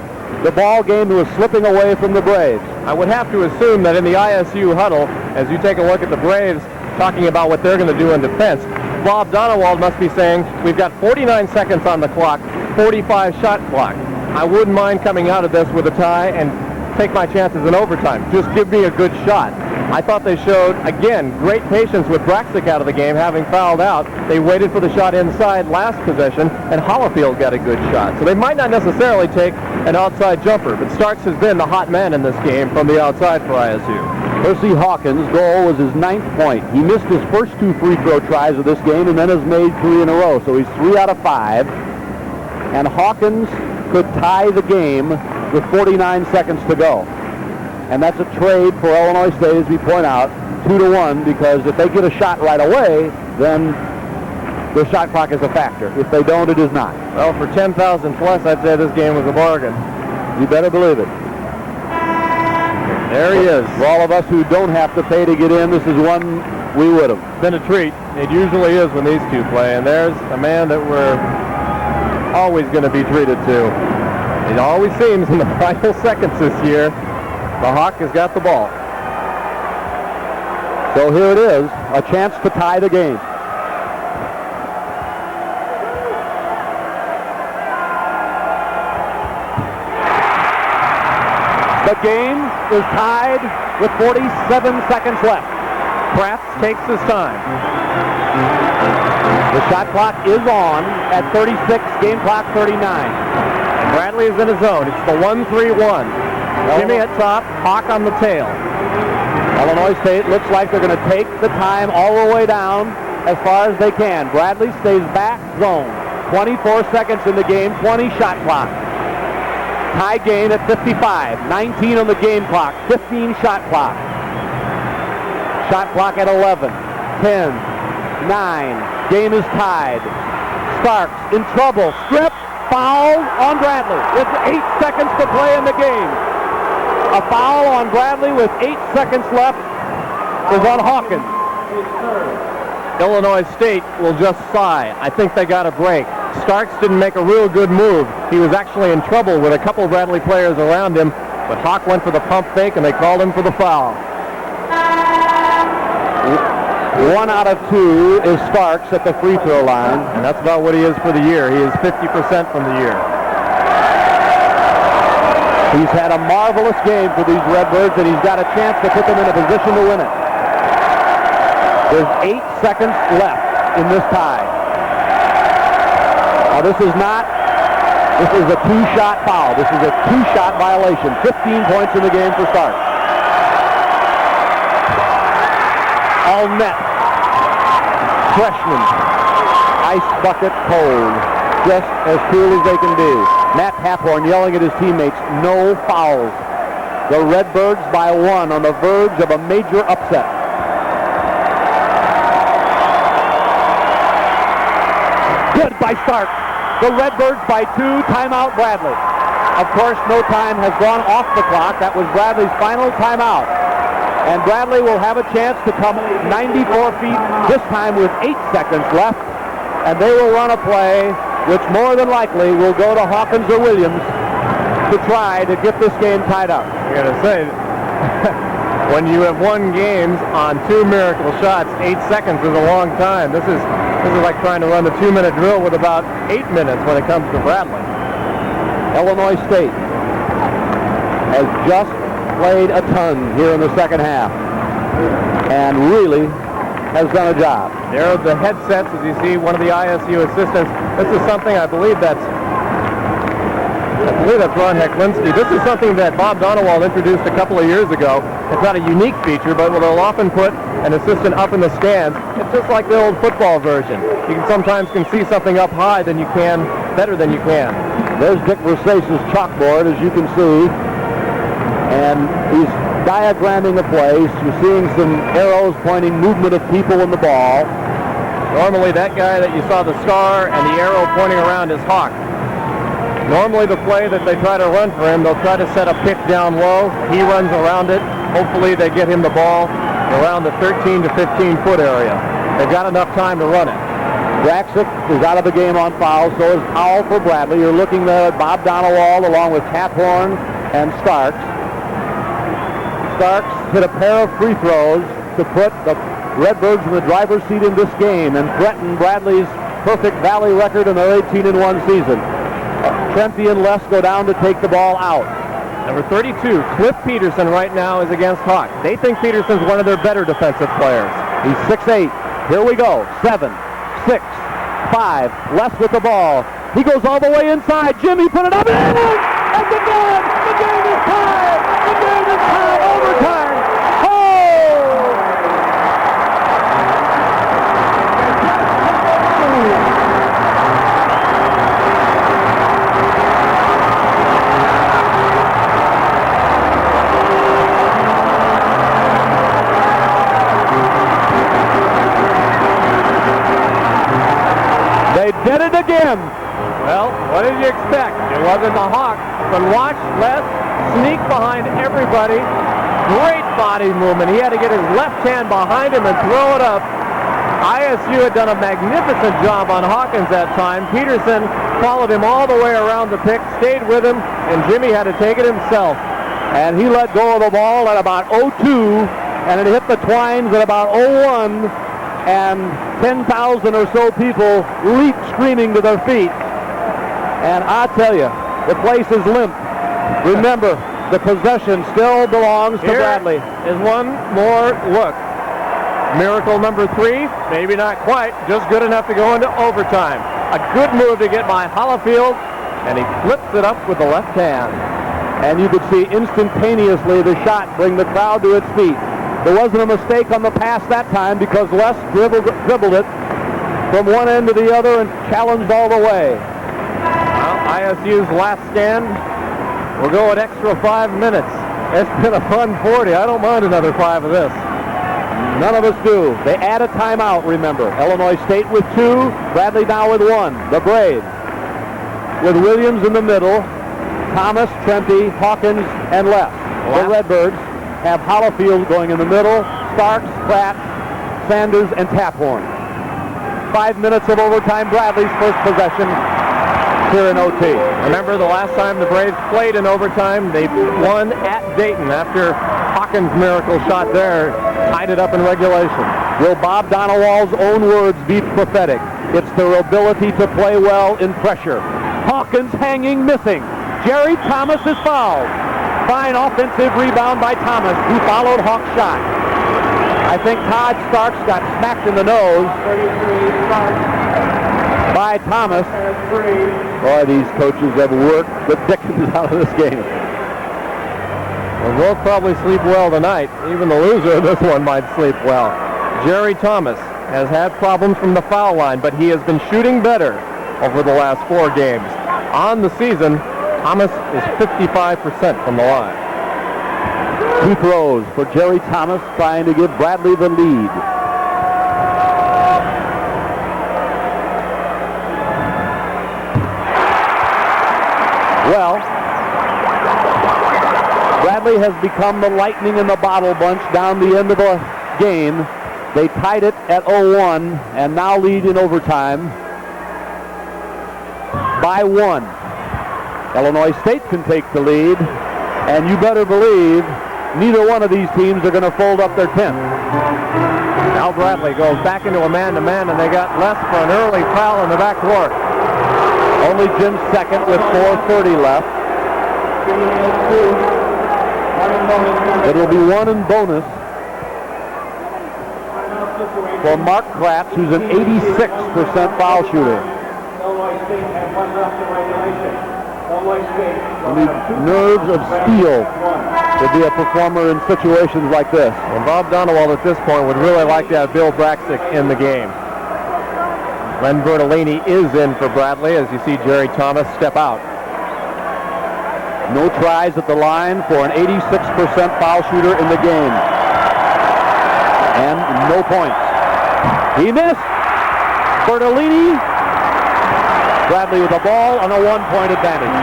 A: the ball game was slipping away from the Braves.
B: I would have to assume that in the ISU huddle, as you take a look at the Braves talking about what they're going to do in defense, Bob Donewald must be saying, we've got 49 seconds on the clock, 45 shot clock. I wouldn't mind coming out of this with a tie and take my chances in overtime. Just give me a good shot. I thought they showed, again, great patience with Braxic out of the game, having fouled out. They waited for the shot inside last possession, and Hollifield got a good shot. So they might not necessarily take an outside jumper, but Starks has been the hot man in this game from the outside for ISU.
A: Percy Hawkins' goal was his 9th point. He missed his first 2 free throw tries of this game and then has made 3 in a row. So he's 3 out of 5. And Hawkins could tie the game with 49 seconds to go. And that's a trade for Illinois State, as we point out, 2-1, because if they get a shot right away, then the shot clock is a factor. If they don't, it is not.
B: Well, for 10,000 plus, I'd say this game was a bargain.
A: You better believe it.
B: There he is.
A: For all of us who don't have to pay to get in, this is one we would have.
B: Been a treat. It usually is when these two play, and there's a man that we're always going to be treated to. It always seems in the final seconds this year, the Hawk has got the ball.
A: So here it is, a chance to tie the game. The game is tied with 47 seconds left.
B: Kratz takes his time.
A: The shot clock is on at 36, game clock 39.
B: And Bradley is in his zone. It's the 1-3-1. Jimmy at top, Hawk on the tail.
A: Illinois State looks like they're going to take the time all the way down as far as they can. Bradley stays back zone. 24 seconds in the game, 20 shot clock. Tie game at 55, 19 on the game clock, 15 shot clock. Shot clock at 11, 10, 9, game is tied. Starks in trouble, strip, foul on Bradley with 8 seconds to play in the game. A foul on Bradley with 8 seconds left is on Hawkins.
B: Illinois State will just sigh. I think they got a break. Starks didn't make a real good move. He was actually in trouble with a couple of Bradley players around him, but Hawk went for the pump fake and they called him for the foul.
A: 1 out of 2 is Starks at the free throw line.
B: And that's about what he is for the year. He is 50% from the year.
A: He's had a marvelous game for these Redbirds, and he's got a chance to put them in a position to win it. There's 8 seconds left in this tie. Now, this is not This is a two-shot foul. This is a two-shot violation. 15 points in the game for Stark. All net. Freshman. Ice bucket cold. Just as cool as they can be. Matt Pathorn yelling at his teammates, no fouls. The Redbirds by 1 on the verge of a major upset. Good by Stark. The Redbirds by 2, timeout Bradley. Of course, no time has gone off the clock. That was Bradley's final timeout. And Bradley will have a chance to come 94 feet, this time with 8 seconds left. And they will run a play which more than likely will go to Hawkins or Williams to try to get this game tied up.
B: I gotta say, when you have won games on 2 miracle shots, 8 seconds is a long time. This is like trying to run the 2-minute drill with about 8 minutes when it comes to Bradley.
A: Illinois State has just played a ton here in the second half and really has done a job.
B: There are the headsets, as you see, one of the ISU assistants. This is something I believe that's Ron Hecklinski. This is something that Bob Donewald introduced a couple of years ago. It's not a unique feature, but they'll often put an assistant up in the stands. It's just like the old football version. You sometimes can see something up high better than you can.
A: There's Dick Versace's chalkboard, as you can see, and he's diagramming the place. You're seeing some arrows pointing movement of people in the ball.
B: Normally that guy that you saw the star and the arrow pointing around is Hawk. Normally the play that they try to run for him, they'll try to set a pick down low. He runs around it. Hopefully they get him the ball around the 13 to 15 foot area. They've got enough time to run it.
A: Draxic is out of the game on foul, so is Powell for Bradley. You're looking there at Bob Donewald along with Pathorn and Starks. Starks hit a pair of free throws to put the Redbirds in the driver's seat in this game and threaten Bradley's perfect Valley record in their 18-1 season. Trempe and Les go down to take the ball out.
B: Number 32, Cliff Peterson right now is against Hawk. They think Peterson's one of their better defensive players.
A: He's 6'8". Here we go. 7, 6, 5. Les with the ball. He goes all the way inside. Jimmy put it up and in! And the game is tied! The game is tied! Overtime! Oh! They did it again.
B: Well, what did you expect? It wasn't the Hawks, but watch Les sneak behind everybody. Great body movement. He had to get his left hand behind him and throw it up. ISU had done a magnificent job on Hawkins that time. Peterson followed him all the way around the pick, stayed with him, and Jimmy had to take it himself.
A: And he let go of the ball at about 0-2, and it hit the twines at about 0-1, and 10,000 or so people leaped screaming to their feet. And I tell you, the place is limp. Remember, the possession still belongs to Bradley.
B: Is one more look. Miracle number 3, maybe not quite, just good enough to go into overtime. A good move to get by Hollifield, and he flips it up with the left hand.
A: And you could see instantaneously the shot bring the crowd to its feet. There wasn't a mistake on the pass that time because Les dribbled it from one end to the other and challenged all the way.
B: Well, ISU's last stand will go an extra 5 minutes. It's been a fun 40. I don't mind another 5 of this.
A: None of us do. They add a timeout, remember. Illinois State with 2, Bradley now with 1. The Braves with Williams in the middle, Thomas, Trempe, Hawkins, and Les. The Redbirds have Hollifield going in the middle, Starks, Pratt, Sanders, and Taphorn. 5 minutes of overtime, Bradley's first possession here in OT.
B: Remember the last time the Braves played in overtime, they won at Dayton after Hawkins' miracle shot there tied it up in regulation.
A: Will Bob Donewald's own words be prophetic? It's their ability to play well in pressure. Hawkins hanging, missing. Jerry Thomas is fouled. Fine offensive rebound by Thomas, who followed Hawk's shot. I think Todd Starks got smacked in the nose by Thomas. Boy, these coaches have worked the dickens out of this game.
B: They'll both probably sleep well tonight. Even the loser of this one might sleep well. Jerry Thomas has had problems from the foul line, but he has been shooting better over the last 4 games. On the season, Thomas is 55% from the line.
A: 2 throws for Jerry Thomas, trying to give Bradley the lead. Well, Bradley has become the lightning in the bottle bunch down the end of the game. They tied it at 0-1 and now lead in overtime by 1. Illinois State can take the lead, and you better believe neither one of these teams are going to fold up their tent.
B: Now Bradley goes back into a man-to-man, and they got less for an early foul in the backcourt.
A: Only Jim's second with 4:30 left. It will be 1 in bonus for Mark Kratz, who's an 86% foul shooter. You need nerves of steel to be a performer in situations like this.
B: And Bob Donewald at this point would really like to have Bill Braxic in the game. Len Bertolini is in for Bradley as you see Jerry Thomas step out.
A: No tries at the line for an 86% foul shooter in the game. And no points. He missed. Bertolini. Bradley with the ball on a 1-point advantage.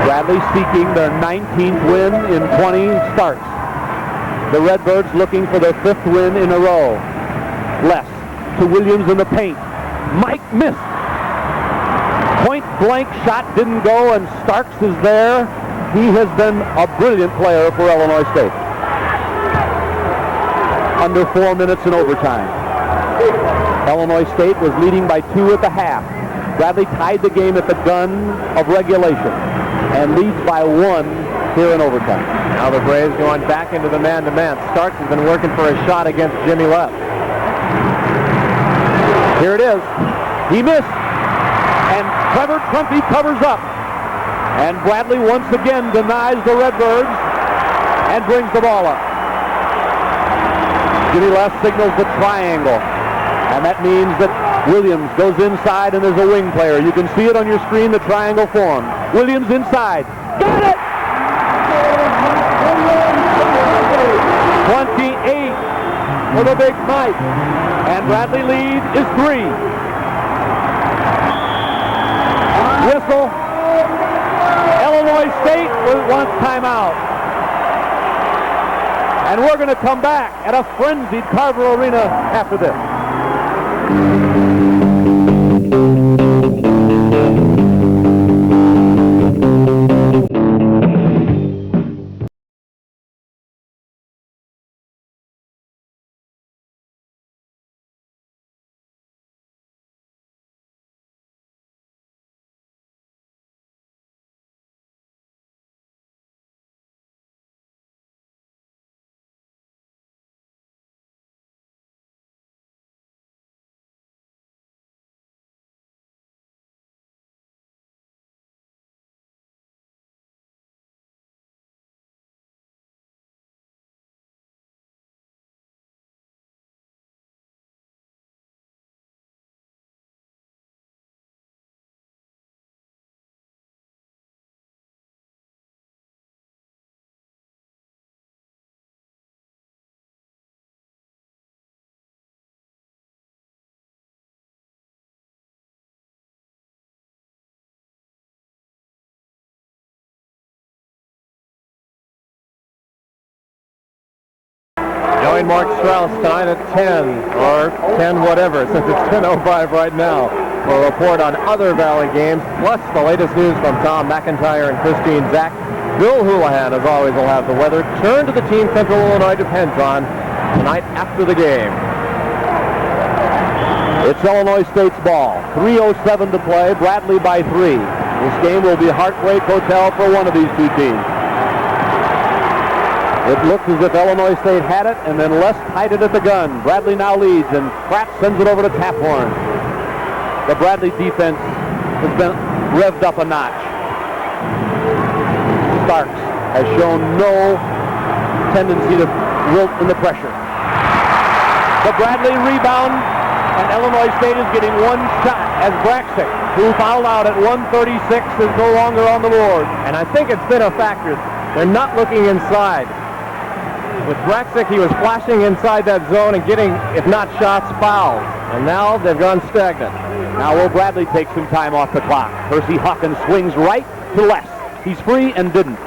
A: Bradley seeking their 19th win in 20 starts. The Redbirds looking for their 5th win in a row. Les to Williams in the paint. Mike missed. Point blank shot didn't go, and Starks is there. He has been a brilliant player for Illinois State. Under 4 minutes in overtime. Illinois State was leading by 2 at the half. Bradley tied the game at the gun of regulation and leads by 1 here in overtime.
B: Now the Braves going back into the man-to-man. Starks has been working for a shot against Jimmy Left.
A: Here it is. He missed. And Trevor Trumpy covers up. And Bradley once again denies the Redbirds and brings the ball up. Jimmy Left signals the triangle. And that means that Williams goes inside and there's a wing player. You can see it on your screen, the triangle form. Williams inside. Got it! 28 for the Big Mike. And Bradley lead is 3. Whistle. Illinois State wants timeout. And we're going to come back at a frenzied Carver Arena after this.
B: Join Mark Strauss tonight at 10, or 10 whatever, since it's 10:05 right now, for a report on other Valley games, plus the latest news from Tom McIntyre and Christine Zach. Bill Houlihan, as always, will have the weather. Turn to the team Central Illinois depends on tonight after the game.
A: It's Illinois State's ball. 3:07 to play. Bradley by 3. This game will be Heartbreak Hotel for one of these two teams. It looked as if Illinois State had it, and then Les tied it at the gun. Bradley now leads, and Pratt sends it over to Taphorn. The Bradley defense has been revved up a notch. Starks has shown no tendency to wilt in the pressure. The Bradley rebound, and Illinois State is getting one shot as Braxic, who fouled out at 1:36, is no longer on the board.
B: And I think it's been a factor. They're not looking inside. With Braxic, he was flashing inside that zone and getting, if not shots, fouls. And now they've gone stagnant.
A: Now will Bradley take some time off the clock. Percy Hawkins swings right to left. He's free and didn't.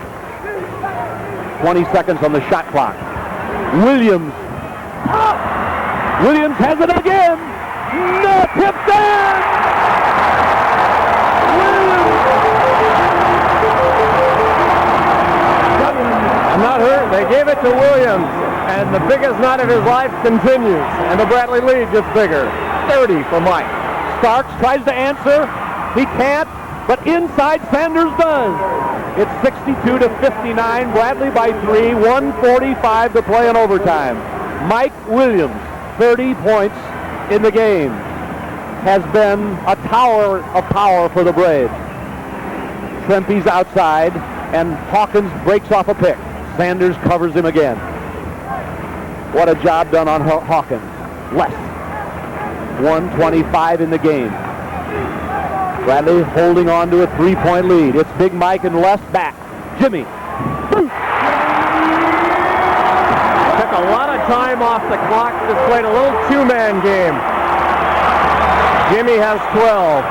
A: 20 seconds on the shot clock. Williams. Williams has it again. No, tipped in.
B: I'm not hurt. They gave it to Williams, and the biggest night of his life continues, and the Bradley lead gets bigger. 30 for Mike.
A: Starks tries to answer. He can't, but inside Sanders does. It's 62-59. Bradley by 3. 1:45 to play in overtime. Mike Williams, 30 points in the game, has been a tower of power for the Braves. Trempe's outside, and Hawkins breaks off a pick. Sanders covers him again. What a job done on Hawkins. Less. 1:25 in the game. Bradley holding on to a 3-point lead. It's Big Mike and Les back. Jimmy.
B: Took a lot of time off the clock. Just played a little two-man game. Jimmy has 12.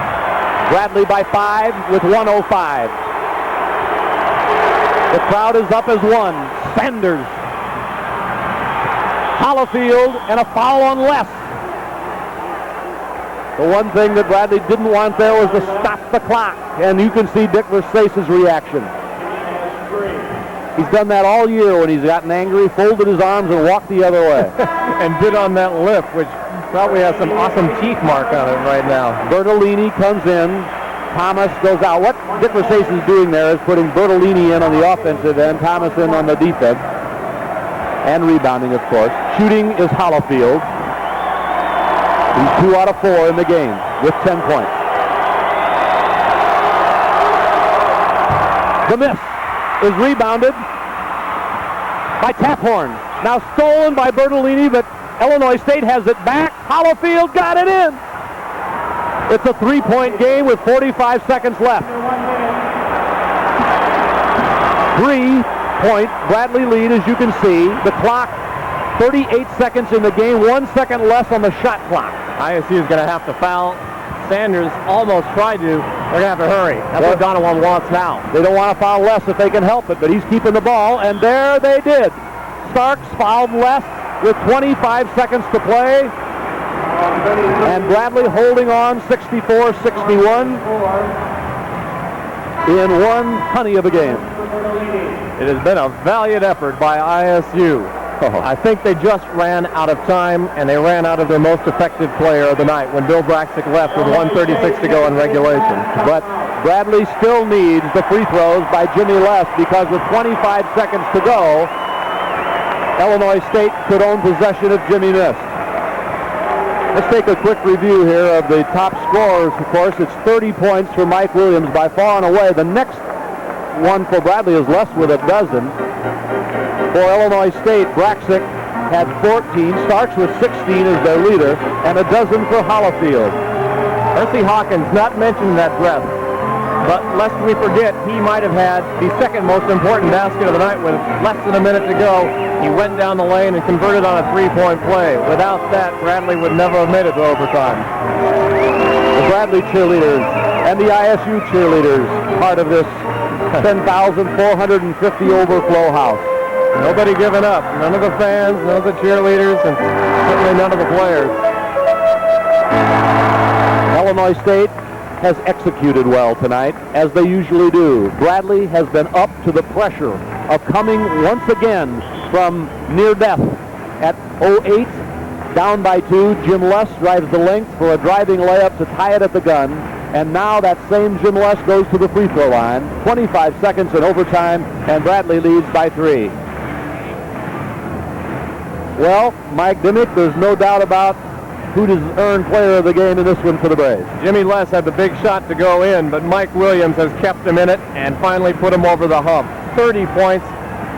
A: Bradley by 5 with 1:05. The crowd is up as one. Sanders. Hollifield, and a foul on Les. The one thing that Bradley didn't want there was to stop the clock, and you can see Dick Versace's reaction. He's done that all year when he's gotten angry, folded his arms, and walked the other way.
B: And bit on that lip, which probably has some awesome teeth mark on it right now.
A: Bertolini comes in. Thomas goes out. What Dick Versace is doing there is putting Bertolini in on the offensive end, Thomas in on the defense, and rebounding, of course. Shooting is Hollifield. He's 2 out of 4 in the game with 10 points. The miss is rebounded by Taphorn. Now stolen by Bertolini, but Illinois State has it back. Hollifield got it in. It's a 3-point game with 45 seconds left. 3-point Bradley lead, as you can see. The clock, 38 seconds in the game, 1 second less on the shot clock.
B: ISU is going to have to foul. Sanders almost tried to. They're going to have to hurry. That's what Donovan wants now.
A: They don't want to foul Les if they can help it, but he's keeping the ball, and there they did. Starks fouled Les with 25 seconds to play. And Bradley holding on 64-61 in 1/20 of a game.
B: It has been a valiant effort by ISU. I think they just ran out of time, and they ran out of their most effective player of the night when Bill Braxic left with 1:36 to go in regulation.
A: But Bradley still needs the free throws by Jimmy Les, because with 25 seconds to go, Illinois State could own possession if Jimmy missed. Let's take a quick review here of the top scorers. Of course, it's 30 points for Mike Williams, by far and away. The next one for Bradley is Les with a dozen. For Illinois State, Braxic had 14. Starks with 16 as their leader, and a dozen for Hollifield.
B: Percy Hawkins, not mentioned in that breath, but lest we forget, he might have had the second most important basket of the night with less than a minute to go. He went down the lane and converted on a 3-point play. Without that, Bradley would never have made it to overtime.
A: The Bradley cheerleaders and the ISU cheerleaders, part of this 10,450 overflow house.
B: Nobody giving up. None of the fans, none of the cheerleaders, and certainly none of the players.
A: Illinois State has executed well tonight, as they usually do. Bradley has been up to the pressure of coming once again from near death at 08, down by 2. Jim Les drives the length for a driving layup to tie it at the gun, and now that same Jim Les goes to the free throw line. 25 seconds in overtime, and Bradley leads by 3. Well, Mike Dimmick, there's no doubt about who does earn player of the game in this one for the Braves.
B: Jimmy Les had the big shot to go in, but Mike Williams has kept him in it and finally put him over the hump. 30 points.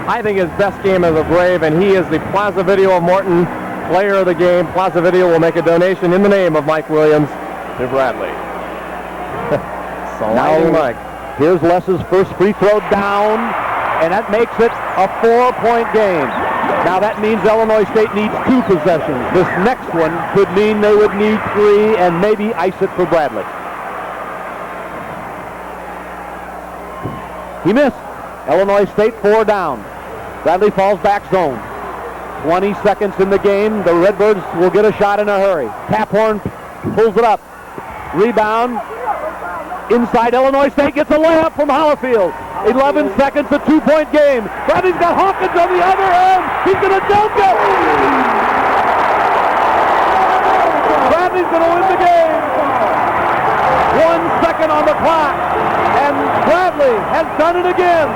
B: I think his best game as a Brave, and he is the Plaza Video of Morton player of the game. Plaza Video will make a donation in the name of Mike Williams to Bradley. Sliding Mike.
A: Here's Les's first free throw down, and that makes it a 4-point game. Now that means Illinois State needs 2 possessions. This next one could mean they would need 3 and maybe ice it for Bradley. He missed. Illinois State 4 down. Bradley falls back zone. 20 seconds in the game. The Redbirds will get a shot in a hurry. Taphorn pulls it up. Rebound. Inside, Illinois State gets a layup from Hollifield. 11 seconds, a 2-point game. Bradley's got Hawkins on the other end. He's going to dunk it. Bradley's going to win the game. 1 second on the clock. And Bradley has done it again.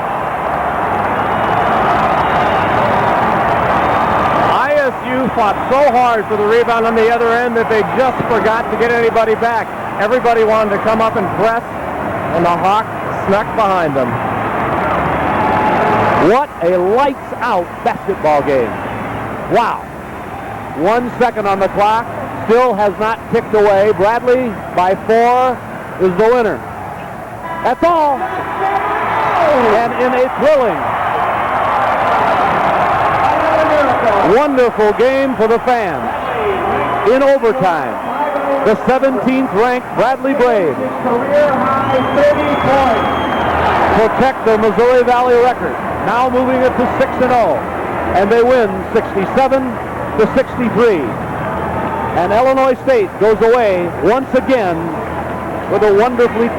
A: ISU fought so hard for the rebound on the other end that they just forgot to get anybody back. Everybody wanted to come up and press, and the Hawks snuck behind them. What a lights-out basketball game. Wow. 1 second on the clock. Still has not ticked away. Bradley, by 4, is the winner. That's all. And in a thrilling, wonderful game for the fans. In overtime, the 17th ranked Bradley Braves protect their Missouri Valley record, now moving it to 6-0, and they win 67-63. And Illinois State goes away once again with a wonderfully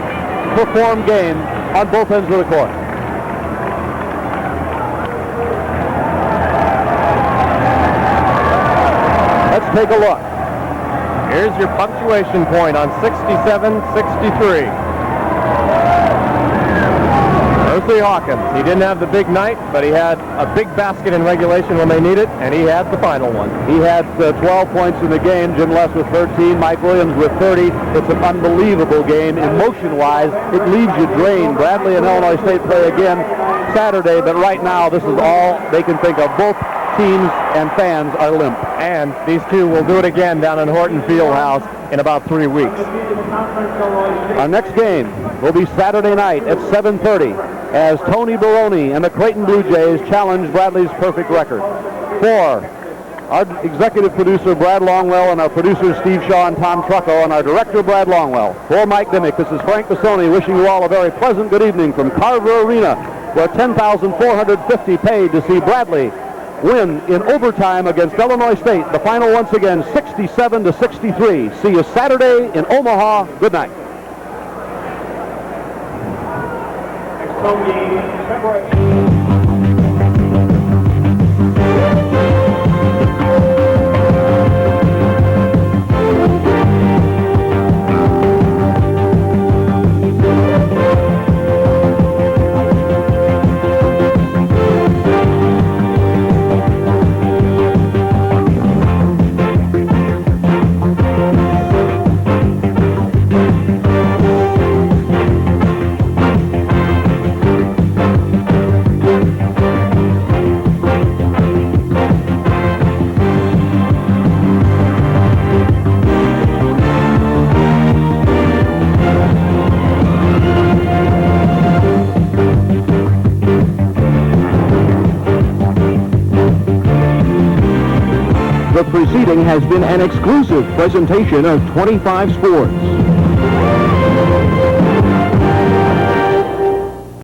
A: performed game on both ends of the court. Let's take a look. Here's your punctuation point on 67-63. Percy Hawkins. He didn't have the big night, but he had a big basket in regulation when they needed, and he had the final one. He had 12 points in the game. Jim Les with 13, Mike Williams with 30. It's an unbelievable game. Emotion-wise, it leaves you drained. Bradley and Illinois State play again Saturday, but right now this is all they can think of. Both teams and fans are limp. And these two will do it again down in Horton Fieldhouse in about 3 weeks. Our next game will be Saturday night at 7:30 as Tony Baroni and the Creighton Blue Jays challenge Bradley's perfect record. For our executive producer, Brad Longwell, and our producers, Steve Shaw and Tom Trucco, and our director, Brad Longwell. For Mike Dimmick, this is Frank Bassoni wishing you all a very pleasant good evening from Carver Arena, where 10,450 paid to see Bradley win in overtime against Illinois State. The final once again, 67-63. See you Saturday in Omaha. Good night. Next home game, February. The preceding has been an exclusive presentation of 25 Sports.